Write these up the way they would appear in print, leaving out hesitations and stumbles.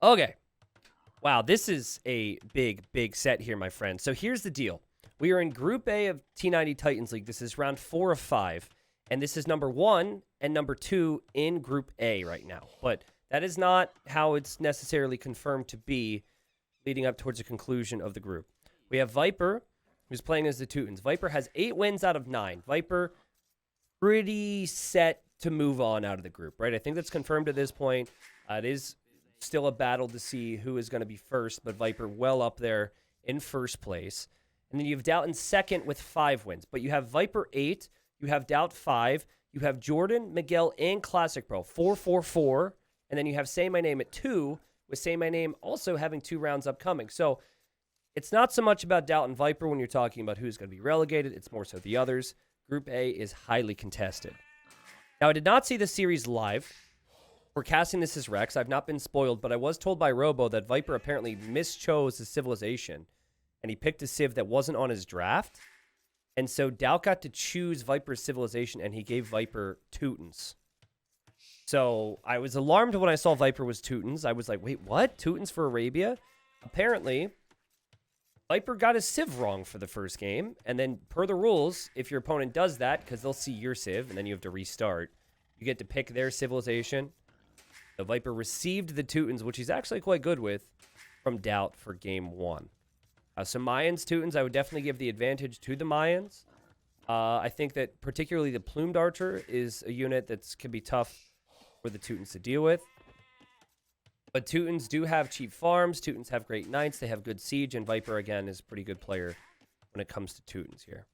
Okay. Wow, this is a big set here, my friend. So here's the deal. We are in Group A of T90 Titans League. This is round 4 of 5. And this is number 1 and number 2 in Group A right now. But that is not how it's necessarily confirmed to be leading up towards the conclusion of the group. We have Viper, who's playing as the Teutons. Viper has 8 wins out of 9. Viper pretty set to move on out of the group, right? I think that's confirmed at this point. It is still a battle to see who is going to be first, but Viper well up there in first place. And then you have DauT in second with 5 wins. But you have Viper 8, you have DauT 5, you have Jordan, Miguel, and Classic Pro 4-4-4, and then you have Say My Name at 2, with Say My Name also having 2 rounds upcoming. So it's not so much about DauT and Viper when you're talking about who's going to be relegated. It's more so the others. Group A is highly contested. Now, I did not see the series live. We're casting this as Rex. I've not been spoiled, but I was told by Robo that Viper apparently mischose his civilization, and he picked a civ that wasn't on his draft. And so DauT got to choose Viper's civilization, and he gave Viper Teutons. So I was alarmed when I saw Viper was Teutons. I was like, wait, what? Teutons for Arabia? Apparently, Viper got his civ wrong for the first game. And then per the rules, if your opponent does that, because they'll see your civ, and then you have to restart, you get to pick their civilization. The Viper received the Teutons, which he's actually quite good with, from DauT for game 1. So Mayans, Teutons, I would definitely give the advantage to the Mayans. I think that particularly the Plumed Archer is a unit that can be tough for the Teutons to deal with. But Teutons do have cheap farms. Teutons have great knights. They have good siege. And Viper, again, is a pretty good player when it comes to Teutons here.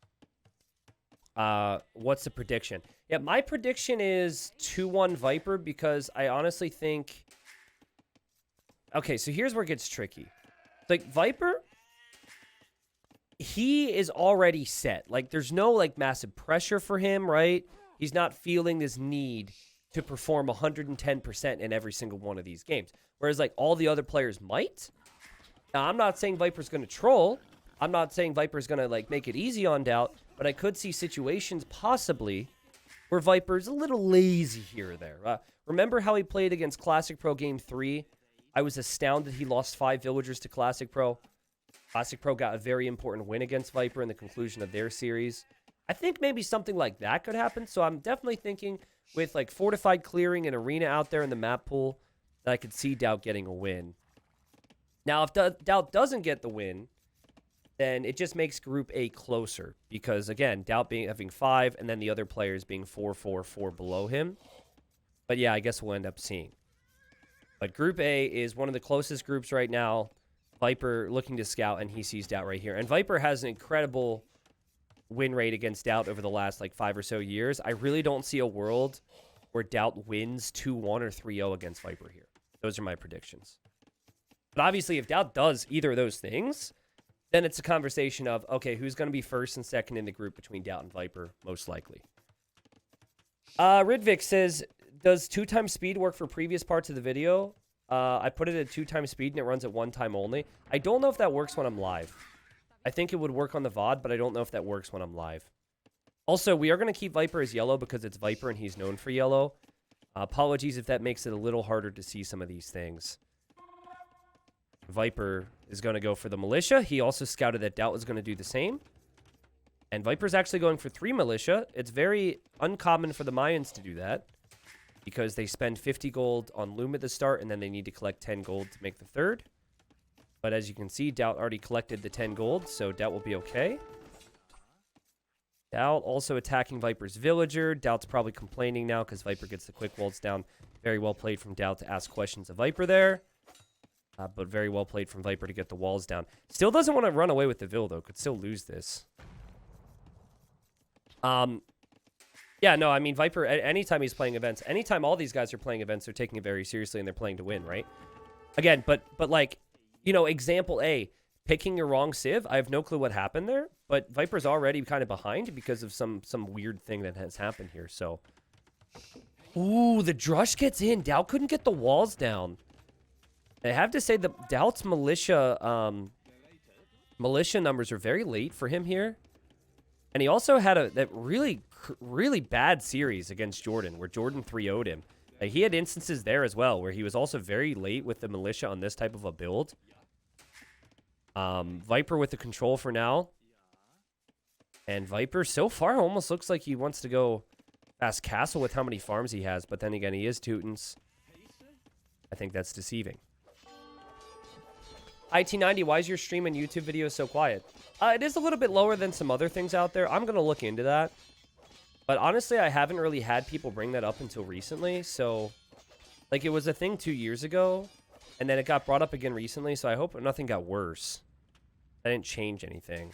What's the prediction? Yeah, my prediction is 2-1 Viper because I honestly think... Okay, so here's where it gets tricky. Like, Viper... He is already set. Like, there's no, like, massive pressure for him, right? He's not feeling this need to perform 110% in every single one of these games. Whereas, like, all the other players might. Now, I'm not saying Viper's going to troll. I'm not saying Viper's going to, like, make it easy on DauT. But I could see situations, possibly, where Viper's a little lazy here or there. Remember how he played against Classic Pro Game 3? I was astounded he lost 5 villagers to Classic Pro. Classic Pro got a very important win against Viper in the conclusion of their series. I think maybe something like that could happen. So I'm definitely thinking with like fortified clearing and arena out there in the map pool that I could see DauT getting a win. Now, if DauT doesn't get the win, then it just makes Group A closer. Because, again, DauT having 5 and then the other players being 4-4-4 below him. But, yeah, I guess we'll end up seeing. But Group A is one of the closest groups right now. Viper looking to scout, and he sees DauT right here. And Viper has an incredible win rate against DauT over the last, like, 5 or so years. I really don't see a world where DauT wins 2-1 or 3-0 against Viper here. Those are my predictions. But obviously, if DauT does either of those things, then it's a conversation of, okay, who's going to be first and second in the group between DauT and Viper, most likely. Ridvik says, does 2x speed work for previous parts of the video? I put it at 2x speed and it runs at 1 time only. I don't know if that works when I'm live. I think it would work on the VOD, but I don't know if that works when I'm live. Also, we are going to keep Viper as yellow because it's Viper and he's known for yellow. Apologies if that makes it a little harder to see some of these things. Viper is going to go for the militia. He also scouted that DauT was going to do the same. And Viper's actually going for 3 militia. It's very uncommon for the Mayans to do that, because they spend 50 gold on Loom at the start, and then they need to collect 10 gold to make the third. But as you can see, DauT already collected the 10 gold, so DauT will be okay. DauT also attacking Viper's villager. DauT's probably complaining now because Viper gets the quick walls down. Very well played from DauT to ask questions of Viper there. But very well played from Viper to get the walls down. Still doesn't want to run away with the Vill, though. Could still lose this. Yeah, no, I mean, Viper, anytime he's playing events, anytime all these guys are playing events, they're taking it very seriously and they're playing to win, right? Again, but like, you know, example A, picking your wrong civ, I have no clue what happened there, but Viper's already kind of behind because of some weird thing that has happened here, so. Ooh, the Drush gets in. DauT couldn't get the walls down. I have to say the DauT's militia numbers are very late for him here. And he also had that really bad series against Jordan, where Jordan 3-0'd him. Like, he had instances there as well where he was also very late with the militia on this type of a build. Viper with the control for now. And Viper so far almost looks like he wants to go fast castle with how many farms he has. But then again, he is Teutons. I think that's deceiving. T90, why is your stream and YouTube video so quiet? It is a little bit lower than some other things out there. I'm going to look into that. But honestly, I haven't really had people bring that up until recently. So, like, it was a thing 2 years ago. And then it got brought up again recently. So I hope nothing got worse. I didn't change anything.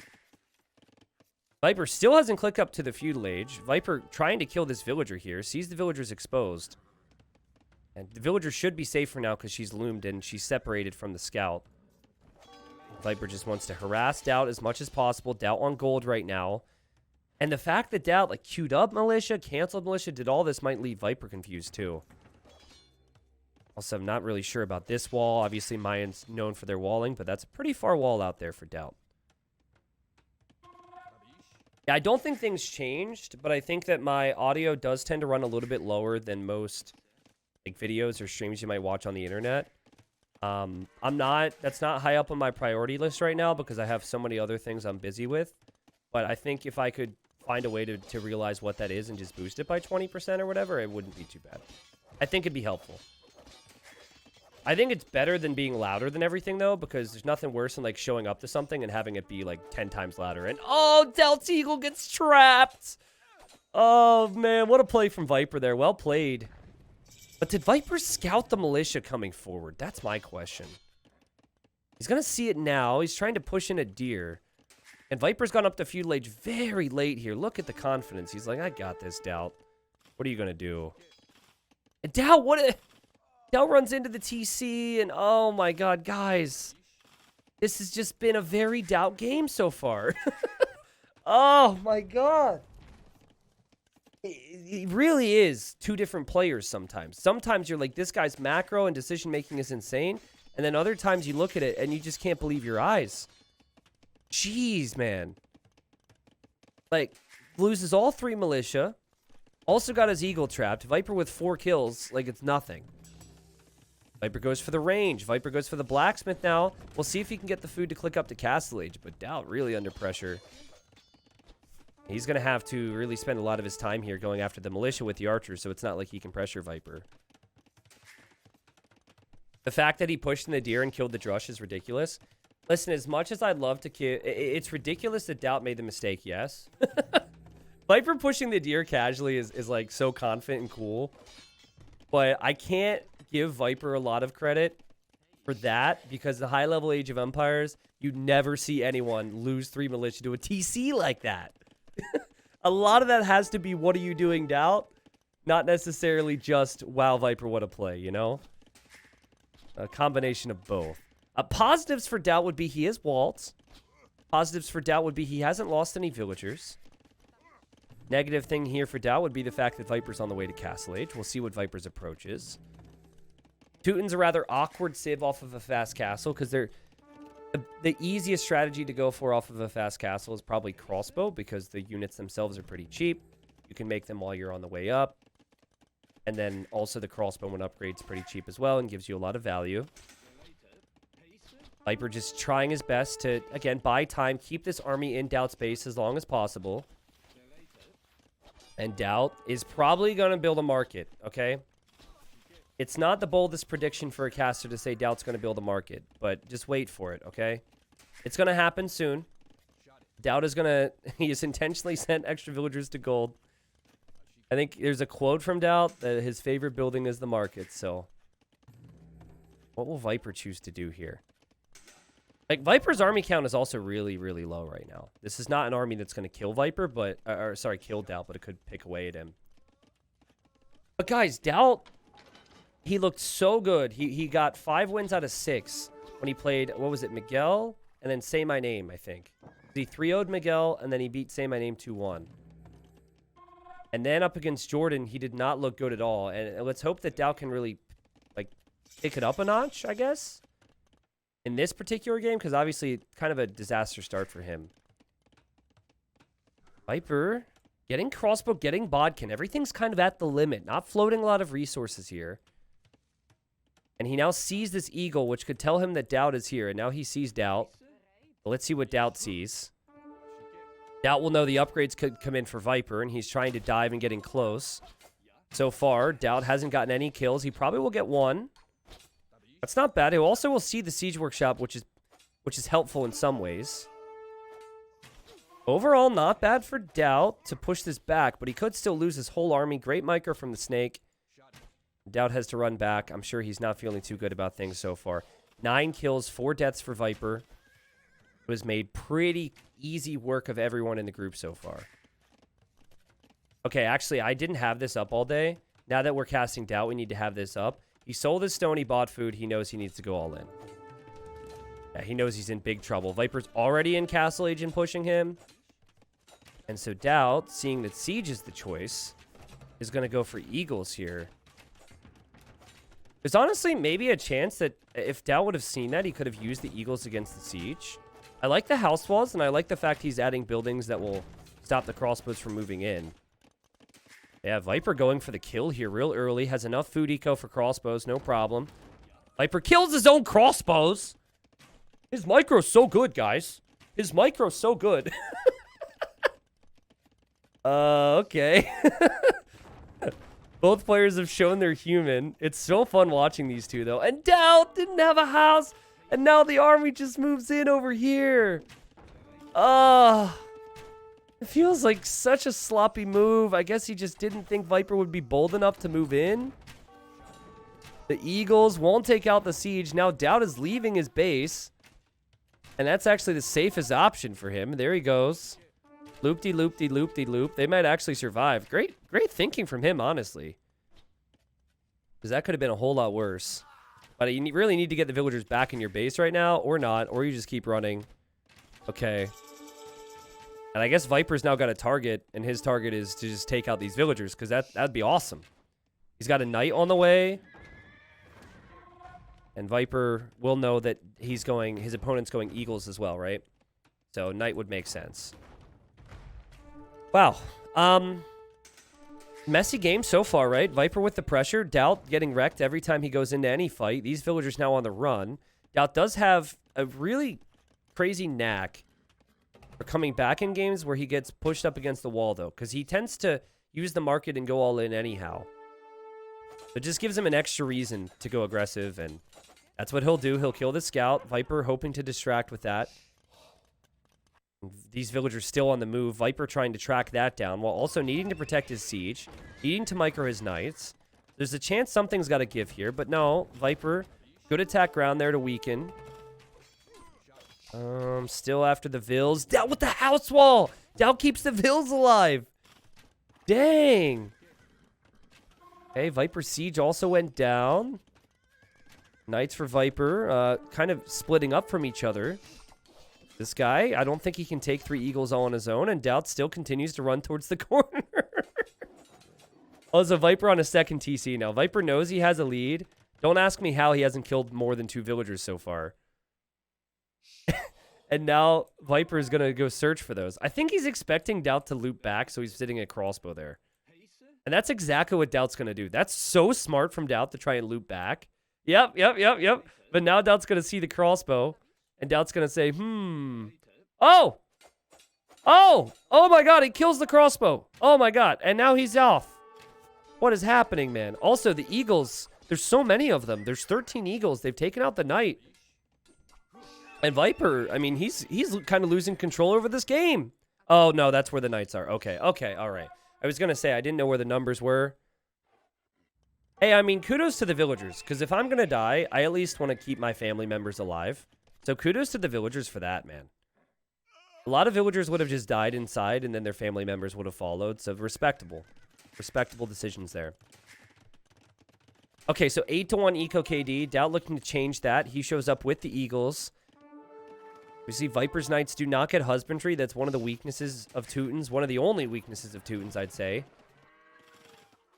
Viper still hasn't clicked up to the feudal age. Viper trying to kill this villager here. Sees the villagers exposed. And the villager should be safe for now because she's loomed and she's separated from the scout. Viper just wants to harass DauT as much as possible. DauT on gold right now. And the fact that DauT, like, queued up militia, canceled militia, did all this might leave Viper confused, too. Also, I'm not really sure about this wall. Obviously, Mayans known for their walling, but that's a pretty far wall out there for DauT. Yeah, I don't think things changed, but I think that my audio does tend to run a little bit lower than most, like, videos or streams you might watch on the internet. That's not high up on my priority list right now because I have so many other things I'm busy with. But I think if I could find a way to realize what that is and just boost it by 20% or whatever, it wouldn't be too bad. I think it'd be helpful. I think it's better than being louder than everything, though, because there's nothing worse than, like, showing up to something and having it be, like, 10 times louder. And, oh, DauT Eagle gets trapped! Oh, man, what a play from Viper there. Well played. But did Viper scout the militia coming forward? That's my question. He's going to see it now. He's trying to push in a deer. And Viper's gone up to feudal age very late here. Look at the confidence. He's like, I got this, DauT. What are you going to do? And DauT, DauT runs into the TC, and oh my god, guys. This has just been a very DauT game so far. Oh my god. It really is two different players sometimes. Sometimes you're like, this guy's macro and decision-making is insane. And then other times you look at it and you just can't believe your eyes. Jeez, man. Like, loses all 3 militia. Also got his eagle trapped. Viper with 4 kills, like it's nothing. Viper goes for the range. Viper goes for the blacksmith now. We'll see if he can get the food to click up to Castle Age. But DauT really under pressure. He's going to have to really spend a lot of his time here going after the militia with the archers, so it's not like he can pressure Viper. The fact that he pushed in the deer and killed the drush is ridiculous. Listen, as much as I'd love to kill... It's ridiculous that DauT made the mistake, yes. Viper pushing the deer casually is like, so confident and cool. But I can't give Viper a lot of credit for that, because the high-level Age of Empires, you never see anyone lose 3 militia to a TC like that. A lot of that has to be, what are you doing, DauT? Not necessarily just, wow, Viper, what a play, you know? A combination of both. Positives for DauT would be he is Waltz. Positives for DauT would be he hasn't lost any villagers. Negative thing here for DauT would be the fact that Viper's on the way to Castle Age. We'll see what Viper's approach is. Teuton's a rather awkward civ off of a fast castle, because they're... The easiest strategy to go for off of a fast castle is probably crossbow, because the units themselves are pretty cheap. You can make them while you're on the way up. And then also the crossbow when upgrade's pretty cheap as well and gives you a lot of value. Viper just trying his best to, again, buy time, keep this army in DauT's base as long as possible. And DauT is probably going to build a market, okay? It's not the boldest prediction for a caster to say DauT's going to build a market, but just wait for it, okay? It's going to happen soon. DauT is going to... He has intentionally sent extra villagers to gold. I think there's a quote from DauT that his favorite building is the market, so... What will Viper choose to do here? Like, Viper's army count is also really, really low right now. This is not an army that's going to kill Viper, but... sorry, kill DauT, but it could pick away at him. But guys, DauT... He looked so good. He got 5 wins out of 6 when he played, what was it, Miguel? And then Say My Name, I think. He 3-0'd Miguel, and then he beat Say My Name 2-1. And then up against Jordan, he did not look good at all. And let's hope that DauT can really, like, pick it up a notch, I guess, in this particular game, because obviously kind of a disaster start for him. Viper Getting crossbow, getting bodkin. Everything's kind of at the limit. Not floating a lot of resources here. And he now sees this eagle, which could tell him that DauT is here. And now he sees DauT. But let's see what DauT sees. DauT will know the upgrades could come in for Viper, and he's trying to dive and getting close. So far, DauT hasn't gotten any kills. He probably will get one. That's not bad. He also will see the Siege Workshop, which is helpful in some ways. Overall, not bad for DauT to push this back, but he could still lose his whole army. Great micro from the Snake. DauT has to run back. I'm sure he's not feeling too good about things so far. 9 kills, 4 deaths for Viper. It was made pretty easy work of everyone in the group so far. Okay, actually, I didn't have this up all day. Now that we're casting DauT, we need to have this up. He sold his stone, he bought food. He knows he needs to go all in. Yeah, he knows he's in big trouble. Viper's already in Castle Age and pushing him. And so DauT, seeing that Siege is the choice, is going to go for Eagles here. There's honestly maybe a chance that if DauT would have seen that, he could have used the Eagles against the Siege. I like the house walls, and I like the fact he's adding buildings that will stop the crossbows from moving in. Yeah, Viper going for the kill here real early. Has enough food eco for crossbows, no problem. Viper kills his own crossbows. His micro's so good, guys. His micro's so good. Okay. Both players have shown they're human. It's so fun watching these two, though. And DauT didn't have a house. And now the army just moves in over here. It feels like such a sloppy move. I guess he just didn't think Viper would be bold enough to move in. The Eagles won't take out the Siege. Now DauT is leaving his base. And that's actually the safest option for him. There he goes. Loop-de-loop-de-loop-de-loop. They might actually survive. Great thinking from him, honestly. Because that could have been a whole lot worse. But you really need to get the villagers back in your base right now, or not, or you just keep running. Okay. And I guess Viper's now got a target, and his target is to just take out these villagers, because that'd be awesome. He's got a knight on the way. And Viper will know that his opponent's going Eagles as well, right? So knight would make sense. Wow. Messy game so far, right? Viper with the pressure. DauT getting wrecked every time he goes into any fight. These villagers now on the run. DauT does have a really crazy knack for coming back in games where he gets pushed up against the wall, though, because he tends to use the market and go all in anyhow. It just gives him an extra reason to go aggressive, and that's what he'll do. He'll kill the scout. Viper hoping to distract with that. These villagers still on the move. Viper trying to track that down while also needing to protect his siege. Needing to micro his knights. There's a chance something's got to give here. But no, Viper, good attack ground there to weaken. Still after the Vills. DauT with the house wall. DauT keeps the Vills alive. Dang. Okay, Viper siege also went down. Knights for Viper. Kind of splitting up from each other. This guy, I don't think he can take 3 Eagles all on his own, and DauT still continues to run towards the corner. Also, Viper on a second TC now. Viper knows he has a lead. Don't ask me how he hasn't killed more than 2 villagers so far. And now Viper is going to go search for those. I think he's expecting DauT to loop back, so he's sitting a crossbow there. And that's exactly what DauT's going to do. That's so smart from DauT to try and loop back. Yep. But now DauT's going to see the crossbow. And DauT's going to say, Oh my god, he kills the crossbow. Oh my god. And now he's off. What is happening, man? Also, the Eagles, there's so many of them. There's 13 Eagles. They've taken out the Knight. And Viper, I mean, he's kind of losing control over this game. Oh, no, that's where the Knights are. Okay, all right. I was going to say, I didn't know where the numbers were. Hey, I mean, kudos to the villagers. Because if I'm going to die, I at least want to keep my family members alive. So kudos to the villagers for that, man. A lot of villagers would have just died inside, and then their family members would have followed. So respectable. Respectable decisions there. Okay, so 8-1 Eco KD. DauT looking to change that. He shows up with the Eagles. We see Viper's Knights do not get Husbandry. That's one of the weaknesses of Teutons. One of the only weaknesses of Teutons, I'd say.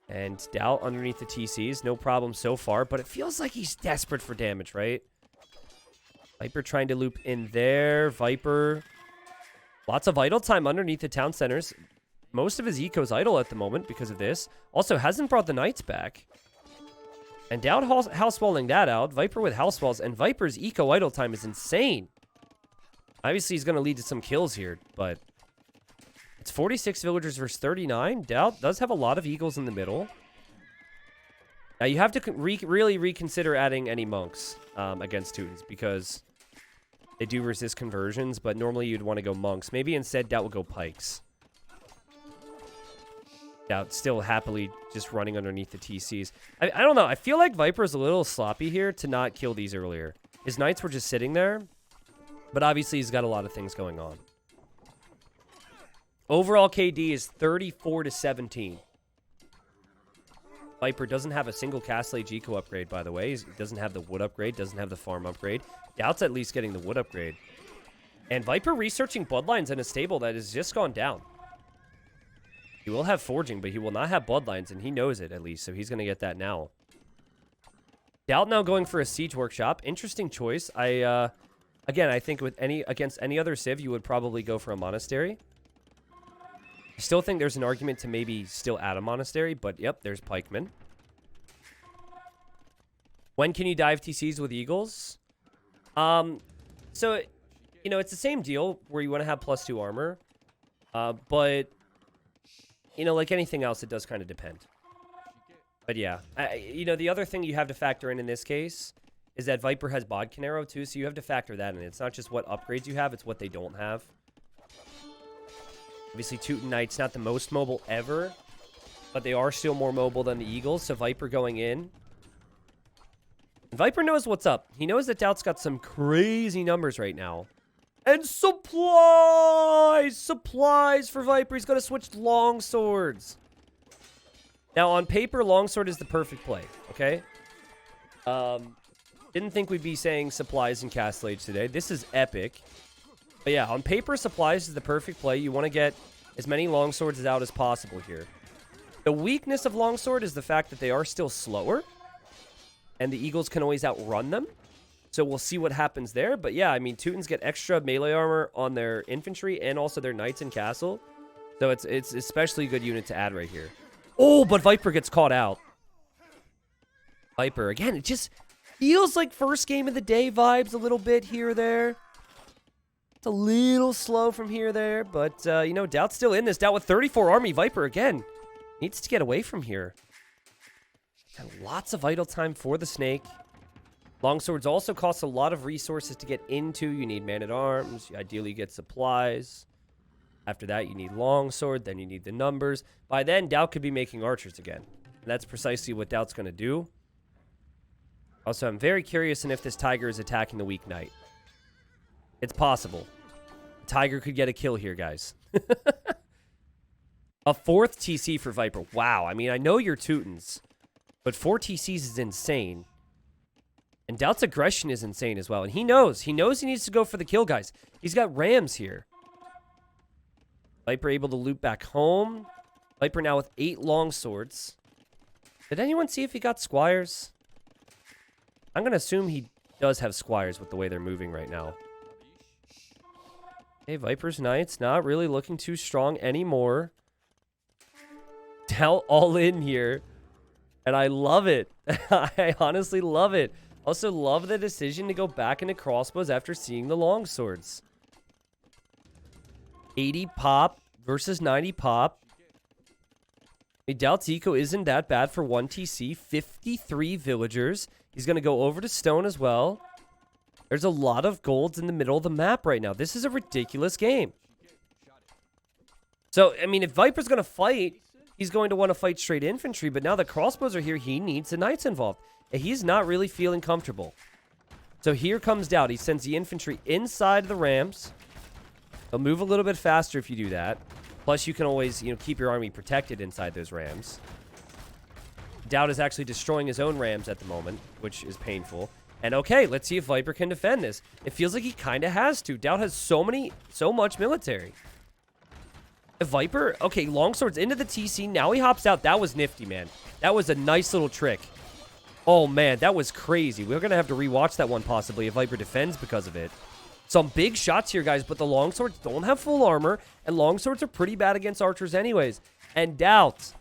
And DauT underneath the TCs. No problem so far, but it feels like he's desperate for damage, right? Viper trying to loop in there. Viper. Lots of idle time underneath the town centers. most of his eco's idle at the moment because of this. Also, hasn't brought the Knights back. And DauT house-walling that out. Viper with house walls. And Viper's eco idle time is insane. Obviously, he's going to lead to some kills here, but it's 46 villagers versus 39. DauT does have a lot of eagles in the middle. Now, you have to really reconsider adding any monks against Teutons because they do resist conversions, but normally you'd want to go monks. Maybe instead, DauT will go pikes. DauT still happily just running underneath the TCs. I don't know. I feel like Viper's a little sloppy here to not kill these earlier. His Knights were just sitting there, but obviously he's got a lot of things going on. Overall KD is 34-17. Viper doesn't have a single Castle Age eco upgrade, by the way. He doesn't have the wood upgrade, doesn't have the farm upgrade. DauT's at least getting the wood upgrade. And Viper researching bloodlines in a stable that has just gone down. He will have forging, but he will not have bloodlines, and he knows it at least, so he's going to get that now. DauT now going for a siege workshop. Interesting choice. Again, I think against any other civ, you would probably go for a monastery. I still think there's an argument to maybe still add a monastery, but yep, there's pikemen. When can you dive TCs with eagles? So, you know, it's the same deal where you want to have +2 armor, but you know, like anything else, it does kind of depend. But yeah, you know, the other thing you have to factor in this case is that Viper has Bodkin Arrow too, so you have to factor that in. It's not just what upgrades you have, it's what they don't have. Obviously, Teuton Knight's not the most mobile ever, but they are still more mobile than the Eagles, so Viper going in. And Viper knows what's up. He knows that DauT's got some crazy numbers right now. And supplies! Supplies for Viper. He's going to switch longswords. Now, on paper, longsword is the perfect play, okay? Didn't think we'd be saying supplies in Castle Age today. This is epic. But yeah, on paper, supplies is the perfect play. You want to get as many longswords out as possible here. The weakness of longsword is the fact that they are still slower. And the Eagles can always outrun them. So we'll see what happens there. But yeah, I mean, Teutons get extra melee armor on their infantry and also their knights and castle. So it's especially a good unit to add right here. Oh, but Viper gets caught out. Viper, again, it just feels like first game of the day vibes a little bit here or there. It's a little slow from here or there. But, you know, DauT's still in this. DauT with 34 army. Viper, again, needs to get away from here. And lots of idle time for the snake. Longswords also cost a lot of resources to get into. You need man-at-arms. You ideally get supplies. After that, you need longsword. Then you need the numbers. By then, DauT could be making archers again. And that's precisely what DauT's going to do. Also, I'm very curious in if this tiger is attacking the weak knight. It's possible. Tiger could get a kill here, guys. A 4th TC for Viper. Wow. I mean, I know you're Teutons, but 4 TCs is insane. And DauT's aggression is insane as well. And he knows. He knows he needs to go for the kill, guys. He's got rams here. Viper able to loop back home. Viper now with 8 longswords. Did anyone see if he got squires? I'm going to assume he does have squires with the way they're moving right now. Okay, Viper's Knights not really looking too strong anymore. DauT all in here. And I love it. I honestly love it. Also love the decision to go back into crossbows after seeing the longswords. 80 pop versus 90 pop. DauT's eco isn't that bad for 1 TC. 53 villagers. He's going to go over to stone as well. There's a lot of golds in the middle of the map right now. This is a ridiculous game. So, I mean, if Viper's going to fight, he's going to want to fight straight infantry. But now the crossbows are here. He needs the knights involved. He's not really feeling comfortable. So here comes DauT. He sends the infantry inside the rams. They'll move a little bit faster if you do that. Plus, you can always, you know, keep your army protected inside those rams. DauT is actually destroying his own rams at the moment, which is painful. And okay, let's see if Viper can defend this. It feels like he kind of has to. DauT has so much military. If Viper, okay, longswords into the TC. Now he hops out. That was nifty, man. That was a nice little trick. Oh, man, that was crazy. We're going to have to rewatch that one possibly if Viper defends because of it. Some big shots here, guys, but the longswords don't have full armor, and longswords are pretty bad against archers anyways. And DauT,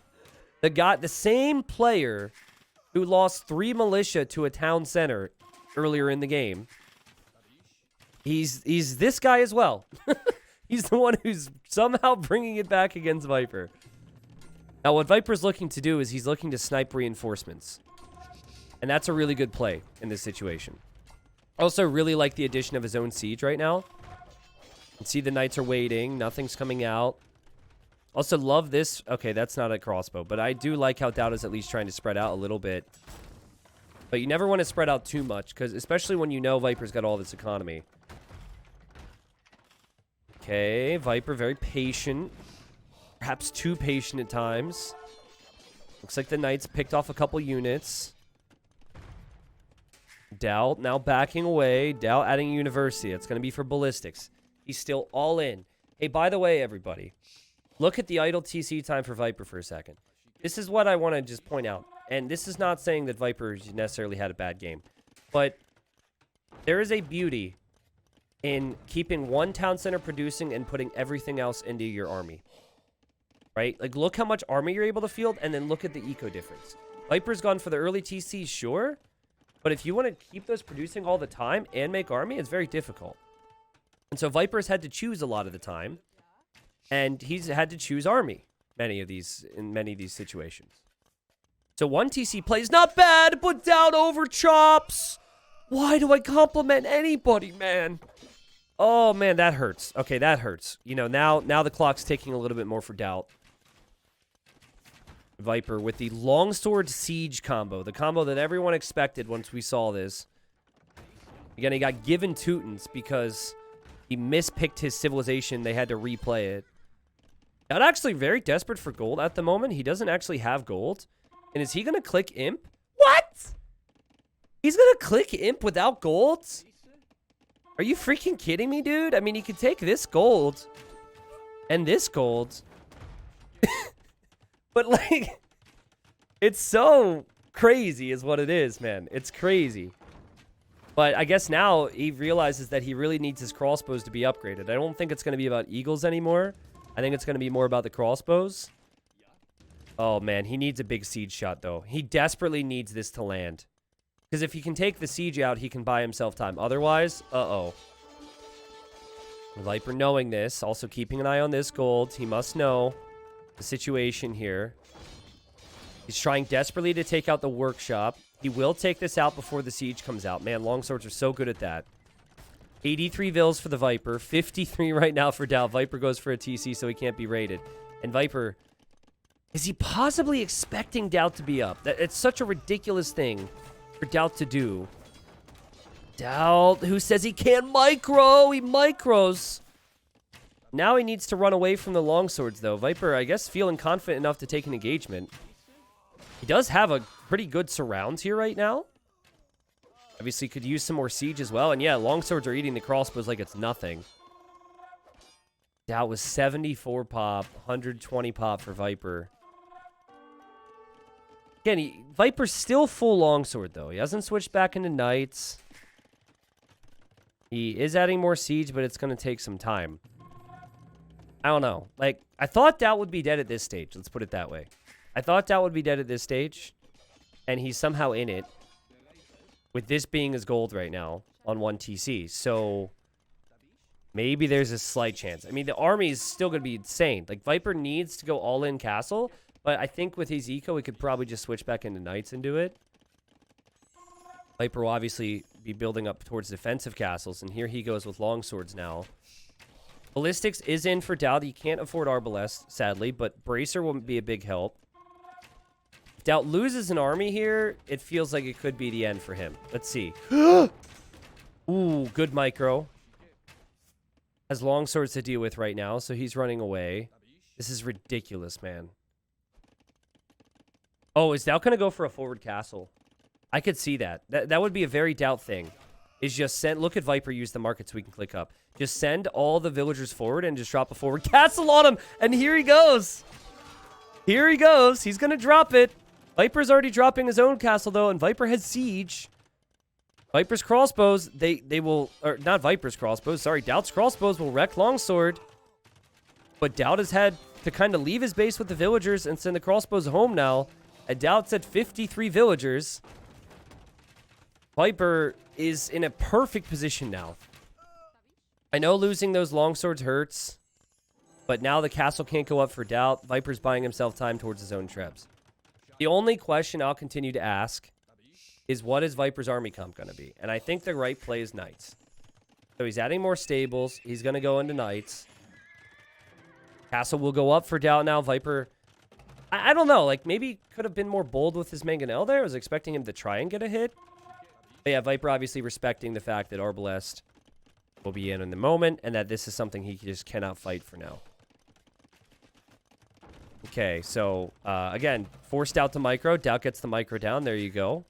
the same player who lost 3 militia to a town center earlier in the game, he's this guy as well. He's the one who's somehow bringing it back against Viper. Now, what Viper's looking to do is he's looking to snipe reinforcements. And that's a really good play in this situation. Also, really like the addition of his own siege right now. You can see the knights are waiting. Nothing's coming out. Also, love this. Okay, that's not a crossbow. But I do like how DauT is at least trying to spread out a little bit. But you never want to spread out too much, because especially when you know Viper's got all this economy. Okay, Viper very patient. Perhaps too patient at times. Looks like the knights picked off a couple units. DauT now backing away. DauT adding university. It's going to be for ballistics. He's still all in. Hey, by the way, everybody, look at the idle TC time for Viper for a second. This is what I want to just point out. And this is not saying that Viper necessarily had a bad game. But there is a beauty in keeping one town center producing and putting everything else into your army. Right? Like, look how much army you're able to field, and then look at the eco difference. Viper's gone for the early TC, sure. But if you want to keep those producing all the time and make army, it's very difficult. And so Viper's had to choose a lot of the time. And he's had to choose army in many of these situations. So one TC play is not bad, but DauT over chops. Why do I compliment anybody, man? Oh, man, that hurts. Okay, that hurts. You know, now the clock's ticking a little bit more for DauT. Viper with the longsword siege combo. The combo that everyone expected once we saw this. Again, he got given Teutons because he mispicked his civilization. They had to replay it. Not actually very desperate for gold at the moment. He doesn't actually have gold. And is he going to click imp? What? He's going to click imp without gold? Are you freaking kidding me, dude? I mean, he could take this gold and this gold. But, like, it's so crazy is what it is, man. It's crazy. But I guess now he realizes that he really needs his crossbows to be upgraded. I don't think it's going to be about eagles anymore. I think it's going to be more about the crossbows. Oh, man. He needs a big siege shot, though. He desperately needs this to land. Because if he can take the siege out, he can buy himself time. Otherwise, uh-oh. Viper knowing this, also keeping an eye on this gold. He must know the situation here. He's trying desperately to take out the workshop. He will take this out before the siege comes out. Man, longswords are so good at that. 83 vills for the Viper. 53 right now for DauT. Viper goes for a TC so he can't be raided. And Viper, is he possibly expecting DauT to be up? It's such a ridiculous thing for DauT to do. DauT, who says he can't micro. He micros. Now he needs to run away from the longswords, though. Viper, I guess, feeling confident enough to take an engagement. He does have a pretty good surround here right now. Obviously, could use some more siege as well. And yeah, longswords are eating the crossbows like it's nothing. DauT was 74 pop, 120 pop for Viper. Again, Viper's still full longsword, though. He hasn't switched back into knights. He is adding more siege, but it's going to take some time. I don't know. Like, I thought DauT would be dead at this stage. Let's put it that way. I thought DauT would be dead at this stage. And he's somehow in it. With this being his gold right now on 1 TC. So, maybe there's a slight chance. I mean, the army is still going to be insane. Like, Viper needs to go all-in castle. But I think with his eco, we could probably just switch back into knights and do it. Viper will obviously be building up towards defensive castles. And here he goes with longswords now. Ballistics is in for DauT. He can't afford Arbalest, sadly, but Bracer will be a big help. If DauT loses an army here, it feels like it could be the end for him. Let's see. Ooh, good micro. Has longswords to deal with right now, so he's running away. This is ridiculous, man. Oh, is DauT going to go for a forward castle? I could see that. That would be a very DauT thing. Is just send... Look at Viper use the market so we can click up. Just send all the villagers forward and just drop a forward castle on him. And here he goes. Here he goes. He's going to drop it. Viper's already dropping his own castle, though, and Viper has siege. Viper's crossbows, they will, or not Viper's crossbows, sorry, DauT's crossbows will wreck Longsword. But DauT has had to kind of leave his base with the villagers and send the crossbows home now. And DauT's at 53 villagers. Viper is in a perfect position now. I know losing those longswords hurts, but now the castle can't go up for DauT. Viper's buying himself time towards his own trebs. The only question I'll continue to ask is what is Viper's army comp going to be? And I think the right play is knights. So he's adding more stables. He's going to go into knights. Castle will go up for DauT now. Viper, I don't know. Like, maybe could have been more bold with his mangonel there. I was expecting him to try and get a hit. But yeah, Viper obviously respecting the fact that Arbalest will be in the moment and that this is something he just cannot fight for now. Okay, so, again, forced out to micro. DauT gets the micro down. There you go.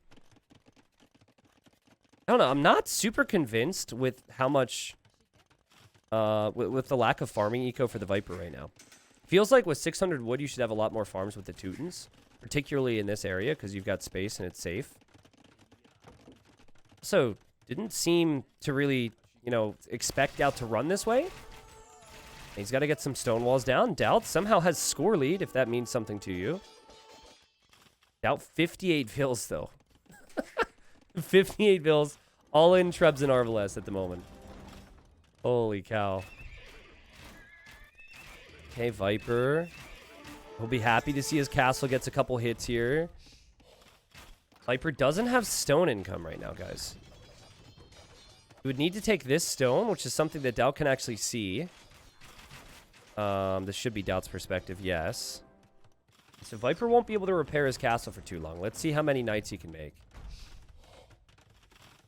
I don't know. I'm not super convinced with how much... with the lack of farming eco for the Viper right now. Feels like with 600 wood, you should have a lot more farms with the Teutons. Particularly in this area, because you've got space and it's safe. So, didn't seem to really, you know, expect DauT to run this way. He's got to get some stone walls down. DauT somehow has score lead, if that means something to you. DauT 58 vills, though. 58 vills. All in Trebs and Arbalest at the moment. Holy cow. Okay, Viper. He'll be happy to see his castle gets a couple hits here. Viper doesn't have stone income right now, guys. He would need to take this stone, which is something that DauT can actually see. This should be DauT's perspective, yes. So Viper won't be able to repair his castle for too long. Let's see how many knights he can make.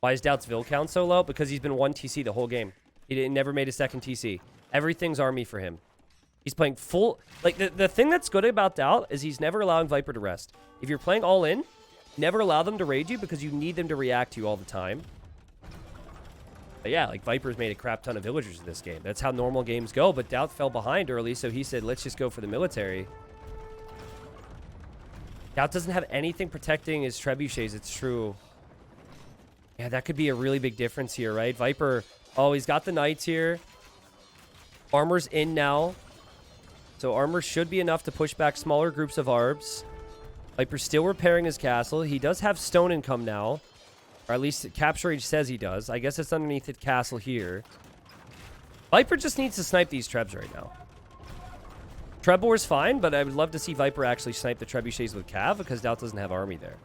Why is DauT's Vill count so low? Because he's been 1 TC the whole game. He never made a second TC. Everything's army for him. He's playing full... Like, the thing that's good about DauT is he's never allowing Viper to rest. If you're playing all in, never allow them to raid you because you need them to react to you all the time. But yeah, like, Viper's made a crap ton of villagers in this game. That's how normal games go, but DauT fell behind early, so he said, let's just go for the military. DauT doesn't have anything protecting his trebuchets, it's true. Yeah, that could be a really big difference here, right? Viper... Oh, he's got the knights here. Armor's in now. So armor should be enough to push back smaller groups of Arbs. Viper's still repairing his castle. He does have stone income now. Or at least Capture Age says he does. I guess it's underneath the castle here. Viper just needs to snipe these Trebs right now. Trebbor's fine, but I would love to see Viper actually snipe the Trebuchets with Cav because DauT doesn't have army there.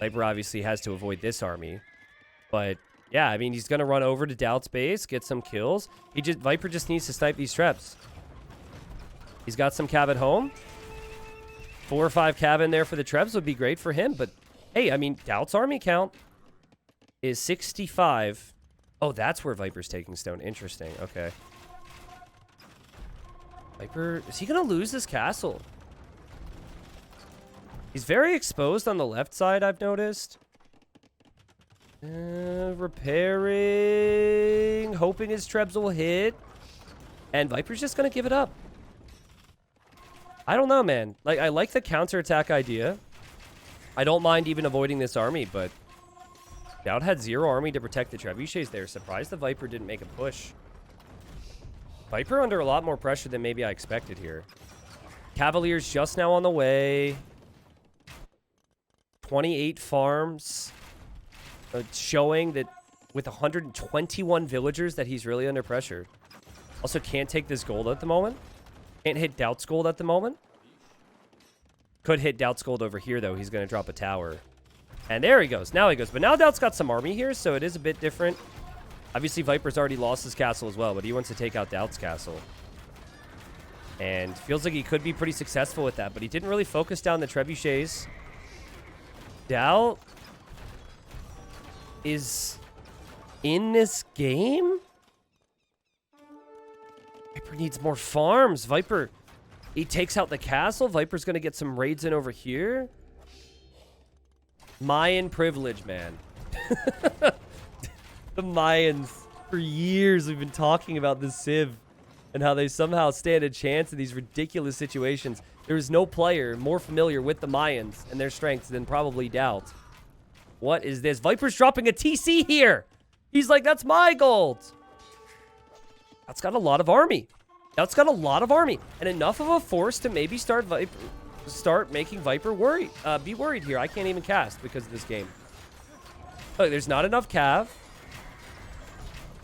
Viper obviously has to avoid this army. But... yeah, I mean, he's going to run over to DauT's base, get some kills. Viper just needs to snipe these Trebs. He's got some Cav at home. 4 or 5 Cav in there for the Trebs would be great for him. But, hey, I mean, DauT's army count is 65. Oh, that's where Viper's taking stone. Interesting. Okay. Viper, is he going to lose this castle? He's very exposed on the left side, I've noticed. Repairing, hoping his Trebs will hit, and Viper's just gonna give it up. I don't know, man. Like, I like the counterattack idea. I don't mind even avoiding this army, but DauT had 0 army to protect the trebuchets there. Surprised the Viper didn't make a push. Viper under a lot more pressure than maybe I expected here. Cavaliers just now on the way. 28 farms. Showing that with 121 villagers that he's really under pressure. Also can't take this gold at the moment. Can't hit DauT's gold at the moment. Could hit DauT's gold over here, though. He's going to drop a tower. And there he goes. Now he goes. But now DauT's got some army here, so it is a bit different. Obviously, Viper's already lost his castle as well, but he wants to take out DauT's castle. And feels like he could be pretty successful with that, but he didn't really focus down the trebuchets. DauT is in this game? Viper needs more farms. Viper, he takes out the castle. Viper's going to get some raids in over here. Mayan privilege, man. The Mayans. For years, we've been talking about this Civ and how they somehow stand a chance in these ridiculous situations. There is no player more familiar with the Mayans and their strengths than probably DauT. What is this? Viper's dropping a TC here. He's like, that's my gold. That's got a lot of army. That's got a lot of army. And enough of a force to maybe start making Viper be worried here. I can't even cast because of this game. Look, there's not enough cav.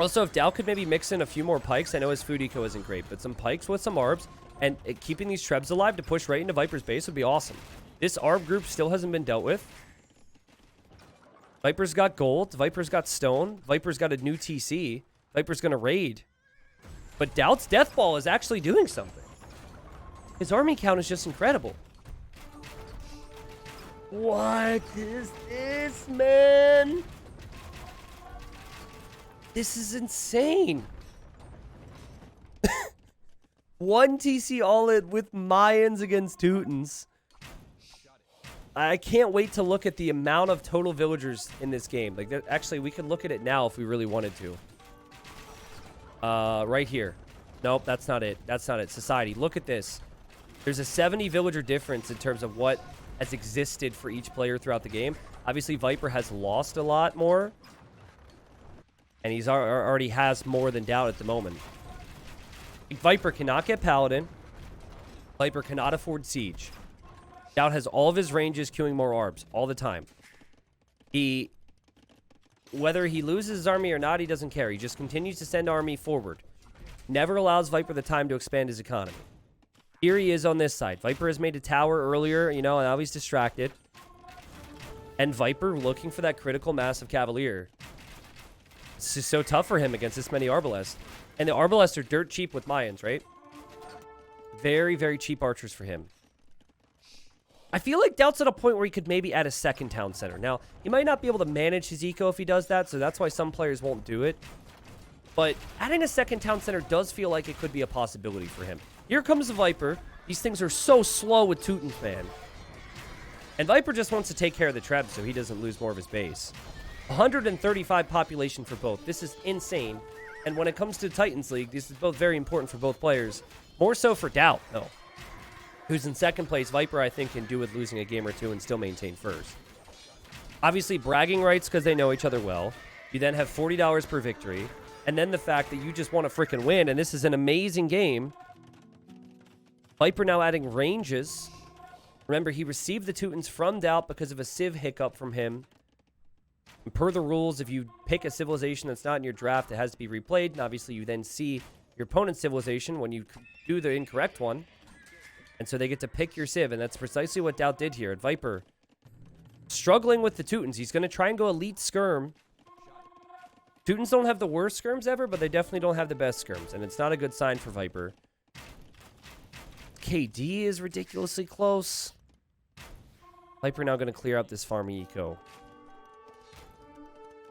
Also, if DauT could maybe mix in a few more pikes, I know his food eco isn't great, but some pikes with some arbs and keeping these trebs alive to push right into Viper's base would be awesome. This arb group still hasn't been dealt with. Viper's got gold. Viper's got stone. Viper's got a new TC. Viper's going to raid. But DauT's death ball is actually doing something. His army count is just incredible. What is this, man? This is insane. 1 TC all in with Mayans against Teutons. I can't wait to look at the amount of total villagers in this game. Like, actually, we could look at it now if we really wanted to. Right here. Nope, that's not it. That's not it. Society, look at this. There's a 70 villager difference in terms of what has existed for each player throughout the game. Obviously, Viper has lost a lot more. And he's already has more than DauT at the moment. Viper cannot get Paladin. Viper cannot afford Siege. DauT has all of his ranges queuing more arbs all the time. Whether he loses his army or not, he doesn't care. He just continues to send army forward. Never allows Viper the time to expand his economy. Here he is on this side. Viper has made a tower earlier, you know, and now he's distracted. And Viper looking for that critical mass of Cavalier. It's just so tough for him against this many Arbalests. And the Arbalests are dirt cheap with Mayans, right? Very, very cheap archers for him. I feel like DauT's at a point where he could maybe add a second town center. Now, he might not be able to manage his eco if he does that, so that's why some players won't do it. But adding a second town center does feel like it could be a possibility for him. Here comes the Viper. These things are so slow with Teutons, man. And Viper just wants to take care of the Trebs so he doesn't lose more of his base. 135 population for both. This is insane. And when it comes to Titans League, this is both very important for both players. More so for DauT, though. Who's in second place. Viper, I think, can do with losing a game or two and still maintain first. Obviously, bragging rights because they know each other well. You then have $40 per victory. And then the fact that you just want to freaking win, and this is an amazing game. Viper now adding ranges. Remember, he received the Teutons from DauT because of a civ hiccup from him. And per the rules, if you pick a civilization that's not in your draft, it has to be replayed. And obviously, you then see your opponent's civilization when you do the incorrect one. And so they get to pick your civ, and that's precisely what DauT did here. At Viper, struggling with the Teutons. He's going to try and go elite skirm. Teutons don't have the worst skirms ever, but they definitely don't have the best skirms, and it's not a good sign for Viper. KD is ridiculously close. Viper now going to clear up this farming eco.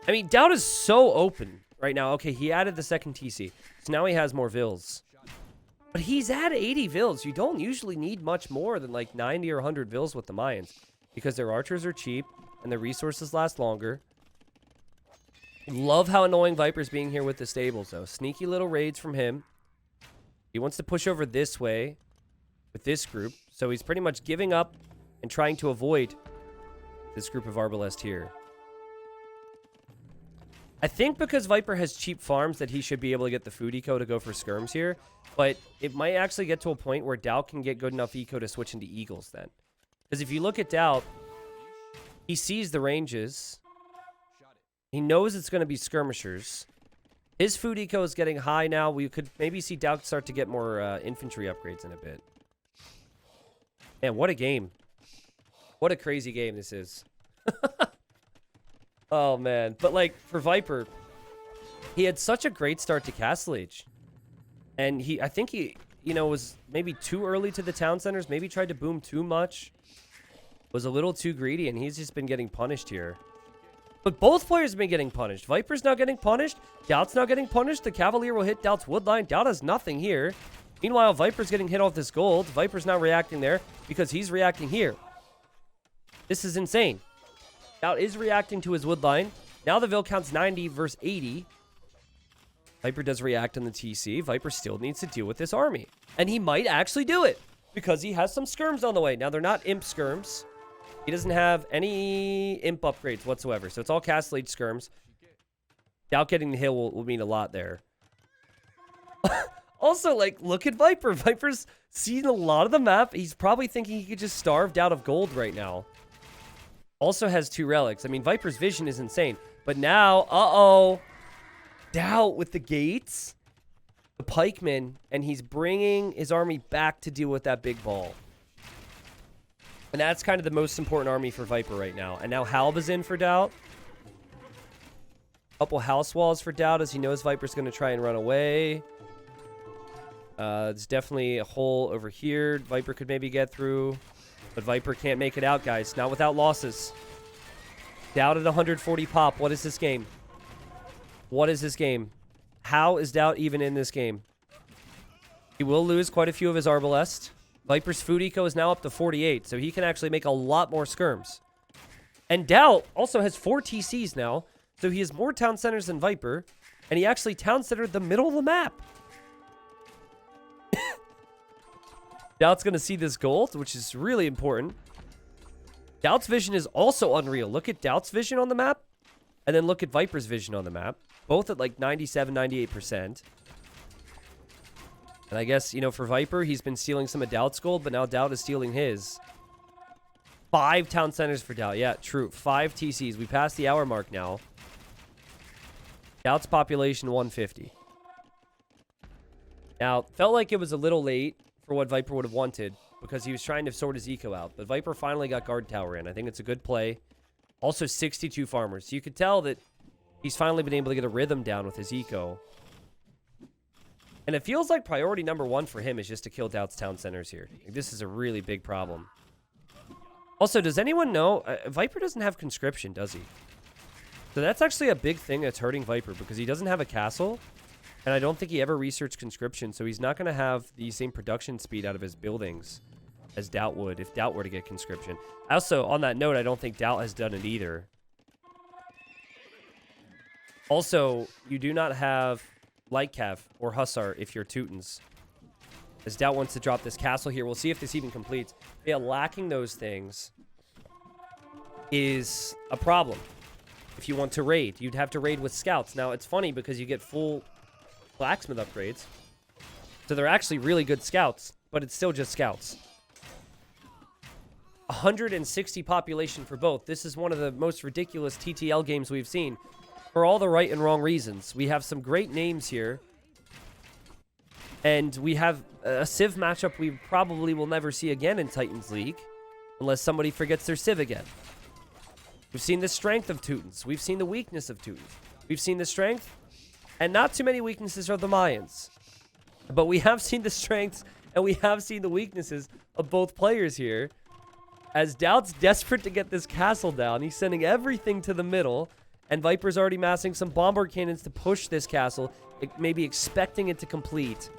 I mean, DauT is so open right now. Okay, he added the second TC, so now he has more vills. But he's at 80 vills. You don't usually need much more than like 90 or 100 vills with the Mayans because their archers are cheap and the resources last longer. Love how annoying Viper's being here with the stables, though. Sneaky little raids from him. He wants to push over this way with this group, so he's pretty much giving up and trying to avoid this group of Arbalest here. I think because Viper has cheap farms that he should be able to get the food eco to go for skirms here, but it might actually get to a point where DauT can get good enough eco to switch into Eagles then. Because if you look at DauT, he sees the ranges. He knows it's going to be skirmishers. His food eco is getting high now. We could maybe see DauT start to get more infantry upgrades in a bit. Man, what a game. What a crazy game this is. Oh, man. But, like, for Viper, he had such a great start to Castle Age. And I think he, you know, was maybe too early to the town centers. Maybe tried to boom too much. Was a little too greedy, and he's just been getting punished here. But both players have been getting punished. Viper's not getting punished. DauT's not getting punished. The Cavalier will hit DauT's woodline. DauT has nothing here. Meanwhile, Viper's getting hit off this gold. Viper's not reacting there because he's reacting here. This is insane. DauT is reacting to his woodline. Now the Vil counts 90 versus 80. Viper does react on the TC. Viper still needs to deal with this army. And he might actually do it because he has some skirms on the way. Now, they're not imp skirms. He doesn't have any imp upgrades whatsoever. So it's all Castle Age skirms. DauT getting the hill will mean a lot there. Also, like, look at Viper. Viper's seen a lot of the map. He's probably thinking he could just starve DauT of gold right now. Also has 2 relics. I mean, Viper's vision is insane. But now, uh-oh. DauT with the gates. The pikemen. And he's bringing his army back to deal with that big ball. And that's kind of the most important army for Viper right now. And now Halb is in for DauT. Couple house walls for DauT as he knows Viper's going to try and run away. There's definitely a hole over here. Viper could maybe get through. But Viper can't make it out, guys. Not without losses. DauT at 140 pop. What is this game? What is this game? How is DauT even in this game? He will lose quite a few of his Arbalest. Viper's food eco is now up to 48, so he can actually make a lot more skirms. And DauT also has 4 TCs now, so he has more town centers than Viper, and he actually town centered the middle of the map. DauT's going to see this gold, which is really important. DauT's vision is also unreal. Look at DauT's vision on the map, and then look at Viper's vision on the map. Both at like 97, 98%. And I guess, you know, for Viper, he's been stealing some of DauT's gold, but now DauT is stealing his. 5 town centers for DauT. Yeah, true. 5 TCs. We passed the hour mark now. DauT's population 150. Now, felt like it was a little late for what Viper would have wanted because he was trying to sort his eco out. But Viper finally got guard tower in. I think it's a good play. Also 62 farmers. So you could tell that he's finally been able to get a rhythm down with his eco. And it feels like priority number 1 for him is just to kill DauT's town centers here. Like, this is a really big problem. Also, does anyone know? Viper doesn't have conscription, does he? So that's actually a big thing that's hurting Viper because he doesn't have a castle. And I don't think he ever researched conscription, so he's not going to have the same production speed out of his buildings as DauT would if DauT were to get conscription. Also, on that note, I don't think DauT has done it either. Also, you do not have Lightcav or Hussar if you're Teutons. As DauT wants to drop this castle here. We'll see if this even completes. Yeah, lacking those things is a problem. If you want to raid, you'd have to raid with scouts. Now, it's funny because you get full blacksmith upgrades. So they're actually really good scouts, but it's still just scouts. 160 population for both. This is one of the most ridiculous TTL games we've seen for all the right and wrong reasons. We have some great names here. And we have a Civ matchup we probably will never see again in Titans League. Unless somebody forgets their Civ again. We've seen the strength of Teutons. We've seen the weakness of Teutons. We've seen the strength. And not too many weaknesses of the Mayans. But we have seen the strengths and we have seen the weaknesses of both players here. As DauT's desperate to get this castle down. He's sending everything to the middle. And Viper's already massing some bombard cannons to push this castle. Maybe expecting it to complete.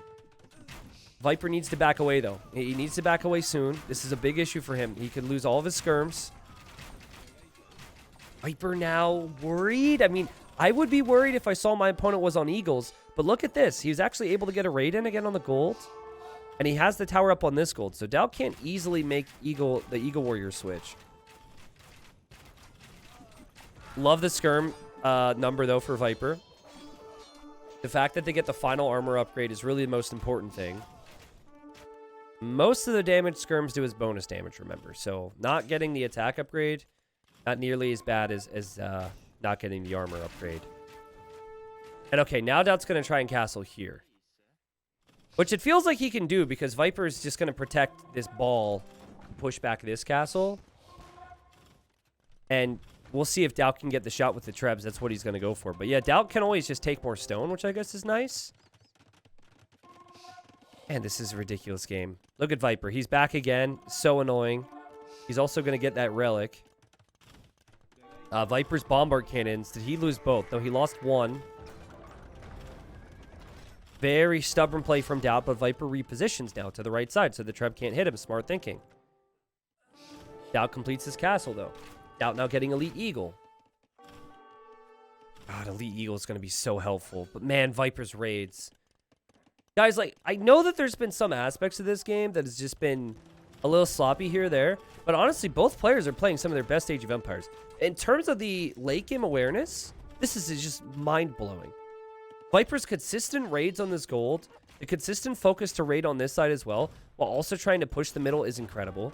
Viper needs to back away, though. He needs to back away soon. This is a big issue for him. He could lose all of his skirms. Viper now worried. I mean, I would be worried if I saw my opponent was on Eagles. But look at this. He was actually able to get a raid in again on the gold. And he has the tower up on this gold. So DauT can't easily make the Eagle Warrior switch. Love the skirm number, though, for Viper. The fact that they get the final armor upgrade is really the most important thing. Most of the damage skirms do is bonus damage, remember. So not getting the attack upgrade, not nearly as bad as not getting the armor upgrade. And okay, now DauT's going to try and castle here. Which it feels like he can do because Viper is just going to protect this ball, push back this castle. And we'll see if DauT can get the shot with the Trebs. That's what he's going to go for. But yeah, DauT can always just take more stone, which I guess is nice. Man, this is a ridiculous game. Look at Viper. He's back again. So annoying. He's also going to get that relic. Viper's bombard cannons. Did he lose both? No, he lost one. Very stubborn play from DauT, but Viper repositions now to the right side so the Treb can't hit him. Smart thinking. DauT completes his castle, though. DauT now getting Elite Eagle. God, Elite Eagle is going to be so helpful. But man, Viper's raids. Guys, like, I know that there's been some aspects of this game that has just been A little sloppy here or there. But honestly, both players are playing some of their best Age of Empires. In terms of the late game awareness, this is just mind-blowing. Viper's consistent raids on this gold, the consistent focus to raid on this side as well, while also trying to push the middle is incredible.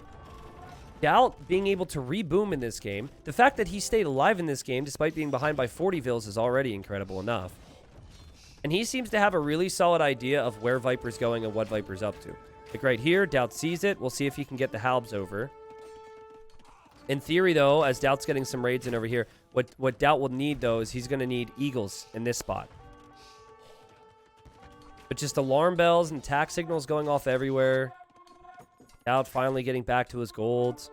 DauT being able to reboom in this game. The fact that he stayed alive in this game despite being behind by 40 vills is already incredible enough. And he seems to have a really solid idea of where Viper's going and what Viper's up to. Like right here, DauT sees it. We'll see if he can get the halbs over. In theory, though, as DauT's getting some raids in over here, what DauT will need, though, is he's going to need eagles in this spot. But just alarm bells and attack signals going off everywhere. DauT finally getting back to his gold.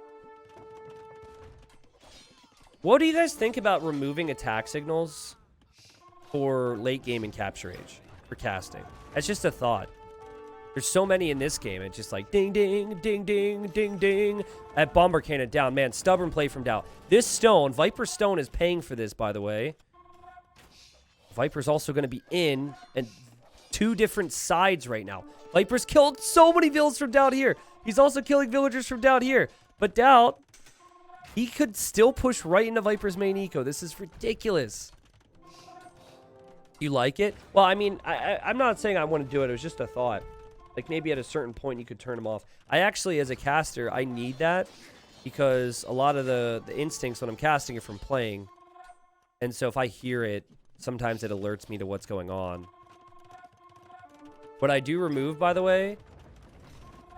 What do you guys think about removing attack signals for late game and capture age for casting? That's just a thought. There's so many in this game. It's just like ding, ding, ding, ding, ding, ding. That bomber cannon down. Man, stubborn play from DauT. This stone, Viper stone, is paying for this, by the way. Viper's also going to be in and two different sides right now. Viper's killed so many vills from DauT here. He's also killing villagers from DauT here. But DauT, he could still push right into Viper's main eco. This is ridiculous. You like it? Well, I mean, I'm not saying I want to do it. It was just a thought. Like, maybe at a certain point, you could turn them off. I actually, as a caster, I need that. Because a lot of the instincts when I'm casting are from playing. And so if I hear it, sometimes it alerts me to what's going on. What I do remove, by the way,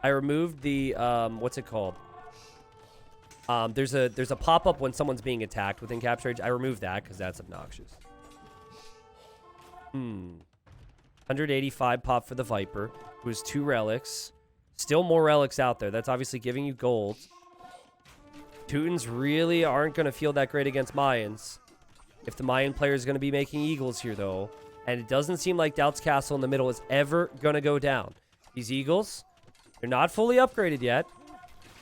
I removed the, what's it called? There's a pop-up when someone's being attacked within Capture Age. I removed that because that's obnoxious. 185 pop for the Viper, who has 2 relics. Still more relics out there. That's obviously giving you gold. Teutons really aren't going to feel that great against Mayans. If the Mayan player is going to be making eagles here, though, and it doesn't seem like DauT's castle in the middle is ever going to go down. These eagles, they're not fully upgraded yet,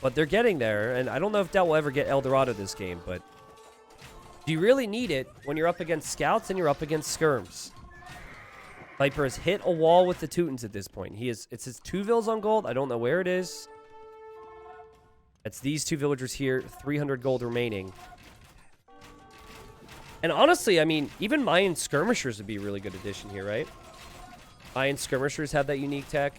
but they're getting there. And I don't know if DauT will ever get El Dorado this game, but do you really need it when you're up against scouts and you're up against skirms? Viper has hit a wall with the Teutons at this point. It's his 2 vills on gold. I don't know where it is. It's these 2 villagers here, 300 gold remaining. And honestly, I mean, even Mayan skirmishers would be a really good addition here, right? Mayan skirmishers have that unique tech.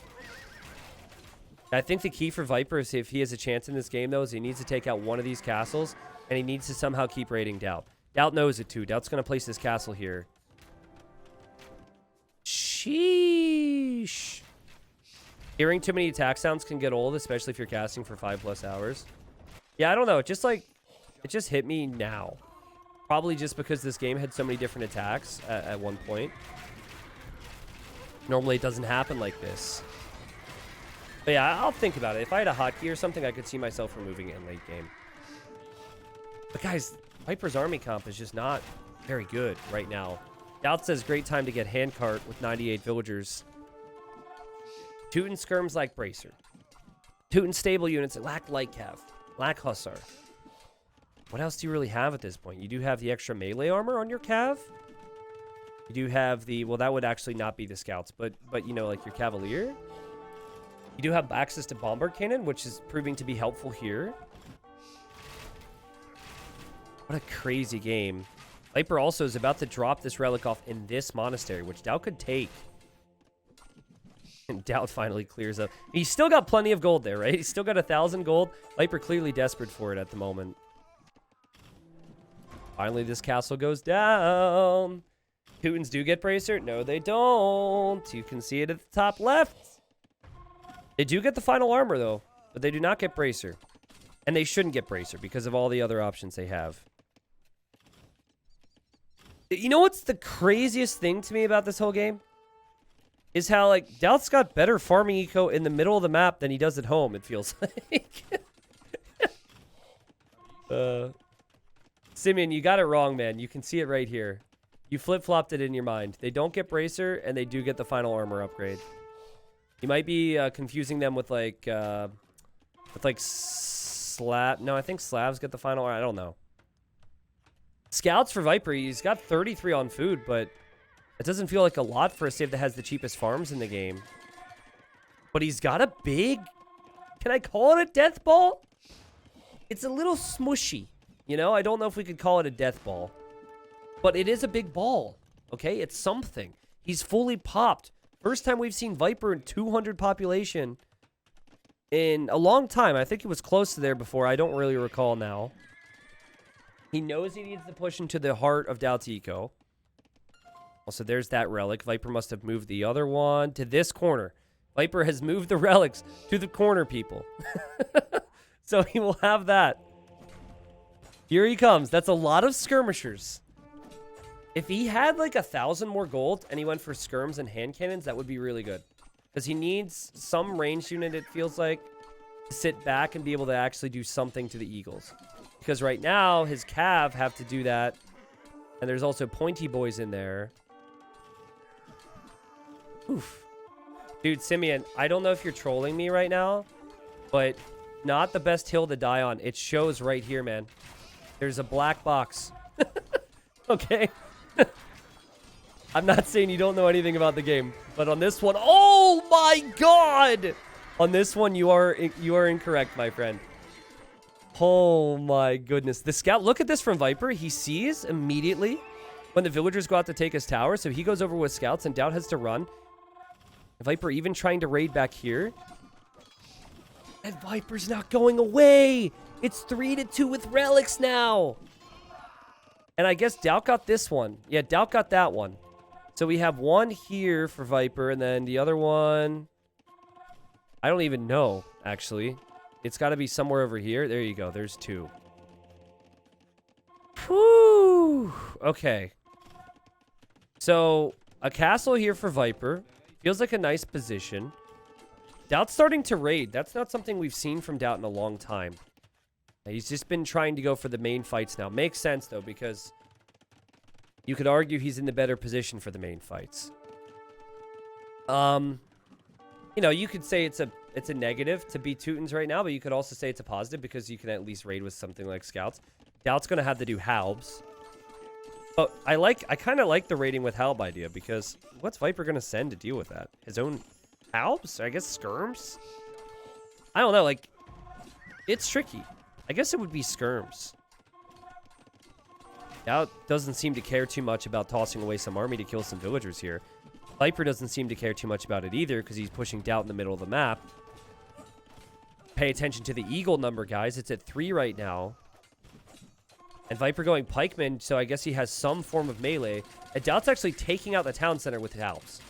I think the key for Viper is if he has a chance in this game, though, is he needs to take out one of these castles, and he needs to somehow keep raiding DauT. DauT knows it, too. DauT's going to place this castle here. Sheesh. Hearing too many attack sounds can get old, especially if you're casting for 5+ hours. Yeah, I don't know. It just hit me now. Probably just because this game had so many different attacks at one point. Normally it doesn't happen like this. But yeah, I'll think about it. If I had a hotkey or something, I could see myself removing it in late game. But guys, Viper's army comp is just not very good right now. DauT says great time to get handcart with 98 villagers. Teuton skirms like Bracer. Teuton stable units lack light cav. Lack hussar. What else do you really have at this point? You do have the extra melee armor on your cav. You do have the, well, that would actually not be the scouts, but you know, like your cavalier. You do have access to bombard cannon, which is proving to be helpful here. What a crazy game. Viper also is about to drop this relic off in this monastery, which DauT could take. And DauT finally clears up. He's still got plenty of gold there, right? He's still got 1,000 gold. Viper clearly desperate for it at the moment. Finally, this castle goes down. Teutons do get Bracer. No, they don't. You can see it at the top left. They do get the final armor, though, but they do not get Bracer. And they shouldn't get Bracer because of all the other options they have. You know what's the craziest thing to me about this whole game? Is how, like, DauT's got better farming eco in the middle of the map than he does at home, it feels like. Simeon, you got it wrong, man. You can see it right here. You flip-flopped it in your mind. They don't get Bracer, and they do get the final armor upgrade. You might be confusing them with, like, Slab. No, I think Slabs get the final armor. I don't know. Scouts for Viper, he's got 33 on food, but it doesn't feel like a lot for a save that has the cheapest farms in the game. But he's got a big Can I call it a death ball? It's a little smushy. You know, I don't know if we could call it a death ball. But it is a big ball. Okay, it's something. He's fully popped. First time we've seen Viper in 200 population in a long time. I think it was close to there before. I don't really recall now. He knows he needs to push into the heart of DauT's eco. Also, there's that relic. Viper must have moved the other one to this corner. Viper has moved the relics to the corner, people. So he will have that. Here he comes. That's a lot of skirmishers. If he had like 1,000 more gold and he went for skirms and hand cannons, that would be really good. Because he needs some ranged unit, it feels like, to sit back and be able to actually do something to the Eagles. Because right now, his Cav have to do that. And there's also pointy boys in there. Oof. Dude, Simeon, I don't know if you're trolling me right now, but not the best hill to die on. It shows right here, man. There's a black box. Okay. I'm not saying you don't know anything about the game, but on this one, oh my god! On this one, you are incorrect, my friend. Oh my goodness. The scout, look at this from Viper. He sees immediately when the villagers go out to take his tower, so he goes over with scouts and DauT has to run. Viper even trying to raid back here. And Viper's not going away. It's 3-2 with relics now. And I guess DauT got this one. Yeah, DauT got that one. So we have one here for Viper, and then the other one, I don't even know, actually. It's got to be somewhere over here. There you go. There's two. Whew. Okay. So, a castle here for Viper. Feels like a nice position. DauT's starting to raid. That's not something we've seen from DauT in a long time. He's just been trying to go for the main fights now. Makes sense, though, because you could argue he's in the better position for the main fights. You know, you could say it's a negative to be Teutons right now, but you could also say it's a positive because you can at least raid with something like scouts. DauT's going to have to do halbs. But I kind of like the raiding with halb idea because what's Viper going to send to deal with that? His own halbs? I guess skirms? I don't know. Like, it's tricky. I guess it would be skirms. DauT doesn't seem to care too much about tossing away some army to kill some villagers here. Viper doesn't seem to care too much about it either because he's pushing DauT in the middle of the map. Pay attention to the eagle number, guys. It's at 3 right now. And Viper going pikeman, so I guess he has some form of melee. And DauT's actually taking out the town center with halbs.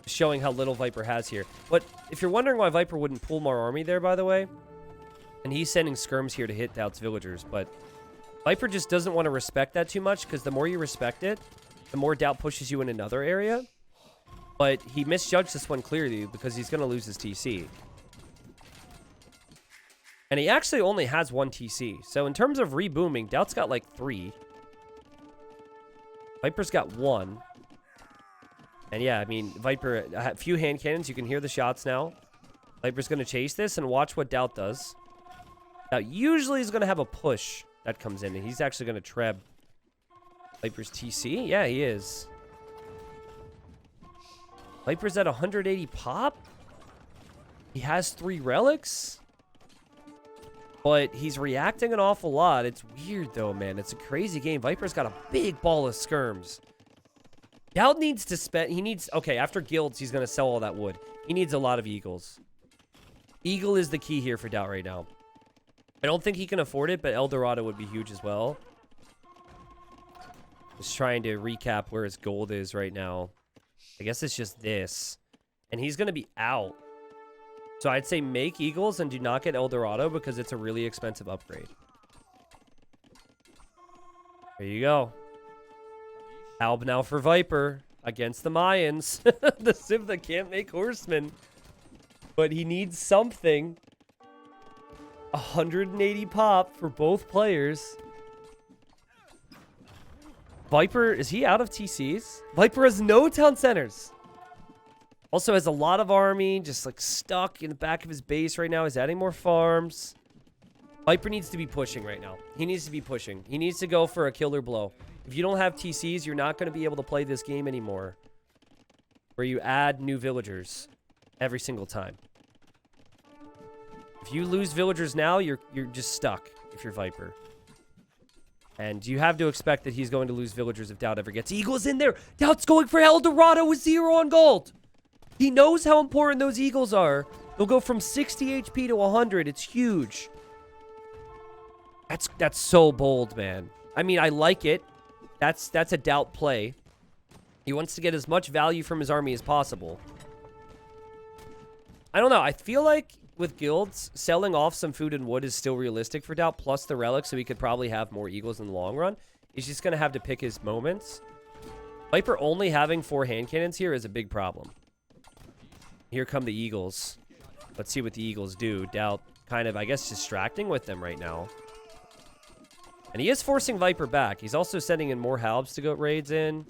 Showing how little Viper has here. But if you're wondering why Viper wouldn't pull more army there, by the way, and he's sending skirms here to hit DauT's villagers, but Viper just doesn't want to respect that too much because the more you respect it, the more DauT pushes you in another area. But he misjudged this one clearly because he's going to lose his TC. And he actually only has 1 TC. So in terms of rebooming, DauT's got like 3. Viper's got 1. And yeah, I mean, Viper, a few hand cannons. You can hear the shots now. Viper's going to chase this and watch what DauT does. Now, usually he's going to have a push that comes in. And he's actually going to treb Viper's TC. Yeah, he is. Viper's at 180 pop. He has 3 relics. But he's reacting an awful lot. It's weird, though, man. It's a crazy game. Viper's got a big ball of skirms. DauT needs to spend... He needs... Okay, after guilds, he's going to sell all that wood. He needs a lot of eagles. Eagle is the key here for DauT right now. I don't think he can afford it, but El Dorado would be huge as well. Just trying to recap where his gold is right now. I guess it's just this. And he's going to be out. So I'd say make eagles and do not get El Dorado because it's a really expensive upgrade. There you go. Halb now for Viper against the Mayans. The Civ that can't make horsemen. But he needs something. 180 pop for both players. Viper, is he out of TCs? Viper has no town centers. Also has a lot of army, just like stuck in the back of his base right now. He's adding more farms. Viper needs to be pushing right now. He needs to be pushing. He needs to go for a killer blow. If you don't have TCs, you're not going to be able to play this game anymore. Where you add new villagers every single time. If you lose villagers now, you're just stuck if you're Viper. And you have to expect that he's going to lose villagers if DauT ever gets eagles in there. DauT's going for El Dorado with 0 on gold. He knows how important those eagles are. They'll go from 60 HP to 100. It's huge. That's so bold, man. I mean, I like it. That's a DauT play. He wants to get as much value from his army as possible. I don't know. I feel like with guilds, selling off some food and wood is still realistic for DauT, plus the relic, so he could probably have more eagles in the long run. He's just going to have to pick his moments. Viper only having 4 hand cannons here is a big problem. Here come the eagles. Let's see what the eagles do. DauT kind of, I guess, distracting with them right now. And he is forcing Viper back. He's also sending in more halbs to go raids in.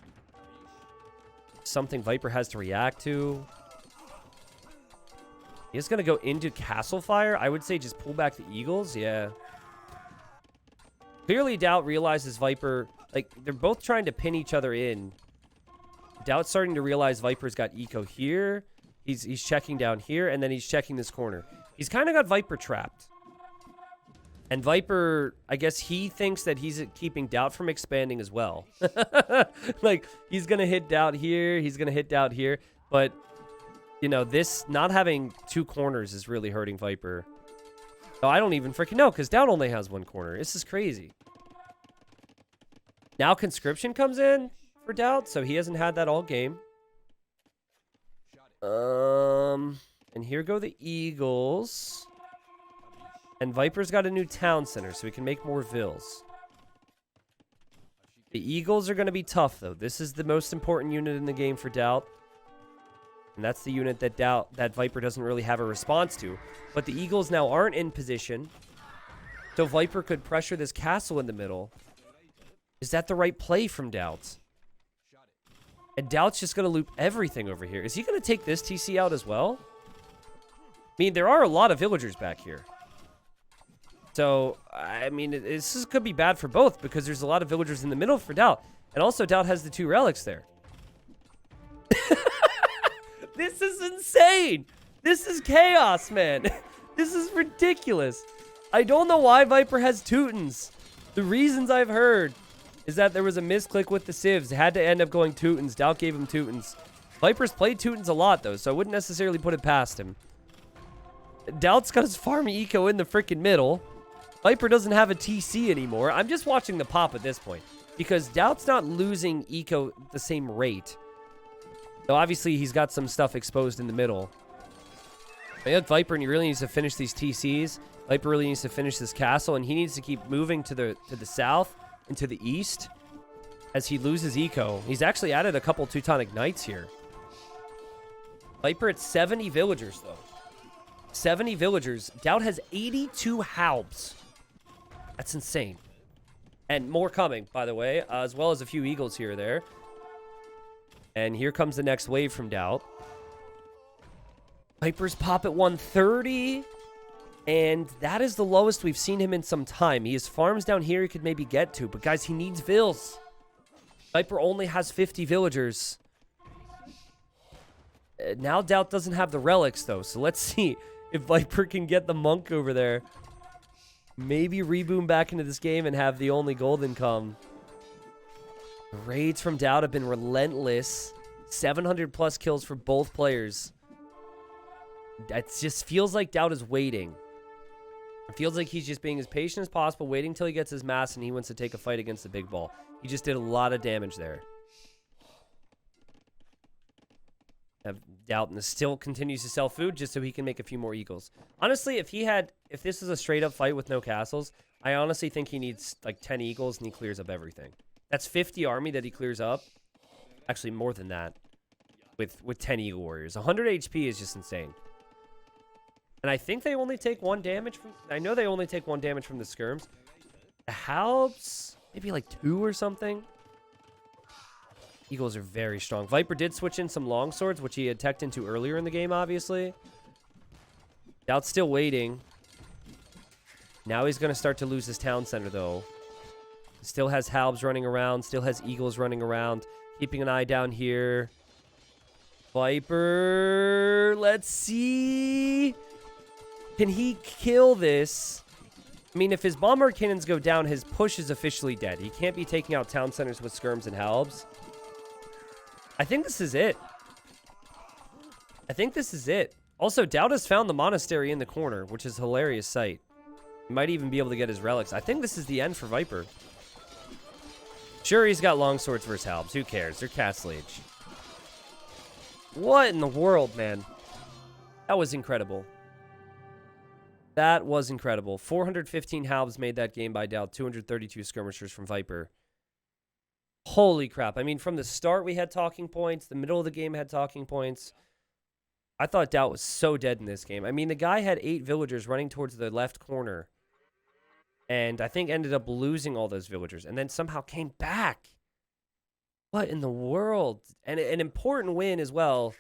Something Viper has to react to. He's going to go into Castle Fire. I would say just pull back the eagles. Yeah. Clearly, DauT realizes Viper... Like, they're both trying to pin each other in. DauT's starting to realize Viper's got eco here. He's checking down here, and then he's checking this corner. He's kind of got Viper trapped. And Viper, I guess he thinks that he's keeping DauT from expanding as well. Like, he's going to hit DauT here. He's going to hit DauT here. But... You know, this not having 2 corners is really hurting Viper. Oh, I don't even freaking know, because DauT only has 1 corner. This is crazy. Now conscription comes in for DauT, so he hasn't had that all game. And here go the eagles. And Viper's got a new town center, so we can make more vills. The eagles are going to be tough, though. This is the most important unit in the game for DauT. And that's the unit that Viper doesn't really have a response to. But the eagles now aren't in position. So Viper could pressure this castle in the middle. Is that the right play from DauT? And DauT's just going to loop everything over here. Is he going to take this TC out as well? I mean, there are a lot of villagers back here. So, I mean, this could be bad for both because there's a lot of villagers in the middle for DauT. And also, DauT has the 2 relics there. This is insane. This is chaos, man. This is ridiculous. I don't know why Viper has Teutons. The reasons I've heard is that there was a misclick with the civs. It had to end up going Teutons. DauT gave him Teutons. Viper's played Teutons a lot, though, so I wouldn't necessarily put it past him. DauT's got his farm eco in the freaking middle. Viper doesn't have a TC anymore. I'm just watching the pop at this point because DauT's not losing eco the same rate. So obviously, he's got some stuff exposed in the middle. But yeah, Viper, and he really needs to finish these TCs. Viper really needs to finish this castle, and he needs to keep moving to the south and to the east as he loses eco. He's actually added a couple Teutonic Knights here. Viper at 70 villagers, though. 70 villagers. DauT has 82 halbs. That's insane. And more coming, by the way, as well as a few eagles here or there. And here comes the next wave from DauT. Viper's pop at 130. And that is the lowest we've seen him in some time. He has farms down here he could maybe get to. But guys, he needs vills. Viper only has 50 villagers. Now DauT doesn't have the relics, though. So let's see if Viper can get the monk over there. Maybe reboom back into this game and have the only golden come. The raids from DauT have been relentless. 700 plus kills for both players. It just feels like DauT is waiting. It feels like he's just being as patient as possible, waiting until he gets his mass and he wants to take a fight against the big ball. He just did a lot of damage there. DauT still continues to sell food just so he can make a few more eagles. Honestly, if this is a straight up fight with no castles, I honestly think he needs like 10 eagles and he clears up everything. That's 50 army that he clears up. Actually, more than that. With 10 eagle warriors. 100 HP is just insane. And I think they only take 1 damage from... I know they only take 1 damage from the skirms. The halbs, maybe like 2 or something. Eagles are very strong. Viper did switch in some longswords, which he had teched into earlier in the game, obviously. DauT's still waiting. Now he's going to start to lose his town center, though. Still has halbs running around. Still has eagles running around. Keeping an eye down here. Viper. Let's see. Can he kill this? I mean, if his Bombard Cannons go down, his push is officially dead. He can't be taking out town centers with skirms and halbs. I think this is it. I think this is it. Also, DauT has found the monastery in the corner, which is a hilarious sight. He might even be able to get his relics. I think this is the end for Viper. Sure, he's got long swords versus halbs. Who cares? They're Castle Age. What in the world, man? That was incredible. That was incredible. 415 halbs made that game by DauT. 232 skirmishers from Viper. Holy crap. I mean, from the start, we had talking points. The middle of the game had talking points. I thought DauT was so dead in this game. I mean, the guy had 8 villagers running towards the left corner. And I think ended up losing all those villagers. And then somehow came back. What in the world? And an important win as well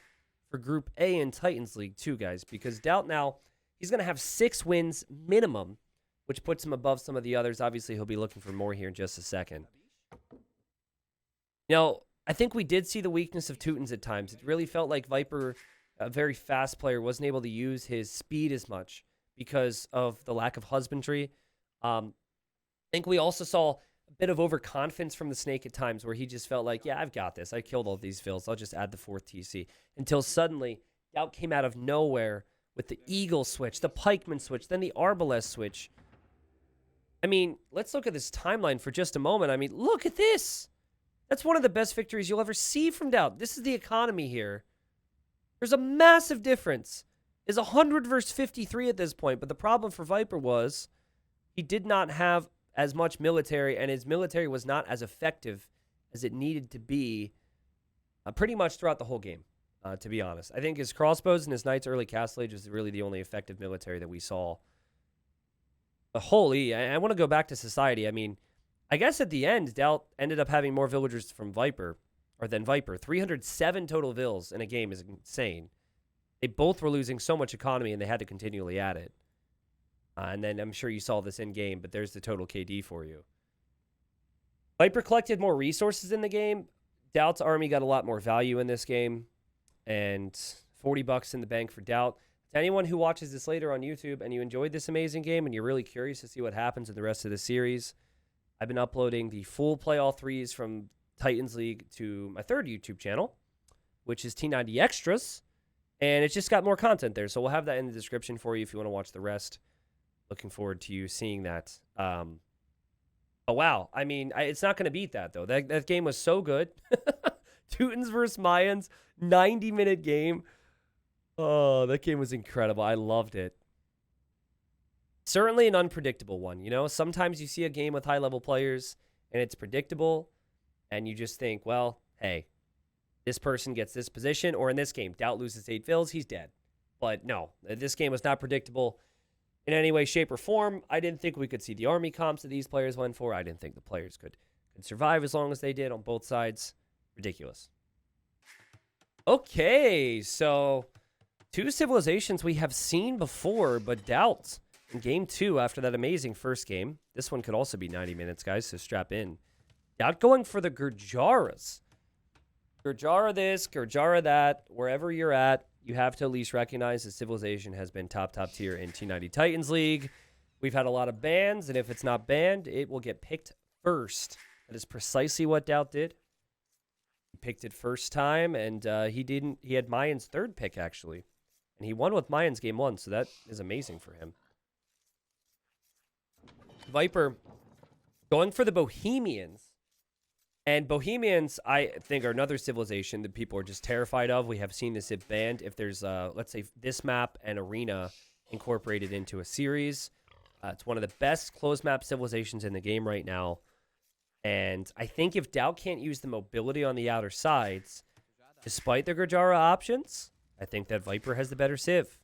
for Group A in Titans League too, guys. Because DauT now, he's going to have 6 wins minimum, which puts him above some of the others. Obviously, he'll be looking for more here in just a second. Now, I think we did see the weakness of Teutons at times. It really felt like Viper, a very fast player, wasn't able to use his speed as much because of the lack of husbandry. I think we also saw a bit of overconfidence from the Snake at times where he just felt like, yeah, I've got this. I killed all these fills. I'll just add the 4th TC. Until suddenly, DauT came out of nowhere with the Eagle switch, the Pikeman switch, then the Arbalest switch. I mean, let's look at this timeline for just a moment. I mean, look at this. That's one of the best victories you'll ever see from DauT. This is the economy here. There's a massive difference. It's 100 versus 53 at this point, but the problem for Viper was he did not have as much military, and his military was not as effective as it needed to be pretty much throughout the whole game, to be honest. I think his crossbows and his knights early Castle Age was really the only effective military that we saw. But holy, I want to go back to society. I mean, I guess at the end, DauT ended up having more villagers from Viper, or than Viper. 307 total vills in a game is insane. They both were losing so much economy, and they had to continually add it. And then I'm sure you saw this in-game, but there's the total KD for you. Viper collected more resources in the game. DauT's army got a lot more value in this game. And $40 in the bank for DauT. To anyone who watches this later on YouTube and you enjoyed this amazing game and you're really curious to see what happens in the rest of the series, I've been uploading the full play all threes from Titans League to my 3rd YouTube channel, which is T90 Extras. And it's just got more content there. So we'll have that in the description for you if you want to watch the rest. Looking forward to you seeing that. Oh, wow. I mean, it's not going to beat that, though. That game was so good. Teutons versus Mayans, 90-minute game. Oh, that game was incredible. I loved it. Certainly an unpredictable one. You know, sometimes you see a game with high-level players, and it's predictable, and you just think, well, hey, this person gets this position, or in this game, DauT loses 8 fills, he's dead. But no, this game was not predictable in any way, shape, or form. I didn't think we could see the army comps that these players went for. I didn't think the players could survive as long as they did on both sides. Ridiculous. Okay, so 2 civilizations we have seen before, but DauT in game 2 after that amazing first game. This one could also be 90 minutes, guys, so strap in. DauT going for the Gurjaras. Gurjara this, Gurjara that, wherever you're at, you have to at least recognize the civilization has been top tier in T90 Titans League. We've had a lot of bans, and if it's not banned, it will get picked first. That is precisely what DauT did. He picked it first time, and he had Mayan's 3rd pick, actually. And he won with Mayan's game 1, so that is amazing for him. Viper going for the Bohemians. And Bohemians, I think, are another civilization that people are just terrified of. We have seen this if banned. If there's, let's say, this map and arena incorporated into a series. It's one of the best closed map civilizations in the game right now. And I think if DauT can't use the mobility on the outer sides, despite the Gurjara options, I think that Viper has the better civ.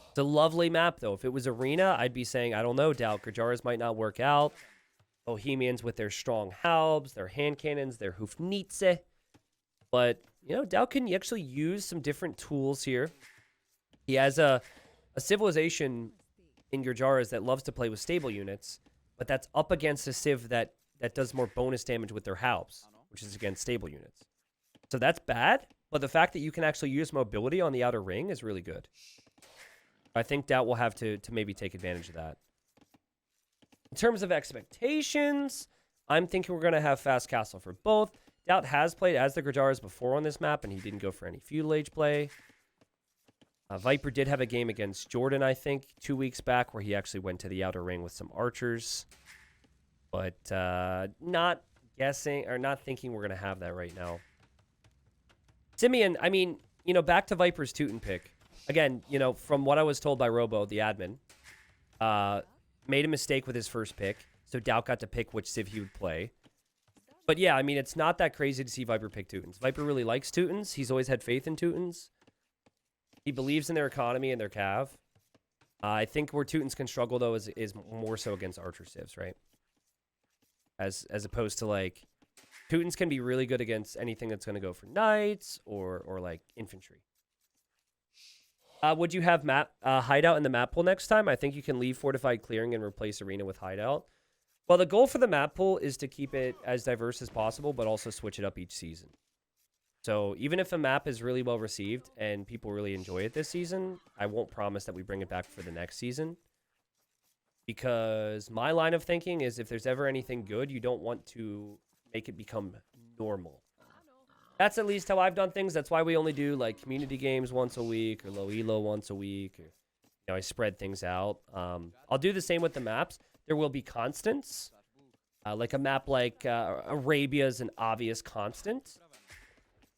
It's a lovely map, though. If it was arena, I'd be saying, I don't know, DauT. Gurjaras might not work out. Bohemians with their strong halbs, their hand cannons, their Hufnitze. But, you know, DauT can actually use some different tools here. He has a civilization in Gurjaras that loves to play with stable units, but that's up against a civ that does more bonus damage with their halbs, which is against stable units. So that's bad, but the fact that you can actually use mobility on the outer ring is really good. I think DauT will have to maybe take advantage of that. In terms of expectations, I'm thinking we're going to have fast castle for both. DauT has played as the Grajaras before on this map, and he didn't go for any feudal age play. Viper did have a game against Jordan, I think, 2 weeks back, where he actually went to the outer ring with some archers. But not guessing, or not thinking we're going to have that right now. Simeon, I mean, you know, back to Viper's Teuton pick. Again, you know, from what I was told by Robo, the admin, made a mistake with his first pick, so DauT got to pick which Civ he would play. But yeah, I mean, it's not that crazy to see Viper pick Teutons. Viper really likes Teutons. He's always had faith in Teutons. He believes in their economy and their cav. I think where Teutons can struggle, though, is more so against Archer Civs, right? As opposed to, like, Teutons can be really good against anything that's going to go for Knights or like, infantry. Would you have Hideout in the map pool next time? I think you can leave Fortified Clearing and replace Arena with Hideout. Well, the goal for the map pool is to keep it as diverse as possible, but also switch it up each season. So even if a map is really well received and people really enjoy it this season, I won't promise that we bring it back for the next season. Because my line of thinking is if there's ever anything good, you don't want to make it become normal. That's at least how I've done things. That's why we only do like community games once a week or low elo once a week. Or, you know, I spread things out. I'll do the same with the maps. There will be constants. Like a map like Arabia is an obvious constant.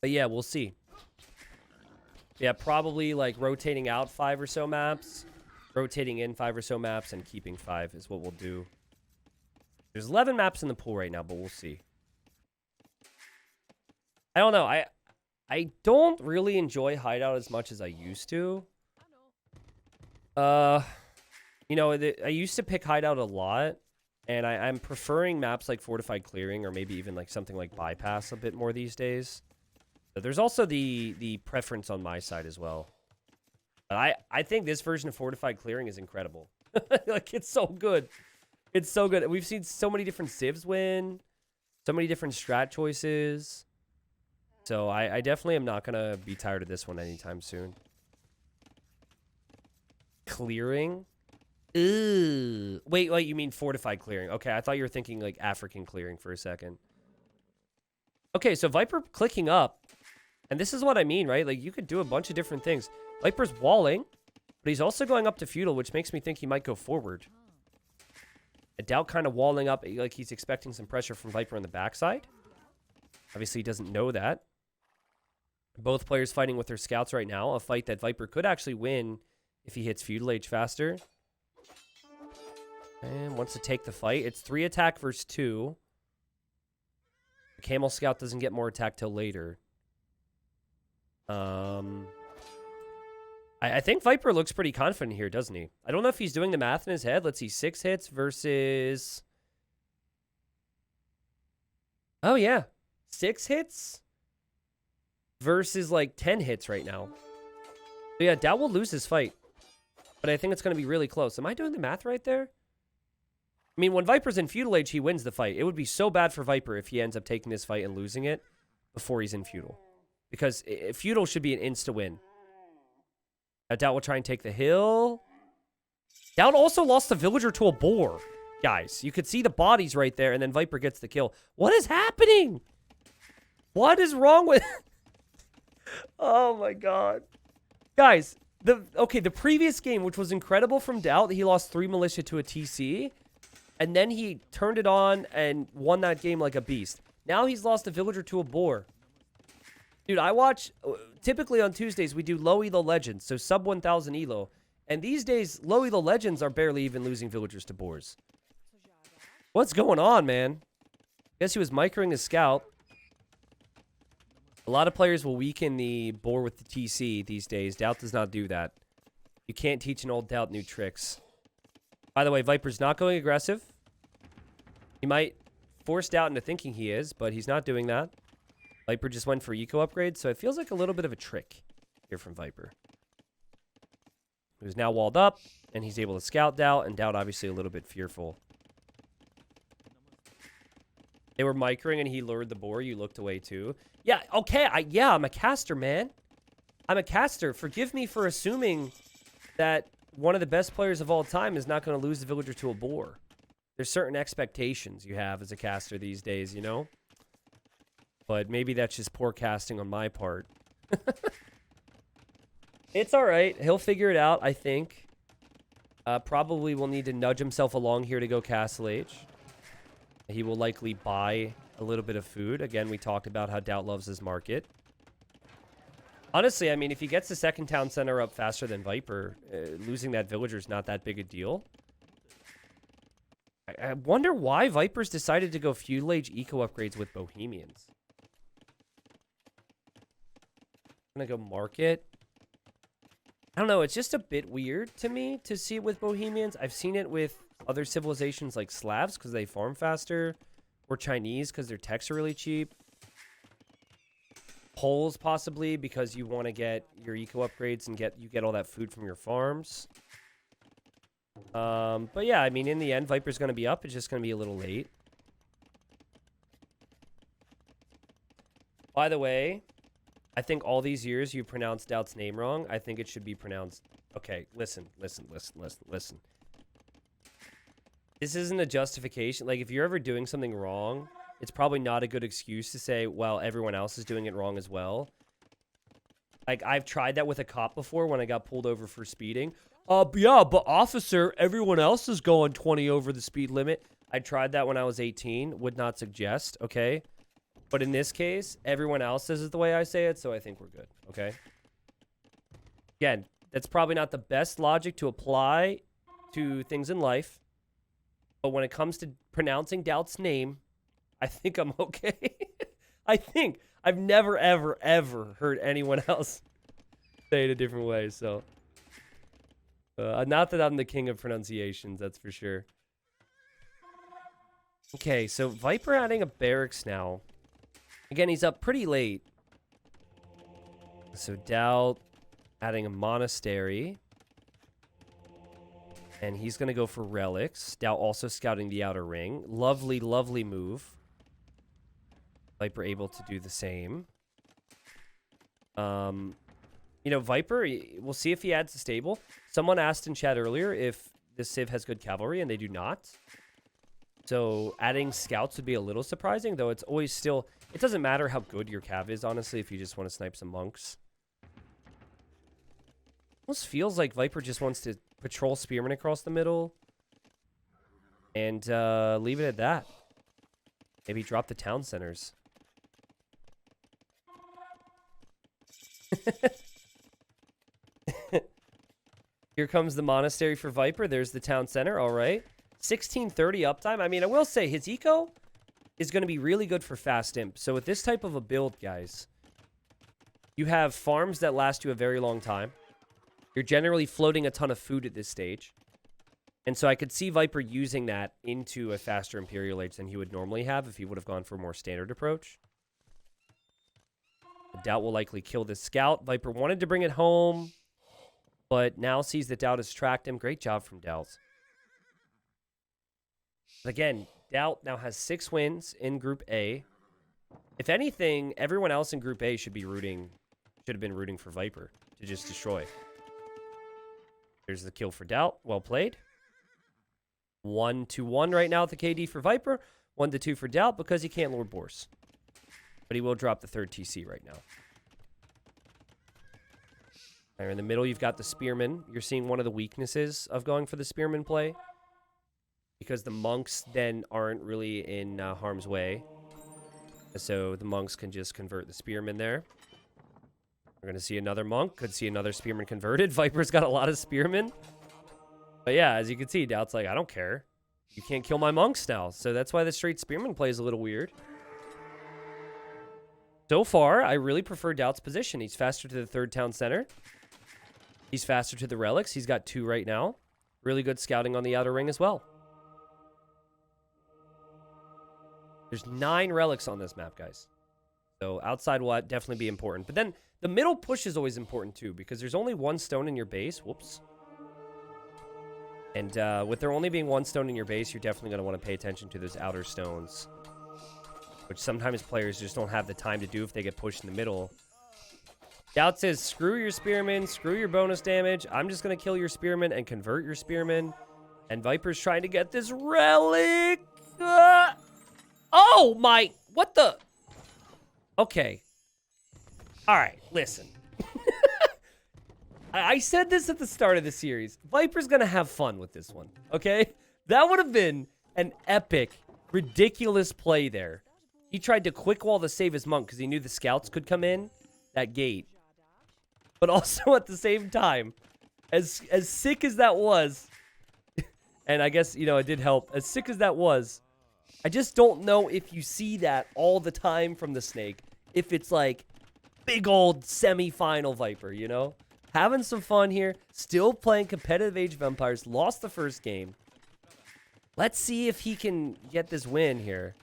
But yeah, we'll see. Yeah, probably like rotating out 5 or so maps. Rotating in 5 or so maps and keeping 5 is what we'll do. There's 11 maps in the pool right now, but we'll see. I don't know. I don't really enjoy Hideout as much as I used to. You know, I used to pick Hideout a lot, and I'm preferring maps like Fortified Clearing or maybe even like something like Bypass a bit more these days. But there's also the preference on my side as well. But I think this version of Fortified Clearing is incredible. Like, it's so good. It's so good. We've seen so many different civs win, so many different strat choices. So I definitely am not going to be tired of this one anytime soon. Clearing? Ooh. Wait, you mean Fortified Clearing. Okay, I thought you were thinking like African Clearing for a second. Okay, so Viper clicking up. And this is what I mean, right? Like, you could do a bunch of different things. Viper's walling, but he's also going up to feudal, which makes me think he might go forward. A DauT kind of walling up, like he's expecting some pressure from Viper on the backside. Obviously, he doesn't know that. Both players fighting with their scouts right now. A fight that Viper could actually win if he hits feudal age faster. And wants to take the fight. It's 3 attack versus 2. The Camel Scout doesn't get more attack till later. I think Viper looks pretty confident here, doesn't he? I don't know if he's doing the math in his head. Let's see. 6 hits versus... Oh, yeah. 6 hits versus, like, 10 hits right now. So, yeah, DauT will lose his fight. But I think it's going to be really close. Am I doing the math right there? I mean, when Viper's in feudal age, he wins the fight. It would be so bad for Viper if he ends up taking this fight and losing it before he's in feudal. Because feudal should be an insta-win. DauT will try and take the hill. DauT also lost the villager to a boar. Guys, you could see the bodies right there, and then Viper gets the kill. What is happening? What is wrong with... Oh, my God. Guys, the previous game, which was incredible from DauT, he lost 3 militia to a TC, and then he turned it on and won that game like a beast. Now he's lost a villager to a boar. Dude, I watch, typically on Tuesdays, we do low elo legends, so sub 1,000 elo. And these days, low elo legends are barely even losing villagers to boars. What's going on, man? Guess he was microing his scout. A lot of players will weaken the boar with the TC these days. DauT does not do that. You can't teach an old DauT new tricks. By the way, Viper's not going aggressive. He might force DauT into thinking he is, but he's not doing that. Viper just went for eco upgrade, so it feels like a little bit of a trick here from Viper. Who's now walled up, and he's able to scout DauT, and DauT obviously a little bit fearful. They were microing, and he lured the boar. You looked away, too. Yeah, okay. I'm a caster, man. I'm a caster. Forgive me for assuming that one of the best players of all time is not going to lose the villager to a boar. There's certain expectations you have as a caster these days, you know? But maybe that's just poor casting on my part. It's all right. He'll figure it out, I think. Probably will need to nudge himself along here to go Castle Age. He will likely buy a little bit of food. Again, we talked about how DauT loves his market. Honestly, I mean, if he gets the second town center up faster than Viper, losing that villager is not that big a deal. I wonder why Viper's decided to go Feudal Age eco upgrades with Bohemians. I'm gonna go market. I don't know, it's just a bit weird to me to see it with Bohemians. I've seen it with other civilizations like Slavs because they farm faster, or Chinese because their techs are really cheap. Poles possibly because you want to get your eco upgrades and get all that food from your farms. But yeah, I mean, in the end, Viper's going to be up. It's just going to be a little late. By the way, I think all these years you pronounced DauT's name wrong. I think it should be pronounced... Okay, listen. This isn't a justification. Like, if you're ever doing something wrong, it's probably not a good excuse to say, well, everyone else is doing it wrong as well. Like, I've tried that with a cop before when I got pulled over for speeding. Yeah, but officer, everyone else is going 20 over the speed limit. I tried that when I was 18. Would not suggest, okay? But in this case, everyone else says it the way I say it, so I think we're good, okay? Again, that's probably not the best logic to apply to things in life. But when it comes to pronouncing DauT's name, I think I'm okay. I think. I've never, ever, ever heard anyone else say it a different way, so... not that I'm the king of pronunciations, that's for sure. Okay, so Viper adding a barracks now. Again, he's up pretty late. So DauT adding a monastery. And he's going to go for relics. DauT also scouting the outer ring. Lovely, lovely move. Viper able to do the same. You know, Viper, we'll see if he adds a stable. Someone asked in chat earlier if the Civ has good cavalry, and they do not. So adding scouts would be a little surprising, though it's always still... It doesn't matter how good your cav is, honestly, if you just want to snipe some monks. Almost feels like Viper just wants to patrol spearmen across the middle and leave it at that. Maybe drop the town centers. Here comes the monastery for Viper. There's the town center. All right. 1630 uptime. I mean, I will say his eco is going to be really good for fast imp. So with this type of a build, guys, you have farms that last you a very long time. You're generally floating a ton of food at this stage. And so I could see Viper using that into a faster Imperial Age than he would normally have if he would have gone for a more standard approach. DauT will likely kill this scout. Viper wanted to bring it home, but now sees that DauT has tracked him. Great job from DauT. Again, DauT now has 6 wins in Group A. If anything, everyone else in Group A should have been rooting for Viper to just destroy. There's the kill for DauT. Well played. 1-1 right now at the KD for Viper. 1-2 for DauT because he can't Lord Bourse. But he will drop the 3rd TC right now. There in the middle, you've got the Spearman. You're seeing one of the weaknesses of going for the Spearman play. Because the monks then aren't really in harm's way. So the monks can just convert the Spearman there. We're going to see another monk. Could see another Spearman converted. Viper's got a lot of Spearmen. But yeah, as you can see, DauT's like, I don't care. You can't kill my monks now. So that's why the straight Spearman play is a little weird. So far, I really prefer DauT's position. He's faster to the 3rd town center. He's faster to the relics. He's got 2 right now. Really good scouting on the outer ring as well. There's 9 relics on this map, guys. So outside will definitely be important. But then the middle push is always important too, because there's only 1 stone in your base. Whoops. And with there only being 1 stone in your base, you're definitely going to want to pay attention to those outer stones. Which sometimes players just don't have the time to do if they get pushed in the middle. DauT says, screw your Spearman, screw your bonus damage. I'm just going to kill your Spearman and convert your Spearman. And Viper's trying to get this relic. Oh, my. What the? Okay. All right, listen. I said this at the start of the series. Viper's going to have fun with this one, okay? That would have been an epic, ridiculous play there. He tried to quick wall to save his monk because he knew the scouts could come in that gate. But also at the same time, as sick as that was, and I guess, you know, it did help. As sick as that was, I just don't know if you see that all the time from the Snake. If it's like big old semi-final Viper, you know? Having some fun here. Still playing competitive Age of Empires. Lost the first game. Let's see if he can get this win here.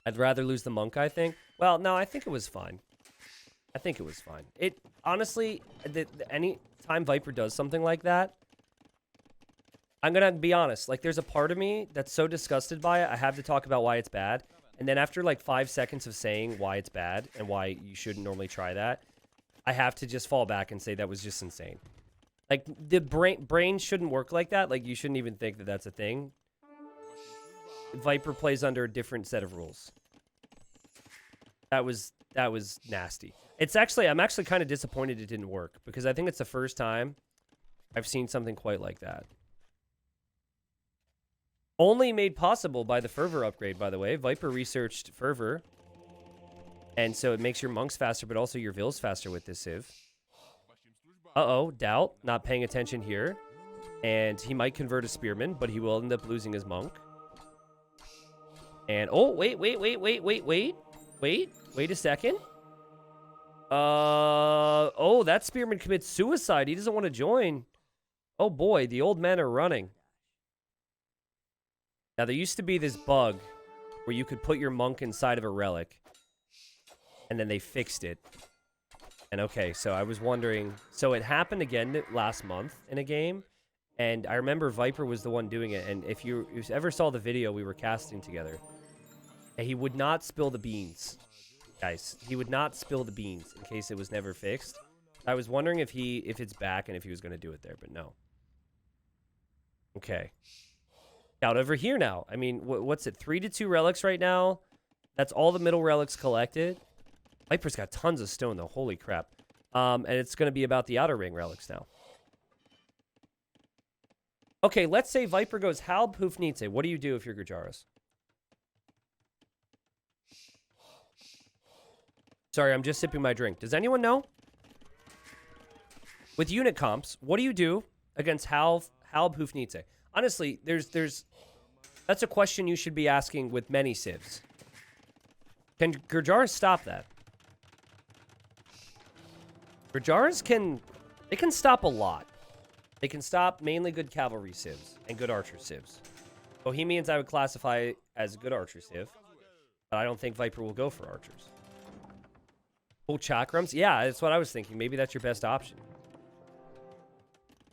I'd rather lose the monk, I think. Well, no, I think it was fine. I think it was fine. It honestly, any time Viper does something like that, I'm going to be honest. Like, there's a part of me that's so disgusted by it, I have to talk about why it's bad. And then after, like, 5 seconds of saying why it's bad and why you shouldn't normally try that, I have to just fall back and say that was just insane. Like, the brain shouldn't work like that. Like, you shouldn't even think that that's a thing. Viper plays under a different set of rules. That was nasty. I'm actually kind of disappointed it didn't work because I think it's the first time I've seen something quite like that. Only made possible by the Fervor upgrade, by the way. Viper researched Fervor. And so it makes your monks faster, but also your vills faster with this Civ. Uh-oh, DauT not paying attention here. And he might convert a Spearman, but he will end up losing his monk. And, oh, wait a second. Oh, that Spearman commits suicide. He doesn't want to join. Oh boy, the old men are running. Now, there used to be this bug where you could put your monk inside of a relic. And then they fixed it. And okay, so I was wondering. So it happened again last month in a game. And I remember Viper was the one doing it. And if you ever saw the video, we were casting together. And he would not spill the beans. Guys, he would not spill the beans in case it was never fixed. I was wondering if it's back and if he was going to do it there, but no. Okay. Out over here now. I mean, what's it? 3-2 relics right now. That's all the middle relics collected. Viper's got tons of stone, though. Holy crap. And it's going to be about the outer ring relics now. Okay, let's say Viper goes Halb Hufnitze. What do you do if you're Gujaras? Sorry, I'm just sipping my drink. Does anyone know? With unit comps, what do you do against Halb Hufnitze? Honestly, that's a question you should be asking with many civs. Can Gujaras stop that? Gujaras can stop a lot. They can stop mainly good cavalry civs and good archer civs. Bohemians I would classify as a good archer civ, but I don't think Viper will go for archers. Full chakrams? Yeah, that's what I was thinking. Maybe that's your best option.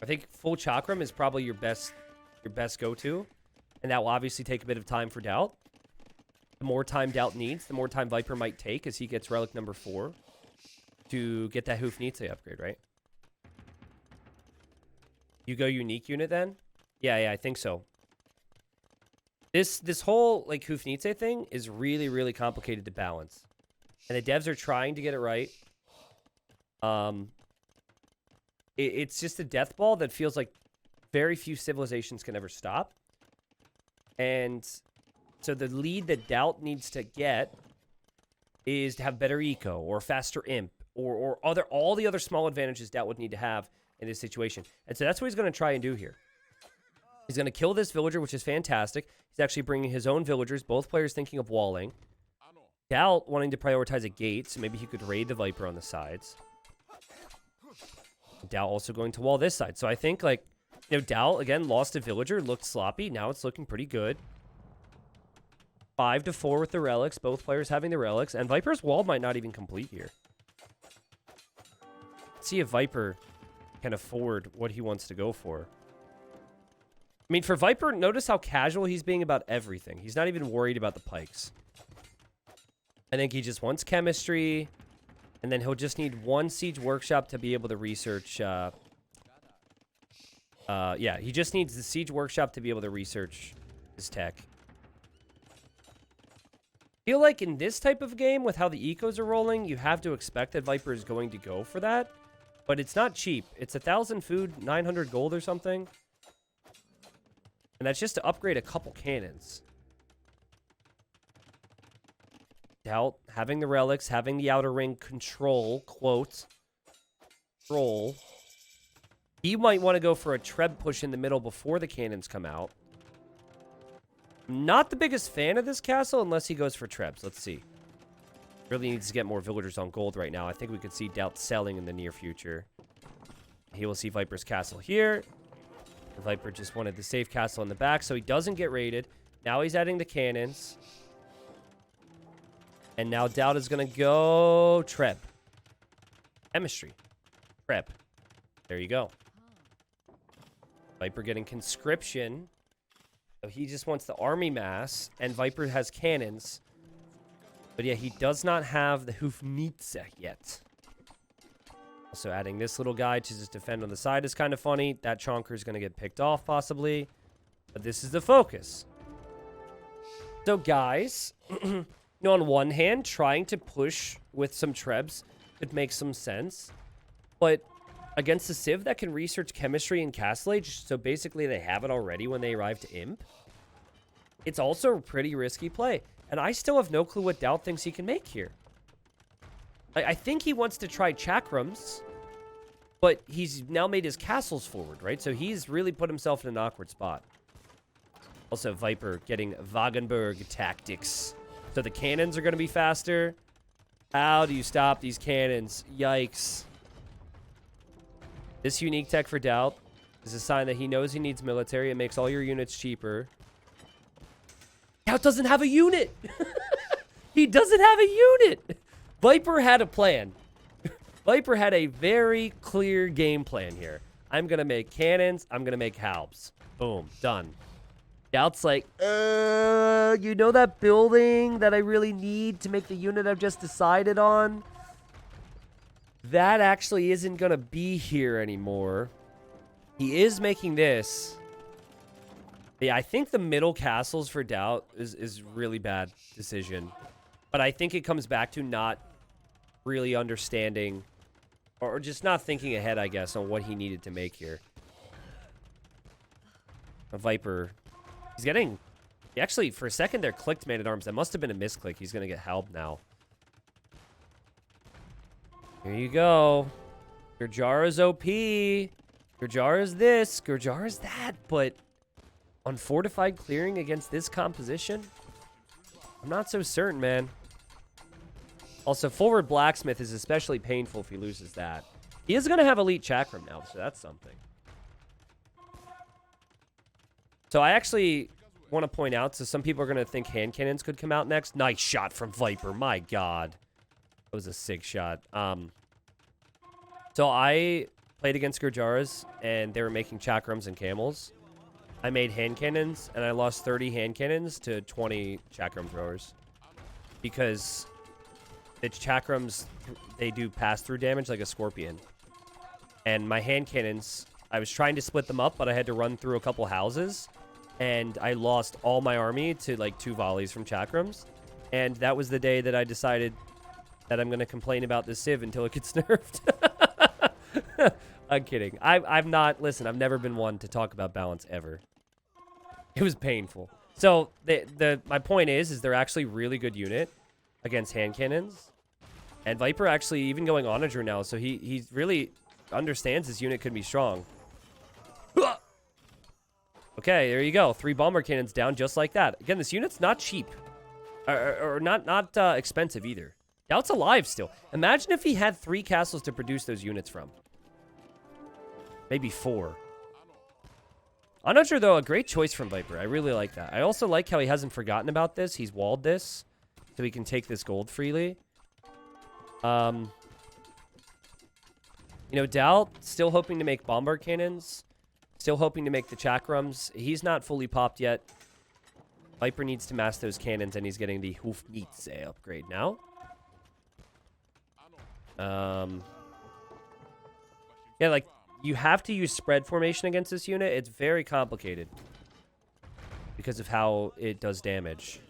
I think full chakram is probably your best go-to, and that will obviously take a bit of time for DauT. The more time DauT needs, the more time Viper might take as he gets relic number 4 to get that Hufnitze upgrade, right? You go unique unit then? Yeah, I think so. This whole like Hufnitze thing is really, really complicated to balance. And the devs are trying to get it right. It's just a death ball that feels like very few civilizations can ever stop. And so the lead that DauT needs to get is to have better eco or faster imp or all the other small advantages DauT would need to have in this situation. And so that's what he's going to try and do here. He's going to kill this villager, which is fantastic. He's actually bringing his own villagers, both players thinking of walling. DauT wanting to prioritize a gate, so maybe he could raid the Viper on the sides. DauT also going to wall this side. So I think, like, you know, DauT, again, lost a villager, looked sloppy. Now it's looking pretty good. 5-4 with the relics, both players having the relics. And Viper's wall might not even complete here. Let's see if Viper can afford what he wants to go for. I mean, for Viper, notice how casual he's being about everything. He's not even worried about the pikes. I think he just wants chemistry. And then he'll just need one siege workshop to be able to research. Yeah, he just needs the siege workshop to be able to research his tech. I feel like in this type of game, with how the ecos are rolling, you have to expect that Viper is going to go for that. But it's not cheap. It's 1,000 food, 900 gold or something. And that's just to upgrade a couple cannons. DauT, having the relics, having the outer ring control, quote, control. He might want to go for a Treb push in the middle before the cannons come out. Not the biggest fan of this castle unless he goes for Trebs. Let's see. Really needs to get more villagers on gold right now. I think we could see DauT selling in the near future. He will see Viper's castle here. The Viper just wanted the safe castle in the back, so he doesn't get raided. Now he's adding the cannons. And now DauT is going to go Treb. Chemistry. Treb. There you go. Viper getting conscription. So he just wants the army mass, and Viper has cannons. But yeah, he does not have the Hufnitze yet. Also adding this little guy to just defend on the side is kind of funny. That chonker is going to get picked off possibly. But this is the focus. So guys, you know, on one hand, trying to push with some Trebs could make some sense. But against a Civ that can research chemistry and Castle Age, so basically they have it already when they arrive to Imp, it's also a pretty risky play. And I still have no clue what DauT thinks he can make here. I think he wants to try chakrams, but he's now made his castles forward, right? So he's really put himself in an awkward spot. Also, Viper getting Wagenburg tactics. So the cannons are going to be faster. How do you stop these cannons? Yikes. This unique tech for DauT is a sign that he knows he needs military. It makes all your units cheaper. DauT doesn't have a unit. He doesn't have a unit. Viper had a plan. Viper had a very clear game plan here. I'm going to make cannons. I'm going to make halbs. Boom. Done. DauT's like, you know that building that I really need to make the unit I've just decided on? That actually isn't going to be here anymore. He is making this. Yeah, I think the middle castles for DauT is really bad decision. But I think it comes back to not really understanding or just not thinking ahead, I guess, on what he needed to make here. A Viper. He's getting... He actually, for a second there, clicked Man-at-Arms. That must have been a misclick. He's going to get help now. Here you go. Gurjara's OP. Gurjara's this. Gurjara's that. But unfortified clearing against this composition? I'm not so certain, man. Also, forward blacksmith is especially painful if he loses that. He is going to have elite chakram now, so that's something. So I actually want to point out, so some people are going to think hand cannons could come out next. Nice shot from Viper. My God. That was a sick shot. So I played against Gurjaras, and they were making chakrams and camels. I made hand cannons, and I lost 30 hand cannons to 20 chakram throwers. Because the chakrams, they do pass-through damage like a scorpion. And my hand cannons, I was trying to split them up, but I had to run through a couple houses. And I lost all my army to like 2 volleys from chakrams. And that was the day that I decided that I'm going to complain about this Civ until it gets nerfed. I'm kidding. I'm not... Listen, I've never been one to talk about balance ever. It was painful. So, my point is they're actually really good unit against hand cannons. And Viper actually even going Onager now, so he really understands his unit could be strong. Okay, there you go. 3 bomber cannons down just like that. Again, this unit's not cheap. Or not expensive either. DauT's alive still. Imagine if he had 3 castles to produce those units from. Maybe 4. I'm not sure, though. A great choice from Viper. I really like that. I also like how he hasn't forgotten about this. He's walled this, so he can take this gold freely. You know, DauT still hoping to make bombard cannons. Still hoping to make the chakrams. He's not fully popped yet. Viper needs to mass those cannons, and he's getting the Hufnitze upgrade now. Yeah, like, you have to use spread formation against this unit. It's very complicated because of how it does damage.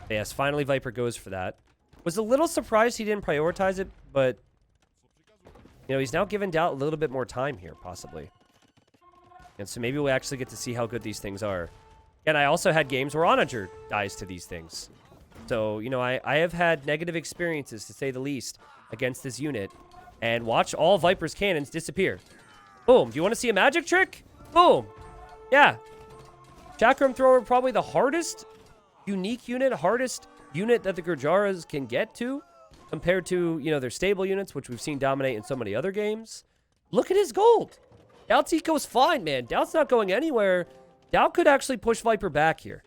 Yes, finally Viper goes for that. Was a little surprised he didn't prioritize it, but, you know, he's now given DauT a little bit more time here, possibly. And so maybe we'll actually get to see how good these things are. And I also had games where Onager dies to these things. So, you know, I have had negative experiences, to say the least, against this unit. And watch all Viper's cannons disappear. Boom. Do you want to see a magic trick? Boom. Yeah. Chakram Thrower, probably the hardest unique unit, hardest unit that the Gurjaras can get to compared to, you know, their stable units, which we've seen dominate in so many other games. Look at his gold. DauT's eco's fine, man. DauT's not going anywhere. DauT could actually push Viper back here.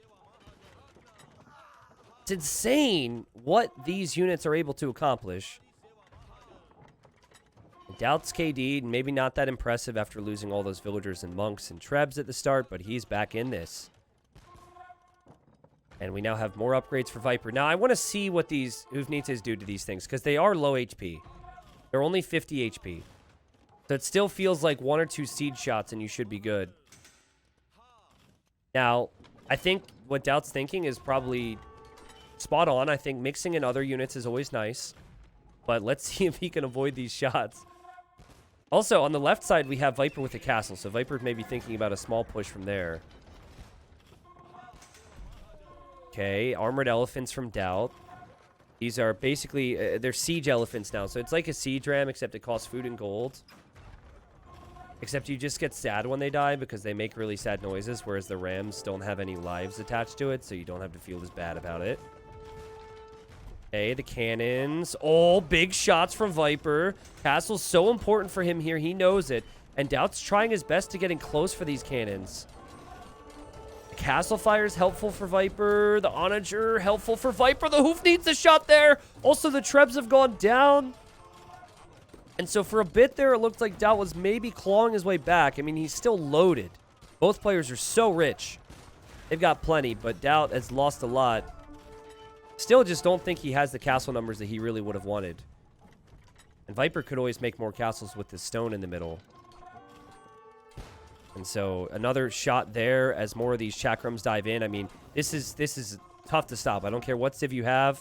It's insane what these units are able to accomplish. DauT's KD, maybe not that impressive after losing all those villagers and monks and trebs at the start, but he's back in this. And we now have more upgrades for Viper. Now, I want to see what these Uvnitas do to these things, because they are low HP. They're only 50 HP. So it still feels like 1 or 2 siege shots and you should be good. Now, I think what DauT's thinking is probably spot on. I think mixing in other units is always nice. But let's see if he can avoid these shots. Also, on the left side, we have Viper with a castle. So Viper may be thinking about a small push from there. Okay, armored elephants from DauT. These are basically, they're siege elephants now. So it's like a siege ram, except it costs food and gold. Except you just get sad when they die because they make really sad noises, whereas the rams don't have any lives attached to it, so you don't have to feel as bad about it. Okay, the cannons. Oh, big shots from Viper. Castle's so important for him here. He knows it. And DauT's trying his best to get in close for these cannons. The castle fire is helpful for Viper. The onager, helpful for Viper. The hoof needs a shot there. Also, the trebs have gone down. And so for a bit there, it looked like DauT was maybe clawing his way back. I mean, he's still loaded. Both players are so rich. They've got plenty, but DauT has lost a lot. Still just don't think he has the castle numbers that he really would have wanted. And Viper could always make more castles with the stone in the middle. And so another shot there as more of these chakrams dive in. I mean, this is tough to stop. I don't care what civ you have.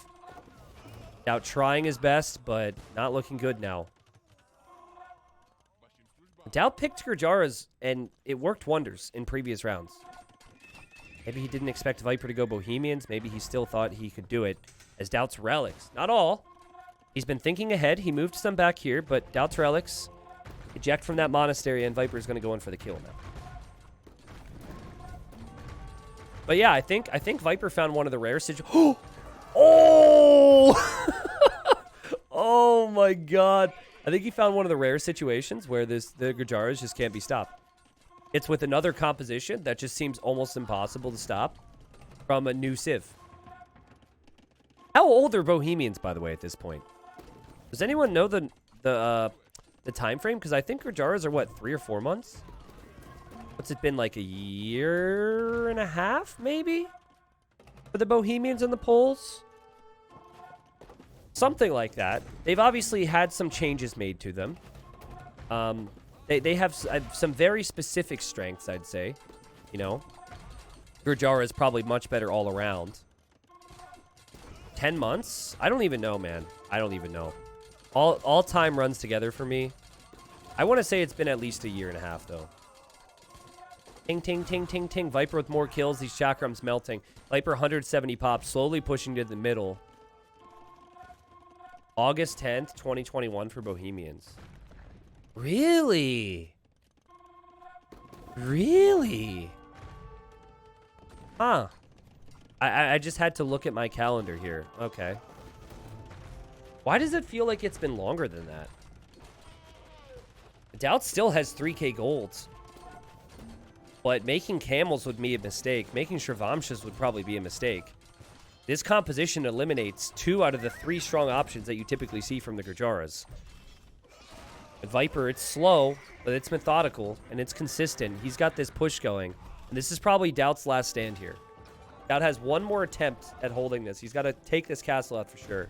DauT trying his best, but not looking good now. DauT picked Gurjaras, and it worked wonders in previous rounds. Maybe he didn't expect Viper to go Bohemians. Maybe he still thought he could do it as DauT's relics. Not all. He's been thinking ahead. He moved some back here, but DauT's relics eject from that monastery, and Viper's going to go in for the kill now. But yeah, I think Viper found one of the rare situations. Oh! Oh my god. I think he found one of the rare situations where the Gurjaras just can't be stopped. It's with another composition that just seems almost impossible to stop from a new civ. How old are Bohemians, by the way, at this point? Does anyone know the time frame? Because I think Gurjaras are, what, 3 or 4 months? What's it been, like a year and a half, maybe? For the Bohemians and the Poles? Something like that. They've obviously had some changes made to them. They have some very specific strengths, I'd say. You know? Gurjara is probably much better all around. 10 months? I don't even know, man. I don't even know. All time runs together for me. I want to say it's been at least a year and a half, though. Ting, ting, ting, ting, ting. Viper with more kills. These chakrams melting. Viper 170 pops, slowly pushing to the middle. August 10th, 2021 for Bohemians. Really? Really? Huh. I just had to look at my calendar here. Okay. Why does it feel like it's been longer than that? DauT still has 3k golds. But making camels would be a mistake. Making Shravamshas would probably be a mistake. This composition eliminates 2 out of the 3 strong options that you typically see from the Gurjaras. With Viper, it's slow, but it's methodical, and it's consistent. He's got this push going. And this is probably DauT's last stand here. DauT has one more attempt at holding this. He's got to take this castle out for sure.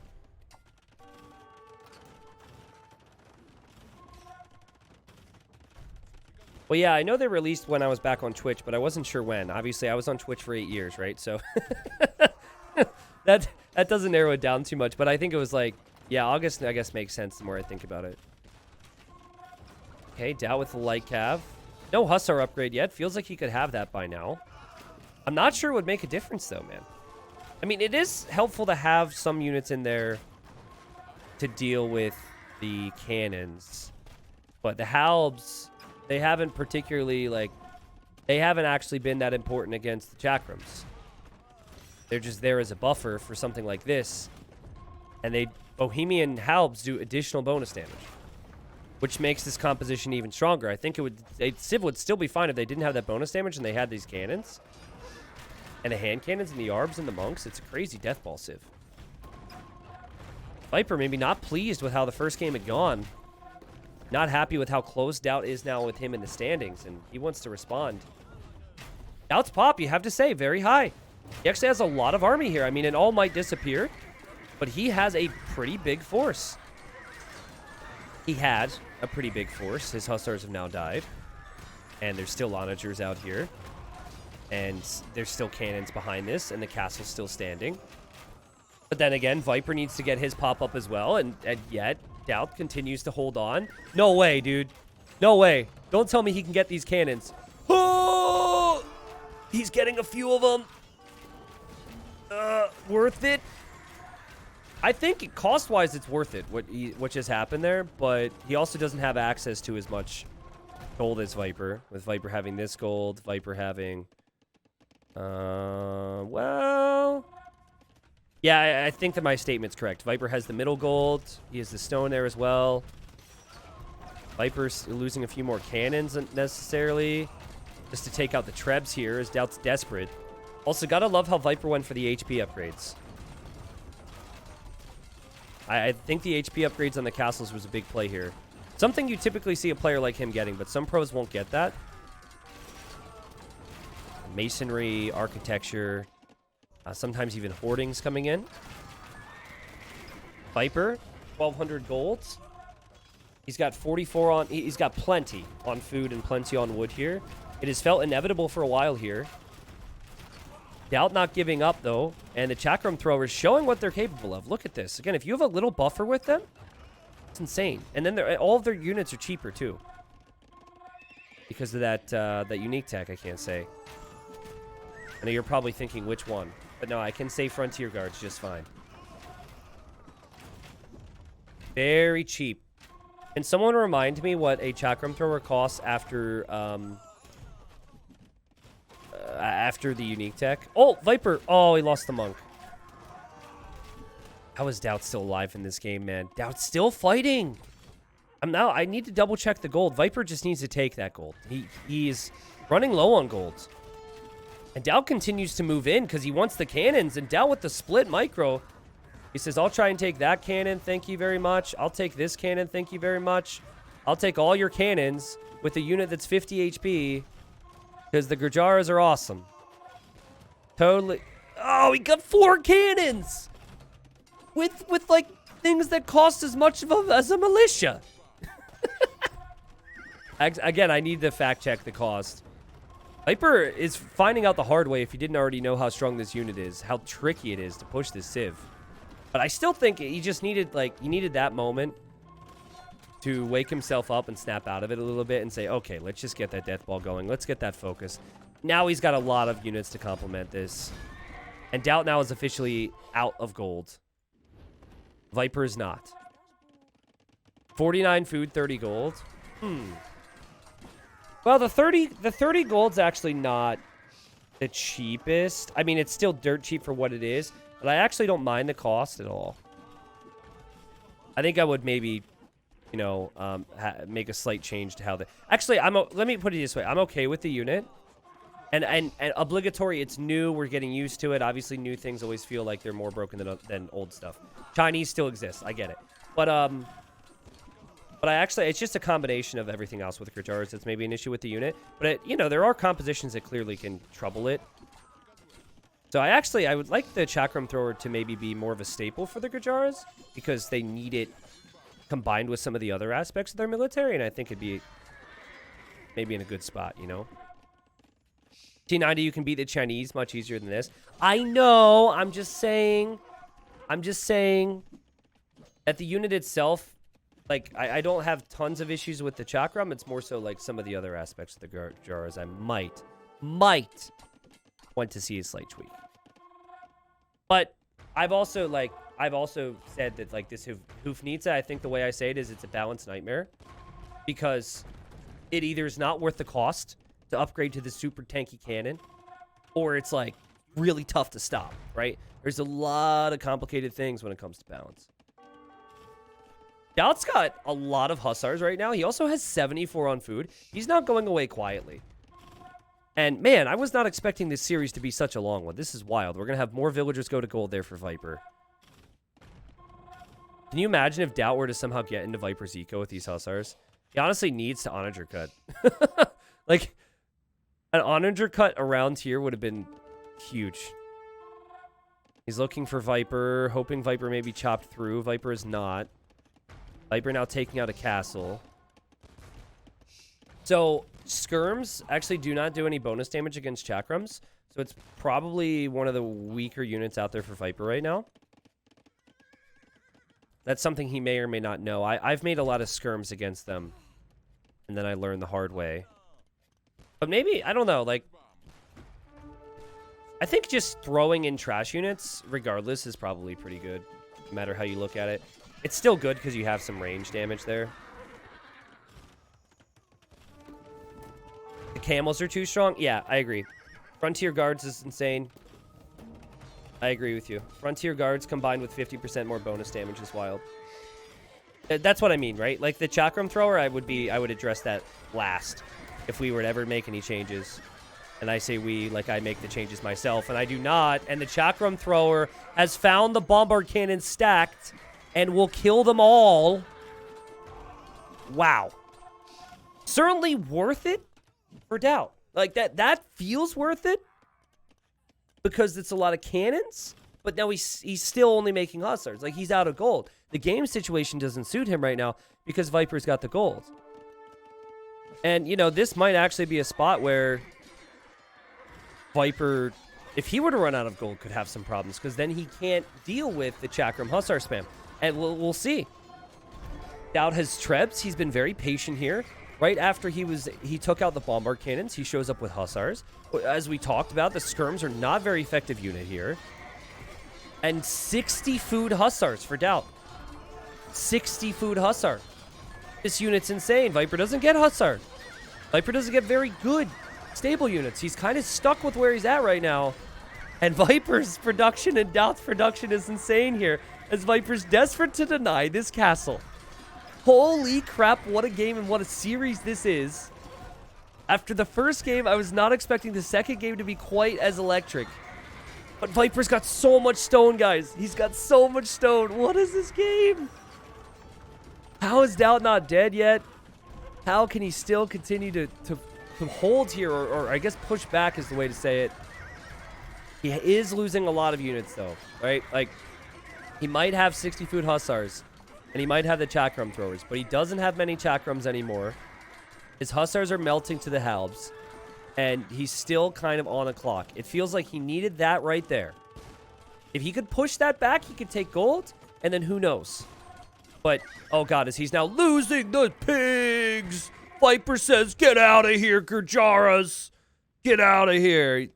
Well, yeah, I know they released when I was back on Twitch, but I wasn't sure when. Obviously, I was on Twitch for 8 years, right? So that doesn't narrow it down too much. But I think it was like, yeah, August, I guess, makes sense the more I think about it. Okay, DauT with the light cav. No Hussar upgrade yet. Feels like he could have that by now. I'm not sure it would make a difference, though, man. I mean, it is helpful to have some units in there to deal with the cannons. But the Halbs, they haven't particularly, like, they haven't actually been that important against the Chakrams. They're just there as a buffer for something like this. And Bohemian Halbs do additional bonus damage, which makes this composition even stronger. I think Civ would still be fine if they didn't have that bonus damage and they had these cannons. And the hand cannons and the Arbs and the monks. It's a crazy deathball Civ. Viper maybe not pleased with how the first game had gone. Not happy with how close DauT is now with him in the standings, and he wants to respond. DauT's pop, you have to say, very high. He actually has a lot of army here. I mean, it all might disappear, but he has a pretty big force. He had a pretty big force. His Hussars have now died, and there's still onagers out here, and there's still cannons behind this, and the castle's still standing. But then again, Viper needs to get his pop up as well, and yet DauT continues to hold on. No way, dude. No way. Don't tell me he can get these cannons. Oh! He's getting a few of them. Worth it? I think cost-wise it's worth it, what just happened there, but he also doesn't have access to as much gold as Viper, with Viper having this gold, Viper having... well... Yeah, I think that my statement's correct. Viper has the middle gold. He has the stone there as well. Viper's losing a few more cannons necessarily, just to take out the Trebs here, as DauT's desperate. Also, gotta love how Viper went for the HP upgrades. I think the HP upgrades on the castles was a big play here. Something you typically see a player like him getting, but some pros won't get that. Masonry, architecture... sometimes even hoardings coming in. Viper, 1,200 golds. He's got 44 on... He's got plenty on food and plenty on wood here. It has felt inevitable for a while here. DauT not giving up, though. And the Chakram throwers showing what they're capable of. Look at this. Again, if you have a little buffer with them, it's insane. And then all of their units are cheaper, too. Because of that unique tech, I can't say. I know you're probably thinking which one. But no, I can say Frontier Guards just fine. Very cheap. Can someone remind me what a Chakram Thrower costs after the unique tech? Oh, Viper. Oh, he lost the monk. How is DauT still alive in this game, man? DauT's still fighting. I need to double check the gold. Viper just needs to take that gold. He's running low on gold. And DauT continues to move in because he wants the cannons. And DauT with the split micro. He says, I'll try and take that cannon. Thank you very much. I'll take this cannon. Thank you very much. I'll take all your cannons with a unit that's 50 HP. Because the Gurjaras are awesome. Totally. Oh, he got 4 cannons. With like, things that cost as much as a militia. Again, I need to fact check the cost. Viper is finding out the hard way, if you didn't already know how strong this unit is, how tricky it is to push this Civ. But I still think he just needed, he needed that moment to wake himself up and snap out of it a little bit and say, okay, let's just get that death ball going. Let's get that focus. Now he's got a lot of units to complement this. And DauT now is officially out of gold. Viper is not. 49 food, 30 gold. Well, the 30 gold's actually not the cheapest. I mean, it's still dirt cheap for what it is, but I actually don't mind the cost at all. I think I would maybe, you know, make a slight change to how the... Actually, let me put it this way. I'm okay with the unit. And obligatory, it's new. We're getting used to it. Obviously, new things always feel like they're more broken than old stuff. Chinese still exists. I get it. But I actually, it's just a combination of everything else with the Gurjaras that's maybe an issue with the unit. But, you know, there are compositions that clearly can trouble it. So I would like the Chakram Thrower to maybe be more of a staple for the Gurjaras because they need it combined with some of the other aspects of their military. And I think it'd be maybe in a good spot, you know? T90, you can beat the Chinese much easier than this. I know. I'm just saying that the unit itself, like, I don't have tons of issues with the Chakram. It's more so like some of the other aspects of the Jaras I might want to see a slight tweak. But I've also said that, like, this Hufnitsa, I think the way I say it is it's a balanced nightmare. Because it either is not worth the cost to upgrade to the super tanky cannon, or it's, like, really tough to stop, right? There's a lot of complicated things when it comes to balance. DauT's got a lot of Hussars right now. He also has 74 on food. He's not going away quietly. And, man, I was not expecting this series to be such a long one. This is wild. We're going to have more villagers go to gold there for Viper. Can you imagine if DauT were to somehow get into Viper's eco with these Hussars? He honestly needs to onager cut. Like, an onager cut around here would have been huge. He's looking for Viper, hoping Viper may be chopped through. Viper is not. Viper now taking out a castle. So, skirms actually do not do any bonus damage against chakrams. So, it's probably one of the weaker units out there for Viper right now. That's something he may or may not know. I've made a lot of skirms against them. And then I learned the hard way. But maybe, I don't know, like, I think just throwing in trash units, regardless, is probably pretty good. No matter how you look at it. It's still good because you have some range damage there. The camels are too strong? Yeah, I agree. Frontier Guards is insane. I agree with you. Frontier Guards combined with 50% more bonus damage is wild. That's what I mean, right? Like the Chakram Thrower, I would address that last if we were to ever make any changes. And I say we, like I make the changes myself, and I do not. And the Chakram Thrower has found the Bombard Cannon stacked and will kill them all. Wow. Certainly worth it for DauT. Like, that feels worth it because it's a lot of cannons, but now he's still only making Hussars. Like, he's out of gold. The game situation doesn't suit him right now because Viper's got the gold. And, you know, this might actually be a spot where Viper, if he were to run out of gold, could have some problems because then he can't deal with the Chakram Hussar spam. And we'll see. DauT has Trebs. He's been very patient here. Right after he took out the Bombard Cannons, he shows up with Hussars. As we talked about, the Skirms are not very effective unit here. And 60 food Hussars for DauT. 60 food Hussar. This unit's insane. Viper doesn't get Hussar. Viper doesn't get very good stable units. He's kind of stuck with where he's at right now. And Viper's production and DauT's production is insane here, as Viper's desperate to deny this castle. Holy crap, what a game and what a series this is. After the first game, I was not expecting the second game to be quite as electric. But Viper's got so much stone, guys. He's got so much stone. What is this game? How is DauT not dead yet? How can he still continue to hold here, or I guess push back is the way to say it. He is losing a lot of units, though, right? Like, he might have 60 food Hussars, and he might have the Chakram Throwers, but he doesn't have many Chakrams anymore. His Hussars are melting to the Halbs, and he's still kind of on a clock. It feels like he needed that right there. If he could push that back, he could take gold, and then who knows? But, oh god, as he's now losing the pigs! Viper says, get out of here, Gurjaras! Get out of here!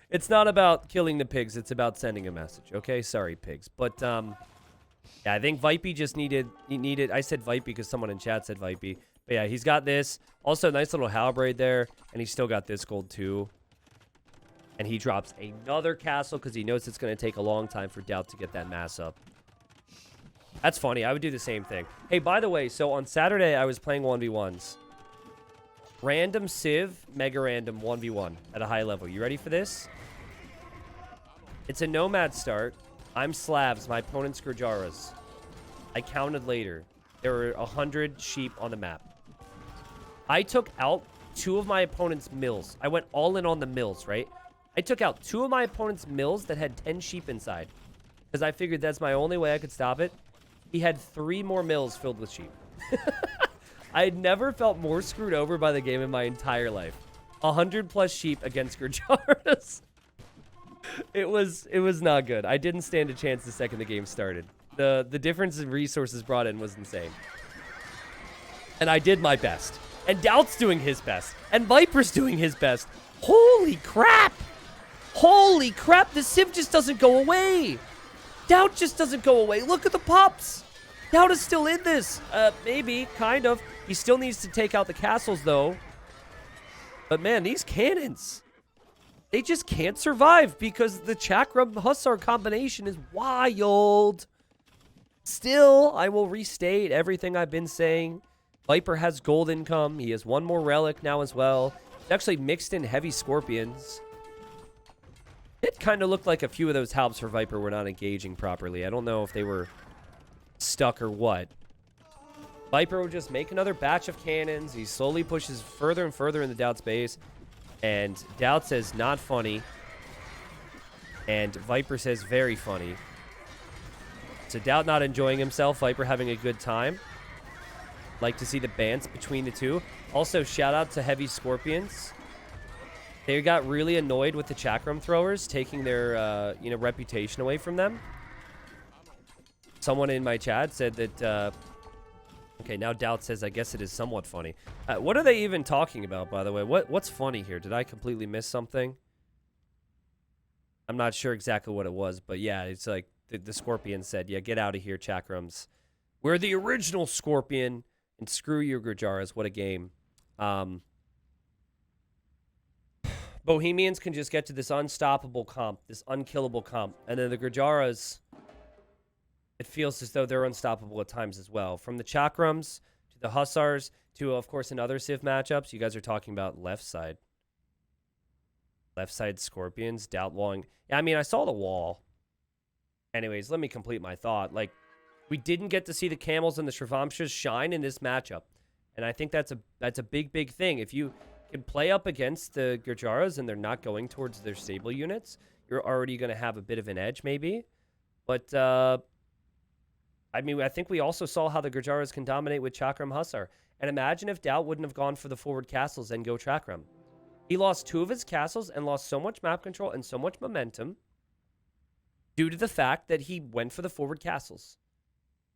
It's not about killing the pigs, it's about sending a message, okay? Sorry, pigs. But, yeah, I think Vipey just needed, I said Vipey because someone in chat said Vipey. But yeah, he's got this. Also, nice little halberd there, and he's still got this gold too. And he drops another castle because he knows it's going to take a long time for DauT to get that mass up. That's funny, I would do the same thing. Hey, by the way, so on Saturday, I was playing 1v1s. Random Civ, Mega Random 1v1 at a high level. You ready for this? It's a Nomad start. I'm Slavs. My opponent's Gurjaras. I counted later. There were 100 sheep on the map. I took out 2 of my opponent's mills. I went all in on the mills, right? I took out 2 of my opponent's mills that had 10 sheep inside. Because I figured that's my only way I could stop it. He had 3 more mills filled with sheep. I had never felt more screwed over by the game in my entire life. 100+ sheep against Gurjaras. It was not good. I didn't stand a chance the second the game started. The difference in resources brought in was insane. And I did my best. And DauT's doing his best. And Viper's doing his best. Holy crap! Holy crap, the Civ just doesn't go away. DauT just doesn't go away. Look at the pups. DauT is still in this. Maybe, kind of. He still needs to take out the castles, though. But man, these cannons, they just can't survive because the Chakram Hussar combination is wild. Still, I will restate everything I've been saying. Viper has gold income. He has one more relic now as well. It's actually mixed in heavy scorpions. It kind of looked like a few of those halves for Viper were not engaging properly. I don't know if they were stuck or what. Viper will just make another batch of cannons. He slowly pushes further and further in the DauT's base. And DauT says, not funny. And Viper says, very funny. So DauT not enjoying himself. Viper having a good time. Like to see the bands between the two. Also, shout out to Heavy Scorpions. They got really annoyed with the Chakram throwers taking their, reputation away from them. Someone in my chat said that, okay, now DauT says, I guess it is somewhat funny. What are they even talking about, by the way? What's funny here? Did I completely miss something? I'm not sure exactly what it was, but yeah, it's like the Scorpion said, yeah, get out of here, Chakrams. We're the original Scorpion, and screw you, Gurjaras. What a game. Bohemians can just get to this unstoppable comp, this unkillable comp, and then the Gurjaras, it feels as though they're unstoppable at times as well. From the Chakrams to the Hussars to, of course, in other Civ matchups, you guys are talking about left side. Left side Scorpions, DauT walling. Yeah, I mean, I saw the wall. Anyways, let me complete my thought. Like, we didn't get to see the Camels and the Shravamshas shine in this matchup. And I think that's a big, big thing. If you can play up against the Gurjaras and they're not going towards their stable units, you're already going to have a bit of an edge, maybe. But, I mean, I think we also saw how the Gurjaras can dominate with Chakram Hussar. And imagine if DauT wouldn't have gone for the forward castles and go Chakram. He lost 2 of his castles and lost so much map control and so much momentum due to the fact that he went for the forward castles.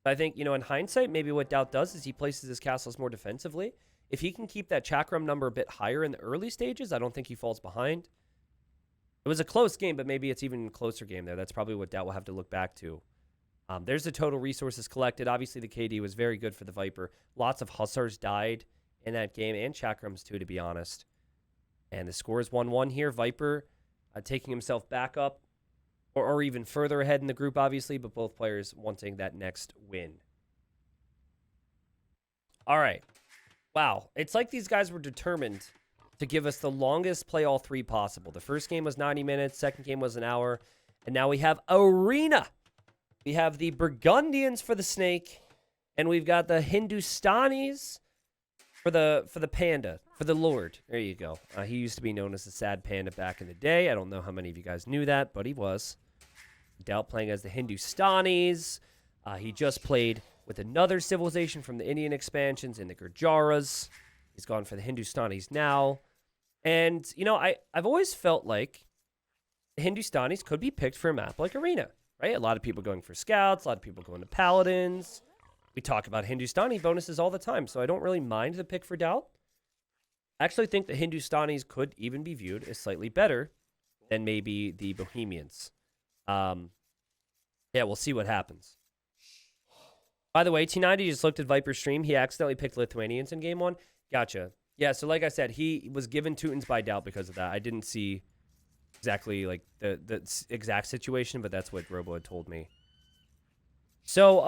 I think, in hindsight, maybe what DauT does is he places his castles more defensively. If he can keep that Chakram number a bit higher in the early stages, I don't think he falls behind. It was a close game, but maybe it's even a closer game there. That's probably what DauT will have to look back to. There's the total resources collected. Obviously, the KD was very good for the Viper. Lots of Hussars died in that game, and Chakrams too, to be honest. And the score is 1-1 here. Viper taking himself back up, or even further ahead in the group, obviously, but both players wanting that next win. All right. Wow. It's like these guys were determined to give us the longest play all 3 possible. The first game was 90 minutes. Second game was an hour. And now we have Arena. We have the Burgundians for the Snake, and we've got the Hindustanis for the Panda, for the Lord. There you go. He used to be known as the Sad Panda back in the day. I don't know how many of you guys knew that, but he was. DauT playing as the Hindustanis. He just played with another civilization from the Indian expansions in the Gurjaras. He's gone for the Hindustanis now. And, I've always felt like the Hindustanis could be picked for a map like Arena. Right? A lot of people going for scouts, a lot of people going to paladins. We talk about Hindustani bonuses all the time, so I don't really mind the pick for DauT. I actually think the Hindustanis could even be viewed as slightly better than maybe the Bohemians. Yeah, we'll see what happens. By the way, T90 just looked at Viper's stream. He accidentally picked Lithuanians in game 1. Gotcha. Yeah, so like I said, he was given Teutons by DauT because of that. I didn't see exactly like the exact situation, but that's what Robo had told me. So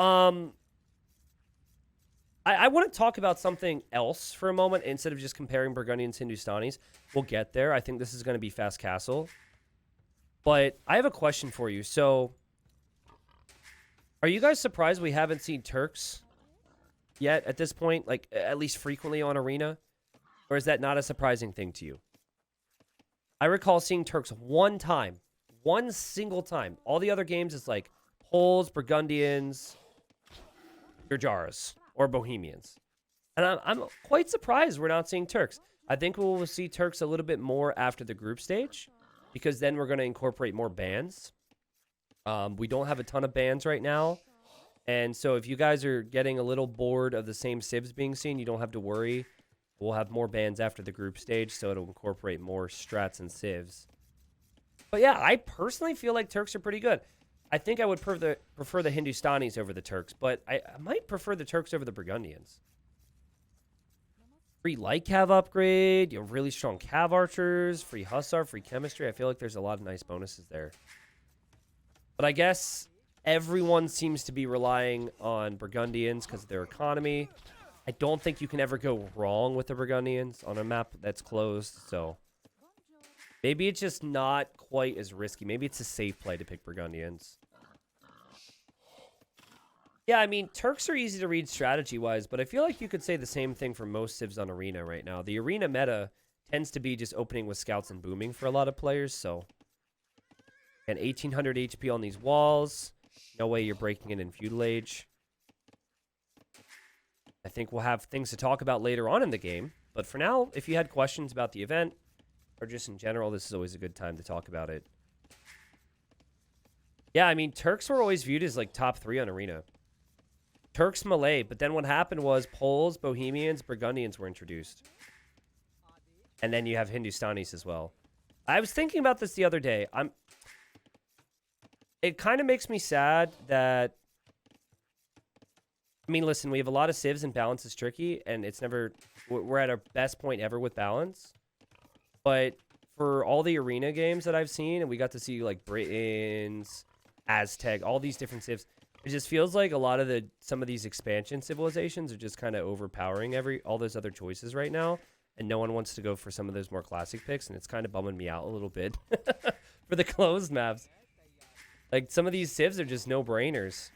I want to talk about something else for a moment instead of just comparing Burgundians and Hindustanis. We'll get there. I think this is going to be Fast Castle. But I have a question for you. So are you guys surprised we haven't seen Turks yet at this point, like at least frequently on Arena? Or is that not a surprising thing to you? I recall seeing Turks one single time. All the other games is like Poles, Burgundians, Gurjaras, or Bohemians. And I'm quite surprised we're not seeing Turks. I think we'll see Turks a little bit more after the group stage, because then we're going to incorporate more bans. We don't have a ton of bans right now. And so if you guys are getting a little bored of the same civs being seen, you don't have to worry. We'll have more bans after the group stage, so it'll incorporate more strats and civs. But yeah, I personally feel like Turks are pretty good. I think I would prefer the Hindustanis over the Turks, but I might prefer the Turks over the Burgundians. Free light cav upgrade, you know, really strong cav archers, free hussar, free chemistry. I feel like there's a lot of nice bonuses there. But I guess everyone seems to be relying on Burgundians because of their economy. I don't think you can ever go wrong with the Burgundians on a map that's closed, so maybe it's just not quite as risky. Maybe it's a safe play to pick Burgundians. Yeah, I mean, Turks are easy to read strategy-wise, but I feel like you could say the same thing for most civs on Arena right now. The Arena meta tends to be just opening with scouts and booming for a lot of players, so... And 1800 HP on these walls. No way you're breaking it in Feudal Age. I think we'll have things to talk about later on in the game, but for now, if you had questions about the event, or just in general, this is always a good time to talk about it. Yeah, I mean, Turks were always viewed as like top 3 on Arena. Turks, Malay, but then what happened was Poles, Bohemians, Burgundians were introduced. And then you have Hindustanis as well. I was thinking about this the other day. It kind of makes me sad that... I mean, listen, we have a lot of civs and balance is tricky, and it's never... We're at our best point ever with balance. But for all the Arena games that I've seen, and we got to see like Britons, Aztec, all these different civs... It just feels like a lot of some of these expansion civilizations are just kind of overpowering all those other choices right now, and no one wants to go for some of those more classic picks, and it's kind of bumming me out a little bit for the closed maps. Like some of these civs are just no-brainers,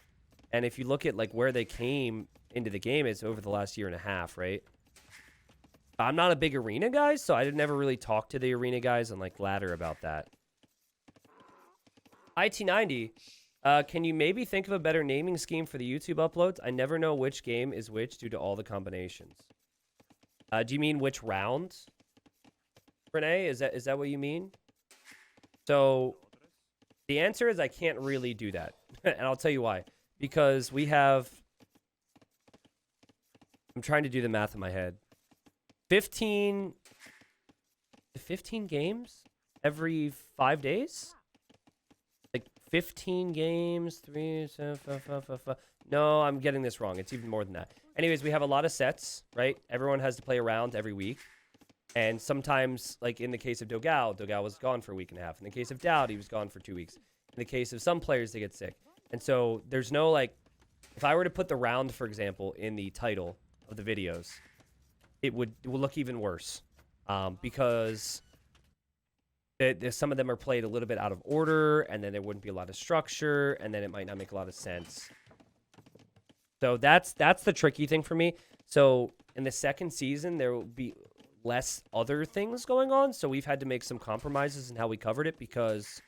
and if you look at like where they came into the game, it's over the last year and a half, right? I'm not a big Arena guy, so I never really talk to the Arena guys and like ladder about that. T90. Can you maybe think of a better naming scheme for the YouTube uploads? I never know which game is which due to all the combinations. Do you mean which round? Renee, is that what you mean? So the answer is I can't really do that. And I'll tell you why. Because we have... I'm trying to do the math in my head. 15 games every 5 days? 15 games, 3, 7, 5, 5, 5, 5. No, I'm getting this wrong. It's even more than that. Anyways, we have a lot of sets, right? Everyone has to play a round every week. And sometimes, like in the case of DauT was gone for a week and a half. In the case of DauT, he was gone for 2 weeks. In the case of some players, they get sick. And so there's no, like, if I were to put the round, for example, in the title of the videos, it will look even worse. Because... some of them are played a little bit out of order, and then there wouldn't be a lot of structure, and then it might not make a lot of sense. So that's the tricky thing for me. So in the second season, there will be less other things going on, so we've had to make some compromises in how we covered it because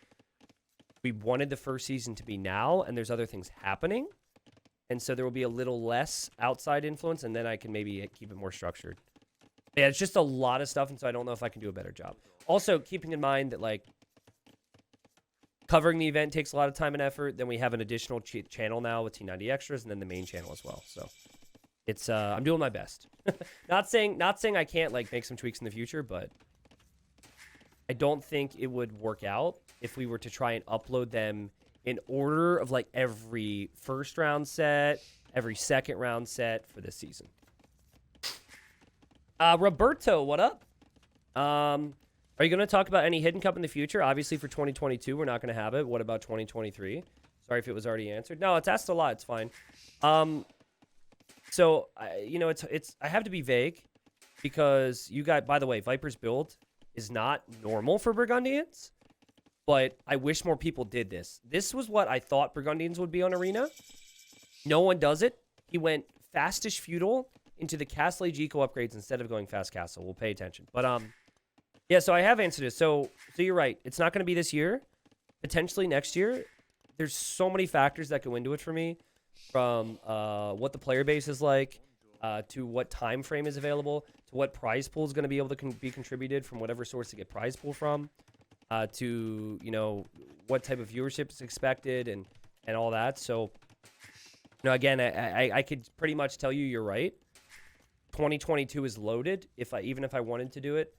we wanted the first season to be now, and there's other things happening. And so there will be a little less outside influence, and then I can maybe keep it more structured. Yeah, it's just a lot of stuff, and so I don't know if I can do a better job. Also, keeping in mind that, like, covering the event takes a lot of time and effort. Then we have an additional channel now with T90 Extras, and then the main channel as well. So it's I'm doing my best. Not saying I can't, like, make some tweaks in the future, but I don't think it would work out if we were to try and upload them in order of, like, every first round set, every second round set for this season. Roberto, what up? Are you going to talk about any Hidden Cup in the future? Obviously, for 2022, we're not going to have it. What about 2023? Sorry if it was already answered. No, it's asked a lot. It's fine. So, you know, I have to be vague because you got, by the way, Viper's build is not normal for Burgundians, but I wish more people did this. This was what I thought Burgundians would be on Arena. No one does it. He went fastish feudal into the Castle Age eco upgrades instead of going fast castle. We'll pay attention. But, yeah, so I have answered it. So you're right. It's not going to be this year. Potentially next year. There's so many factors that go into it for me. From what the player base is like, to what time frame is available, to what prize pool is going to be able to be contributed from whatever source to get prize pool from, to, you know, what type of viewership is expected and all that. So, you know, again, I could pretty much tell you you're right. 2022 is loaded. Even if I wanted to do it,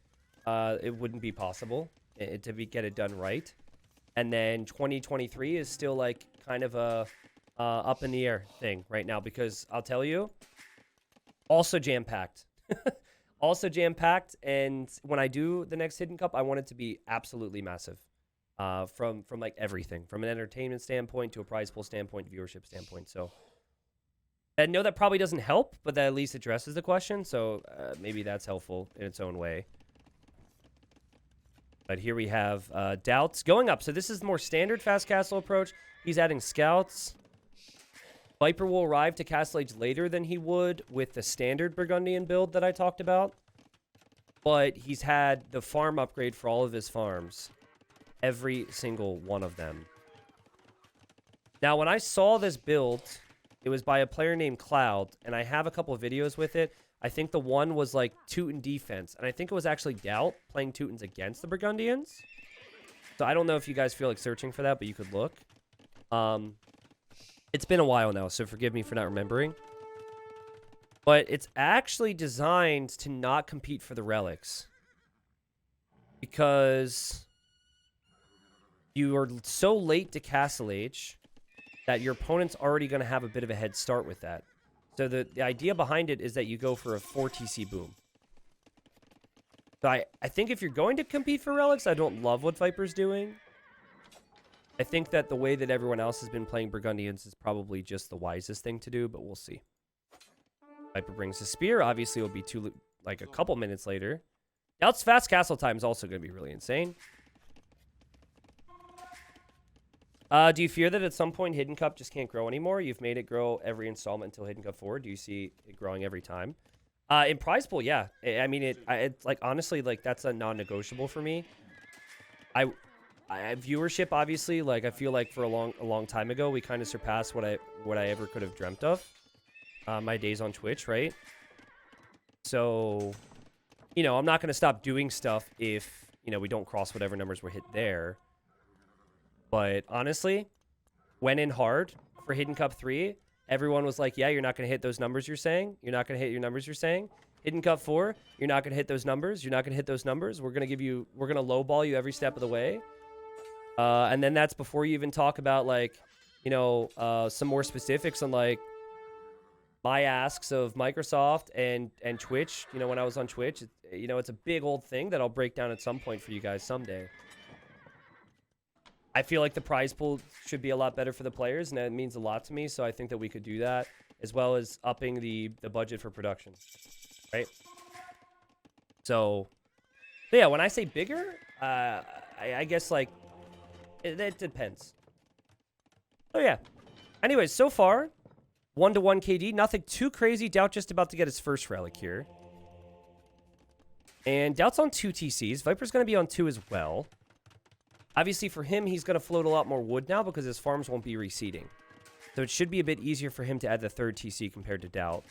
it wouldn't be possible to get it done right. And then 2023 is still like kind of a up in the air thing right now, because I'll tell you, also jam-packed. Also jam-packed, and when I do the next Hidden Cup, I want it to be absolutely massive. From like everything, from an entertainment standpoint to a prize pool standpoint, viewership standpoint. So I know that probably doesn't help, but that at least addresses the question. So maybe that's helpful in its own way. But here we have DauT's going up. So this is the more standard fast castle approach. He's adding scouts. Viper will arrive to Castle Age later than he would with the standard Burgundian build that I talked about. But he's had the farm upgrade for all of his farms. Every single one of them. Now, when I saw this build, it was by a player named Cloud, and I have a couple of videos with it. I think the one was like Teuton defense, and I think it was actually DauT playing Teutons against the Burgundians. So I don't know if you guys feel like searching for that, but you could look. It's been a while now, so forgive me for not remembering. But it's actually designed to not compete for the relics. Because you are so late to Castle Age that your opponent's already going to have a bit of a head start with that. So the idea behind it is that you go for a 4 TC boom. So I think if you're going to compete for relics, I don't love what Viper's doing. I think that the way that everyone else has been playing Burgundians is probably just the wisest thing to do, but we'll see. Viper brings a spear. Obviously, it'll be like a couple minutes later. DauT's fast castle time is also going to be really insane. Do you fear that at some point Hidden Cup just can't grow anymore? You've made it grow every installment until Hidden Cup 4. Do you see it growing every time? In prize pool, yeah. I mean, it's like, honestly, like, that's a non-negotiable for me. I viewership, obviously, like, I feel like for a long time ago, we kind of surpassed what I ever could have dreamt of. My days on Twitch, right? So, you know, I'm not going to stop doing stuff if, you know, we don't cross whatever numbers were hit there. But honestly, went in hard for Hidden Cup 3. Everyone was like, yeah, you're not going to hit those numbers you're saying. You're not going to hit your numbers you're saying. Hidden Cup 4, you're not going to hit those numbers. You're not going to hit those numbers. We're going to lowball you every step of the way. And then that's before you even talk about, like, you know, some more specifics on, like, my asks of Microsoft and Twitch. You know, when I was on Twitch, you know, it's a big old thing that I'll break down at some point for you guys someday. I feel like the prize pool should be a lot better for the players, and that means a lot to me, so I think that we could do that, as well as upping the budget for production, right? So yeah, when I say bigger, I guess, like, it depends. Oh, yeah. Anyways, so far, 1-to-1 KD, nothing too crazy. DauT just about to get his first relic here. And DauT's on 2 TCs. Viper's going to be on 2 as well. Obviously, for him, he's going to float a lot more wood now because his farms won't be reseeding. So it should be a bit easier for him to add the 3rd TC compared to DauT.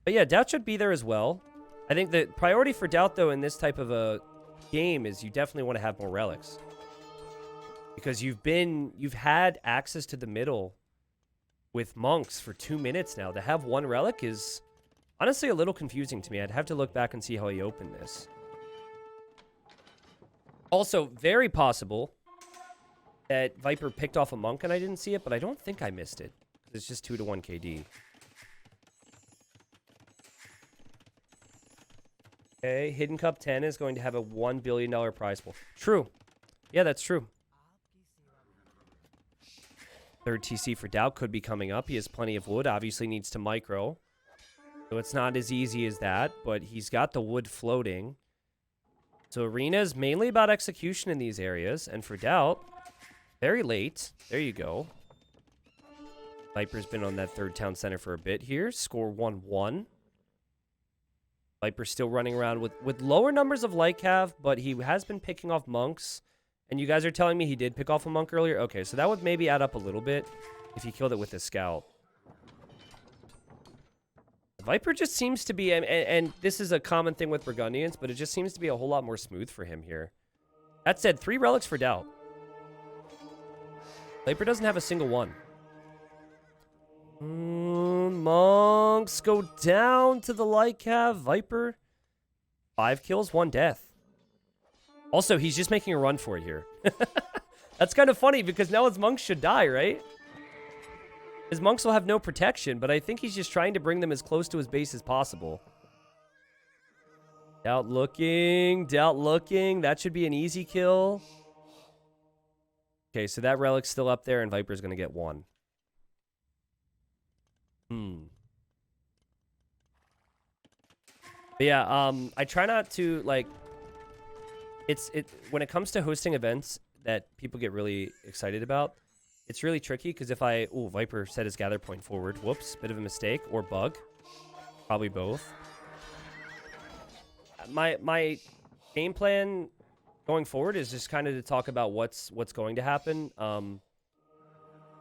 But yeah, DauT should be there as well. I think the priority for DauT, though, in this type of a game is you definitely want to have more relics. Because you've had access to the middle with monks for 2 minutes now. To have 1 relic is honestly a little confusing to me. I'd have to look back and see how he opened this. Also, very possible that Viper picked off a monk and I didn't see it, but I don't think I missed it. It's just 2-to-1 KD. Okay, Hidden Cup 10 is going to have a $1 billion prize pool. True. Yeah, that's true. 3rd TC for DauT could be coming up. He has plenty of wood. Obviously needs to micro. So it's not as easy as that, but he's got the wood floating. So Arena is mainly about execution in these areas. And for DauT, very late. There you go. Viper's been on that 3rd town center for a bit here. Score 1-1. Viper's still running around with lower numbers of light cav, but he has been picking off monks. And you guys are telling me he did pick off a monk earlier? Okay, so that would maybe add up a little bit if he killed it with his scout. Viper just seems to be, and this is a common thing with Burgundians, but it just seems to be a whole lot more smooth for him here. That said, 3 relics for DauT. Viper doesn't have a single one. Monks go down to the light cav. Viper, 5 kills, 1 death. Also, he's just making a run for it here. That's kind of funny because now his monks should die, right? His monks will have no protection, but I think he's just trying to bring them as close to his base as possible. DauT looking. DauT looking. That should be an easy kill. Okay, so that relic's still up there, and Viper's going to get 1. But yeah, I try not to, like... When it comes to hosting events that people get really excited about, it's really tricky because if I... Ooh, Viper set his gather point forward. Whoops, bit of a mistake. Or bug. Probably both. My game plan going forward is just kind of to talk about what's going to happen.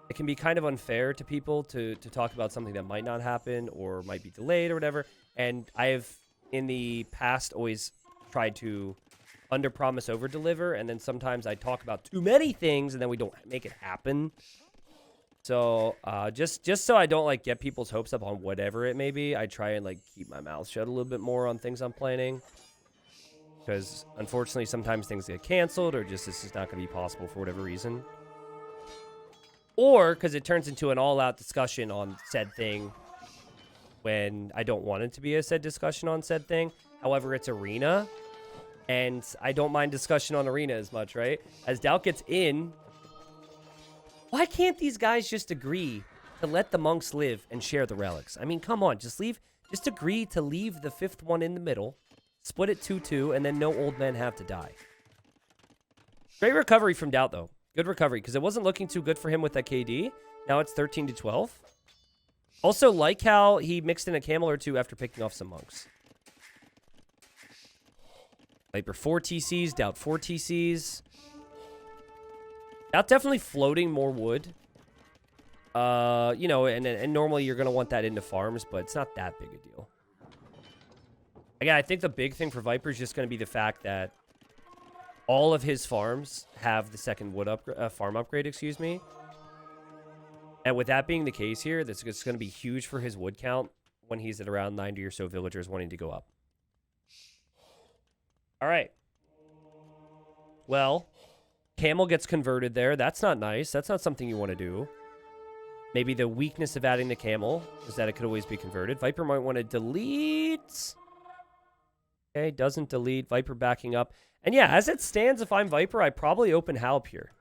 It can be kind of unfair to people to talk about something that might not happen or might be delayed or whatever. And I have, in the past, always tried to under-promise, over-deliver, and then sometimes I talk about too many things, and then we don't make it happen. So, just so I don't, like, get people's hopes up on whatever it may be, I try and, like, keep my mouth shut a little bit more on things I'm planning. Because, unfortunately, sometimes things get canceled, or just this is not going to be possible for whatever reason. Or, because it turns into an all-out discussion on said thing when I don't want it to be a said discussion on said thing. However, it's arena. And I don't mind discussion on arena as much, right? As DauT gets in, why can't these guys just agree to let the monks live and share the relics? I mean, come on, just agree to leave the 5th one in the middle, split it 2-2, and then no old men have to die. Great recovery from DauT, though. Good recovery, because it wasn't looking too good for him with that KD. Now it's 13-12. Also, like how he mixed in a camel or 2 after picking off some monks. Viper 4 TCs, DauT 4 TCs. DauT definitely floating more wood. You know, and normally you're going to want that into farms, but it's not that big a deal. Again, I think the big thing for Viper is just going to be the fact that all of his farms have the second wood farm upgrade, excuse me. And with that being the case here, this is going to be huge for his wood count when he's at around 90 or so villagers wanting to go up. All right. Well, camel gets converted there. That's not nice. That's not something you want to do. Maybe the weakness of adding the camel is that it could always be converted. Viper might want to delete. Okay, doesn't delete. Viper backing up. And yeah, as it stands, if I'm Viper, I probably open Halp here.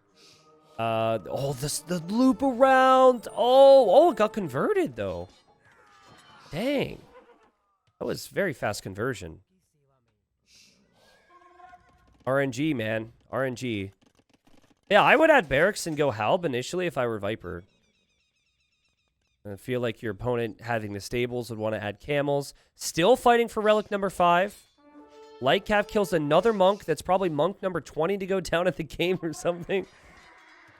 The loop around. Oh, it got converted, though. Dang. That was very fast conversion. RNG, man. RNG. Yeah, I would add barracks and go Halb initially if I were Viper. I feel like your opponent having the stables would want to add camels. Still fighting for relic number 5. Light Cav kills another monk. That's probably monk number 20 to go down at the game or something.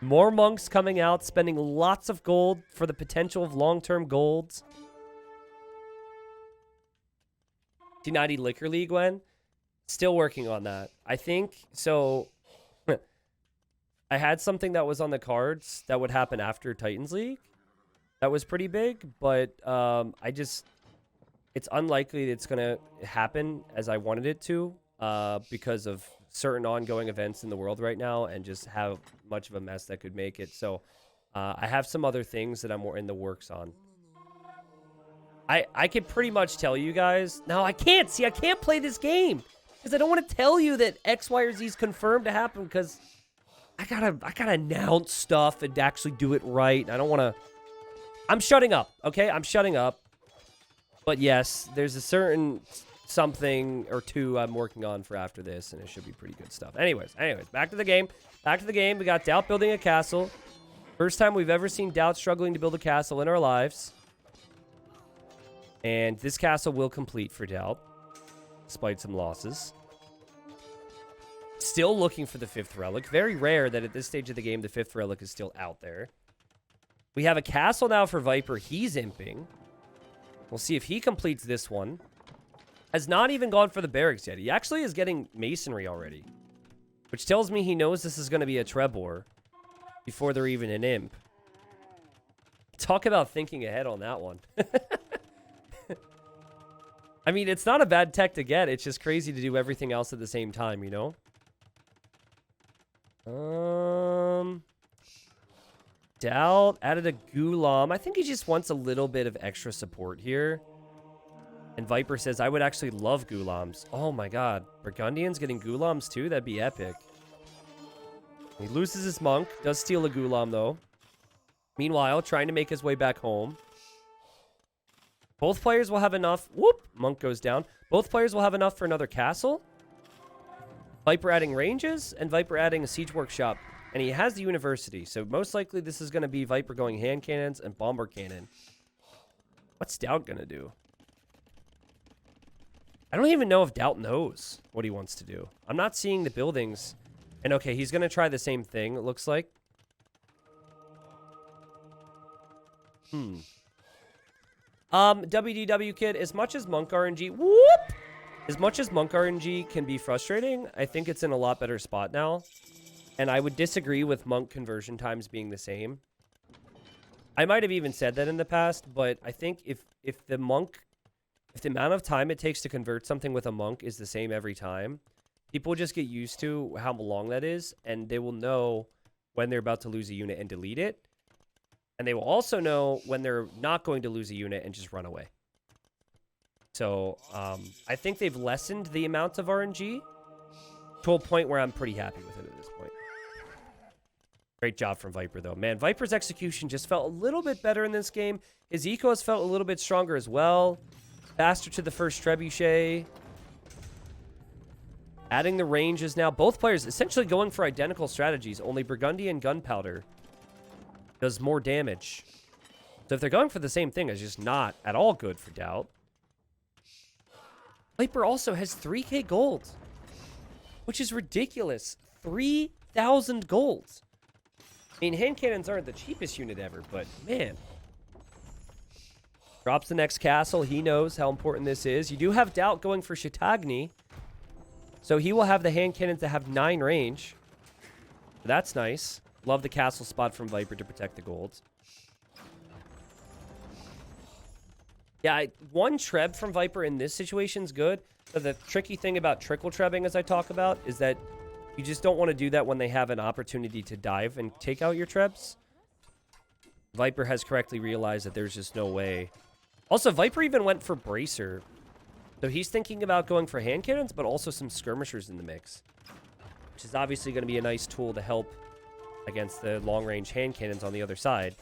More monks coming out, spending lots of gold for the potential of long-term golds. T90 Liquor League, Gwen. Still working on that. I think, so, I had something that was on the cards that would happen after Titans League. That was pretty big, but it's unlikely that it's going to happen as I wanted it to because of certain ongoing events in the world right now and just how much of a mess that could make it. So I have some other things that I'm more in the works on. I could pretty much tell you guys. No, I can't. See, I can't play this game because I don't want to tell you that X, Y, or Z is confirmed to happen because I gotta announce stuff and actually do it right. I don't want to. I'm shutting up, okay? I'm shutting up. But yes, there's a certain something or two I'm working on for after this, and it should be pretty good stuff. Anyways, back to the game. Back to the game. We got DauT building a castle. First time we've ever seen DauT struggling to build a castle in our lives. And this castle will complete for DauT, despite some losses. Still looking for the 5th relic. Very rare that at this stage of the game, the 5th relic is still out there. We have a castle now for Viper. He's imping. We'll see if he completes this one. Has not even gone for the barracks yet. He actually is getting masonry already. Which tells me he knows this is going to be a Trebor before they're even an imp. Talk about thinking ahead on that one. I mean, it's not a bad tech to get. It's just crazy to do everything else at the same time, you know? DauT added a Gulam. I think he just wants a little bit of extra support here. And Viper says, I would actually love Gulams. Oh my god. Burgundian's getting Gulams too? That'd be epic. He loses his monk. Does steal a Gulam though. Meanwhile, trying to make his way back home. Both players will have enough. Whoop! Monk goes down. Both players will have enough for another castle. Viper adding ranges, and Viper adding a siege workshop. And he has the university, so most likely this is going to be Viper going hand cannons and bomber cannon. What's DauT going to do? I don't even know if DauT knows what he wants to do. I'm not seeing the buildings. And okay, he's going to try the same thing, it looks like. WDW Kid, as much as Monk RNG... Whoop! As much as Monk RNG can be frustrating, I think it's in a lot better spot now. And I would disagree with Monk conversion times being the same. I might have even said that in the past, but I think if the amount of time it takes to convert something with a Monk is the same every time, people just get used to how long that is, and they will know when they're about to lose a unit and delete it. And they will also know when they're not going to lose a unit and just run away. So, I think they've lessened the amount of RNG to a point where I'm pretty happy with it at this point. Great job from Viper, though. Man, Viper's execution just felt a little bit better in this game. His ecos felt a little bit stronger as well. Faster to the first trebuchet. Adding the ranges now. Both players essentially going for identical strategies, only Burgundian gunpowder does more damage. So if they're going for the same thing, it's just not at all good for DauT. Viper also has 3k gold, which is ridiculous. 3,000 gold. I mean, hand cannons aren't the cheapest unit ever, but man. Drops the next castle. He knows how important this is. You do have DauT going for Chattagny, so he will have the hand cannons that have 9 range. That's nice. Love the castle spot from Viper to protect the golds. Yeah, one treb from Viper in this situation is good. But the tricky thing about trickle trebbing, as I talk about, is that you just don't want to do that when they have an opportunity to dive and take out your trebs. Viper has correctly realized that there's just no way. Also, Viper even went for Bracer. So he's thinking about going for hand cannons, but also some skirmishers in the mix. Which is obviously going to be a nice tool to help against the long-range hand cannons on the other side.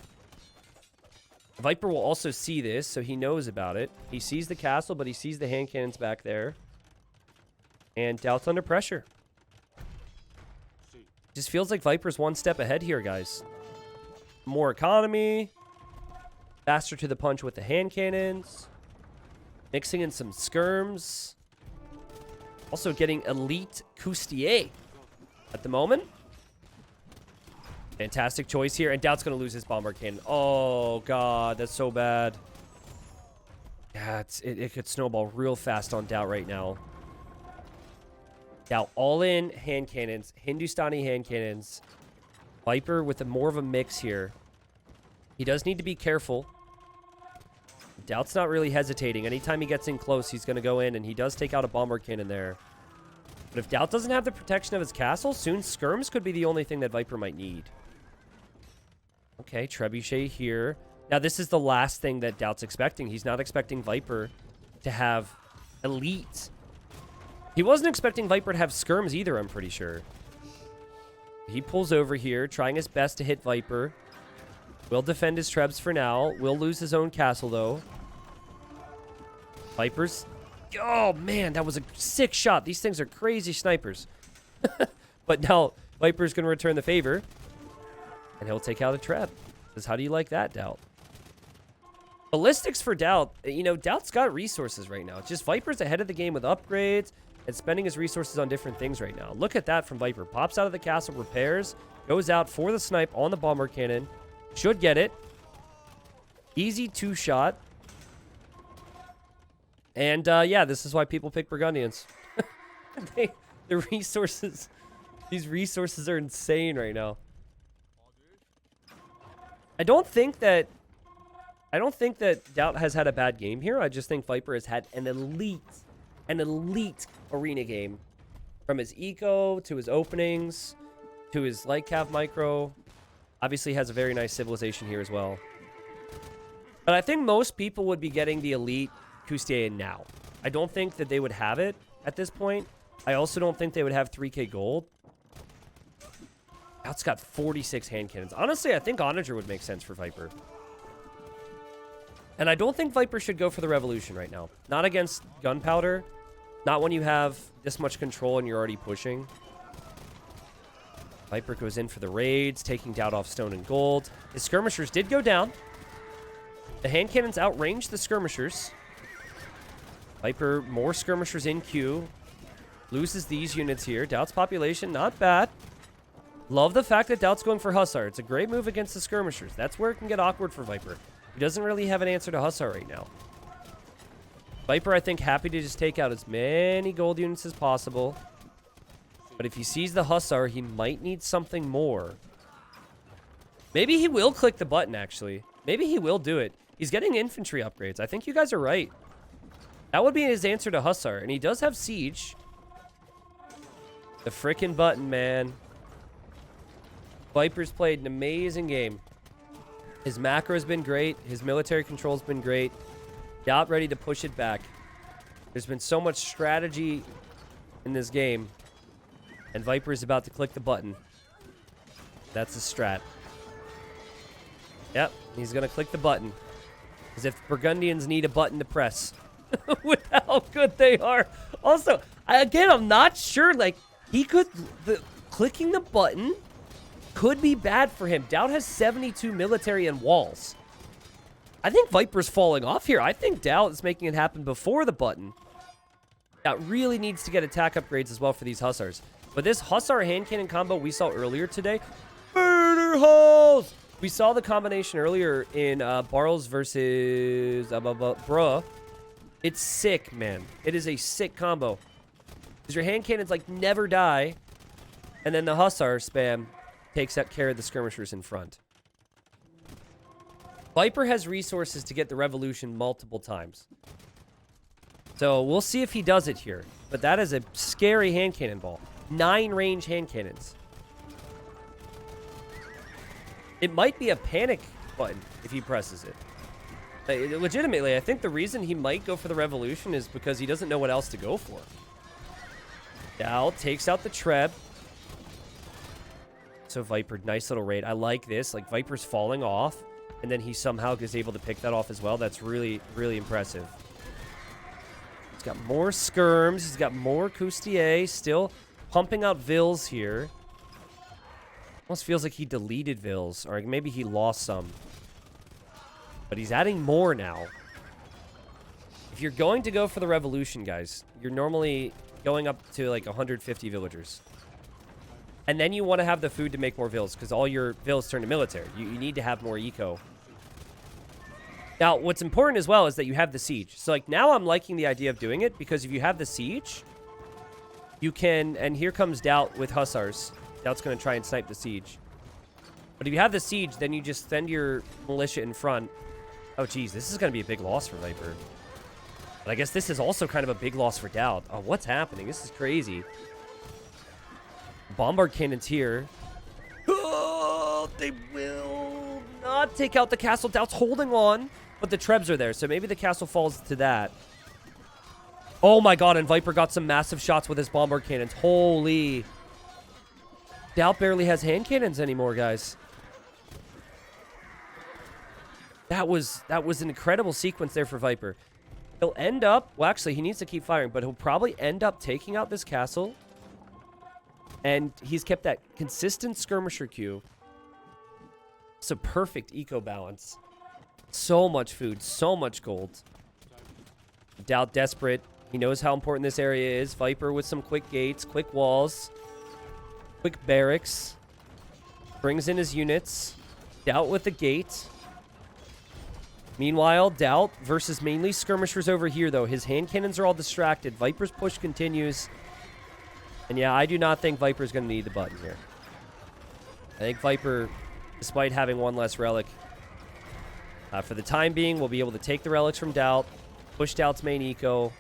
Viper will also see this, so he knows about it. He sees the castle, but he sees the hand cannons back there. And DauT's under pressure. Just feels like Viper's one step ahead here, guys. More economy. Faster to the punch with the hand cannons. Mixing in some skirms. Also getting elite Coustier at the moment. Fantastic choice here. And DauT's going to lose his bomber cannon. Oh, God. That's so bad. Yeah, it could snowball real fast on DauT right now. DauT all in hand cannons. Hindustani hand cannons. Viper with more of a mix here. He does need to be careful. DauT's not really hesitating. Anytime he gets in close, he's going to go in. And he does take out a bomber cannon there. But if DauT doesn't have the protection of his castle, soon skirms could be the only thing that Viper might need. Okay, trebuchet here. Now, this is the last thing that DauT's expecting. He's not expecting Viper to have elite. He wasn't expecting Viper to have skirms either, I'm pretty sure. He pulls over here, trying his best to hit Viper. Will defend his trebs for now. Will lose his own castle, though. Viper's... Oh, man, that was a sick shot. These things are crazy snipers. But now, Viper's going to return the favor. And he'll take out a treb. Says, how do you like that, DauT? Ballistics for DauT. You know, DauT's got resources right now. It's just Viper's ahead of the game with upgrades and spending his resources on different things right now. Look at that from Viper. Pops out of the castle, repairs, goes out for the snipe on the bomber cannon. Should get it. Easy 2-shot. And yeah, this is why people pick Burgundians. The resources, these resources are insane right now. I don't think that DauT has had a bad game here. I just think Viper has had an elite arena game. From his eco, to his openings, to his light cav micro. Obviously has a very nice civilization here as well. But I think most people would be getting the elite Coustier now. I don't think that they would have it at this point. I also don't think they would have 3k gold. DauT's got 46 hand cannons. Honestly, I think Onager would make sense for Viper. And I don't think Viper should go for the Revolution right now. Not against Gunpowder. Not when you have this much control and you're already pushing. Viper goes in for the raids, taking DauT off stone and gold. His skirmishers did go down. The hand cannons outranged the skirmishers. Viper, more skirmishers in queue. Loses these units here. DauT's population, not bad. Love the fact that DauT's going for Hussar. It's a great move against the skirmishers. That's where it can get awkward for Viper. He doesn't really have an answer to Hussar right now. Viper, I think, happy to just take out as many gold units as possible. But if he sees the Hussar, he might need something more. Maybe he will click the button, actually. Maybe he will do it. He's getting infantry upgrades. I think you guys are right. That would be his answer to Hussar. And he does have Siege. The frickin' button, man. Viper's played an amazing game. His macro's been great. His military control's been great. DauT ready to push it back. There's been so much strategy in this game. And Viper is about to click the button. That's the strat. Yep, he's going to click the button. As if Burgundians need a button to press. With how good they are. Also, again, I'm not sure. Like, he could... clicking the button could be bad for him. DauT has 72 military and walls. I think Viper's falling off here. I think DauT is making it happen before the button. DauT really needs to get attack upgrades as well for these Hussars. But this Hussar hand cannon combo we saw earlier today. Murder holes! We saw the combination earlier in Barles versus Bruh. It's sick, man. It is a sick combo. Because your hand cannons like never die. And then the Hussar spam takes out care of the skirmishers in front. Viper has resources to get the Revolution multiple times. So we'll see if he does it here. But that is a scary hand cannonball. 9 range hand cannons. It might be a panic button if he presses it. Legitimately, I think the reason he might go for the Revolution is because he doesn't know what else to go for. DauT takes out the Treb. So Viper, nice little raid. I like this. Like, Viper's falling off. And then he somehow is able to pick that off as well. That's really, really impressive. He's got more skirms. He's got more Coustier. Still pumping out Vils here. Almost feels like he deleted Vils. Or maybe he lost some. But he's adding more now. If you're going to go for the Revolution, guys, you're normally going up to like 150 villagers. And then you want to have the food to make more Vils, because all your Vils turn to military. You need to have more eco. Now, what's important as well is that you have the siege. So, like, now I'm liking the idea of doing it, because if you have the siege, you can... And here comes DauT with Hussars. DauT's going to try and snipe the siege. But if you have the siege, then you just send your militia in front. Oh, geez, this is going to be a big loss for Viper. But I guess this is also kind of a big loss for DauT. Oh, what's happening? This is crazy. Bombard cannons here. Oh, they will not take out the castle. DauT's holding on, but the Trebs are there, so maybe the castle falls to that. Oh my god, and Viper got some massive shots with his bombard cannons. Holy. DauT barely has hand cannons anymore, guys. That was an incredible sequence there for Viper. He'll end up... Well, actually, he needs to keep firing, but he'll probably end up taking out this castle. And he's kept that consistent skirmisher queue. It's a perfect eco balance. So much food, so much gold. DauT desperate. He knows how important this area is. Viper with some quick gates, quick walls, quick barracks. Brings in his units. DauT with the gate. Meanwhile, DauT versus mainly skirmishers over here, though. His hand cannons are all distracted. Viper's push continues. And yeah, I do not think Viper's going to need the button here. I think Viper, despite having one less relic, for the time being, will be able to take the relics from DauT, push DauT's main eco.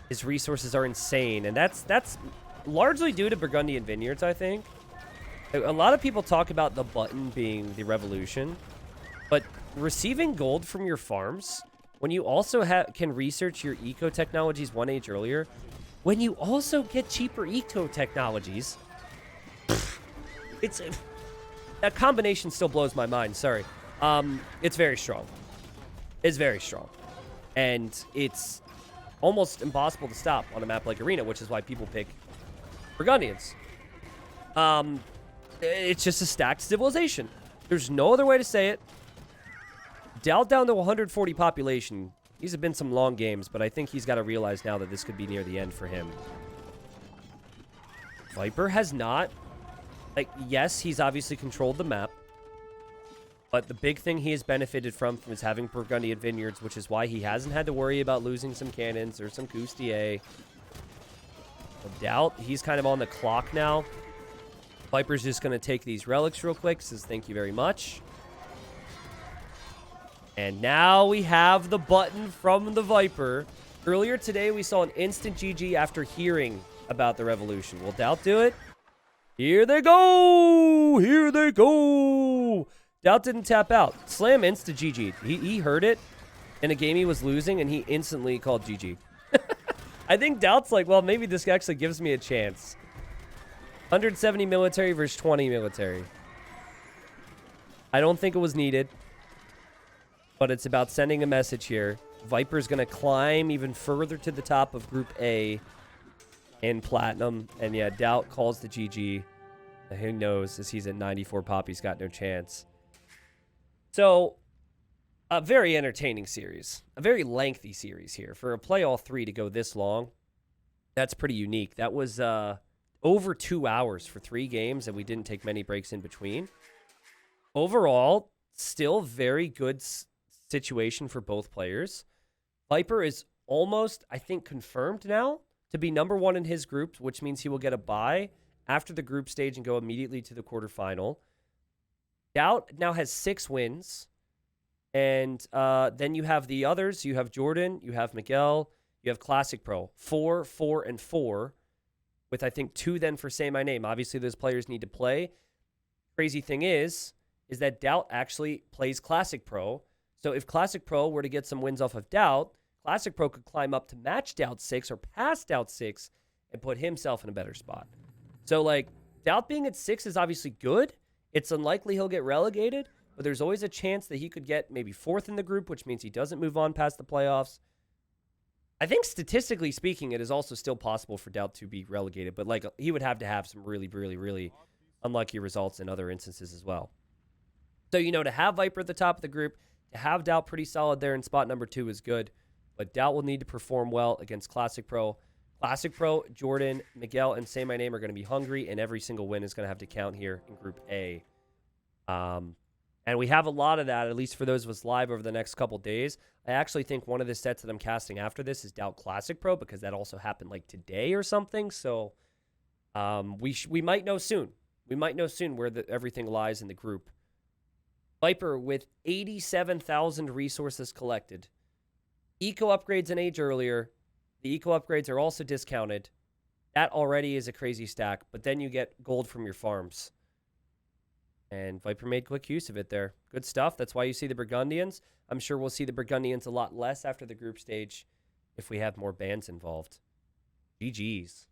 His resources are insane, and that's largely due to Burgundian Vineyards, I think. A lot of people talk about the button being the revolution, but receiving gold from your farms, when you also can research your eco technologies 1 age earlier, when you also get cheaper eco technologies, that combination still blows my mind. Sorry. It's very strong. It's very strong. And it's almost impossible to stop on a map like Arena, which is why people pick Burgundians. It's just a stacked civilization. There's no other way to say it. DauT down to 140 population. These have been some long games, but I think he's got to realize now that this could be near the end for him. Viper has not... Like, yes, he's obviously controlled the map. But the big thing he has benefited from is having Burgundian Vineyards, which is why he hasn't had to worry about losing some cannons or some Coustier. DauT, he's kind of on the clock now. Viper's just going to take these relics real quick, says thank you very much. And now we have the button from the Viper. Earlier today, we saw an instant GG after hearing about the revolution. Will DauT do it? Here they go! Here they go! DauT didn't tap out. Slam insta-GG'd. He heard it in a game he was losing, and he instantly called GG. I think DauT's like, well, maybe this actually gives me a chance. 170 military versus 20 military. I don't think it was needed, but it's about sending a message here. Viper's going to climb even further to the top of Group A in Platinum. And yeah, DauT calls the GG. Who knows? As he's at 94 pop, he's got no chance. So, a very entertaining series. A very lengthy series here. For a play all three to go this long, that's pretty unique. That was over 2 hours for 3 games, and we didn't take many breaks in between. Overall, still very good situation for both players. Viper is almost, I think, confirmed now to be number 1 in his group, which means he will get a bye after the group stage and go immediately to the quarterfinal. DauT now has 6 wins. And then you have the others. You have Jordan, you have Miguel, you have Classic Pro. 4, 4, and 4. With, I think, 2 then for Say My Name. Obviously, those players need to play. Crazy thing is that DauT actually plays Classic Pro. So if Classic Pro were to get some wins off of DauT, Classic Pro could climb up to match DauT 6 or pass DauT 6 and put himself in a better spot. So, like, DauT being at 6 is obviously good. It's unlikely he'll get relegated, but there's always a chance that he could get maybe 4th in the group, which means he doesn't move on past the playoffs. I think statistically speaking, it is also still possible for DauT to be relegated, but like he would have to have some really, really, really unlucky results in other instances as well. So, you know, to have Viper at the top of the group, to have DauT pretty solid there in spot number 2 is good, but DauT will need to perform well against Classic Pro. Classic Pro, Jordan, Miguel, and Say My Name are going to be hungry, and every single win is going to have to count here in Group A. And we have a lot of that, at least for those of us live over the next couple days. I actually think one of the sets that I'm casting after this is DauT Classic Pro, because that also happened like today or something. So we might know soon. We might know soon where everything lies in the group. Viper with 87,000 resources collected. Eco upgrades an age earlier. The eco upgrades are also discounted. That already is a crazy stack, but then you get gold from your farms. And Viper made quick use of it there. Good stuff. That's why you see the Burgundians. I'm sure we'll see the Burgundians a lot less after the group stage if we have more bans involved. GG's.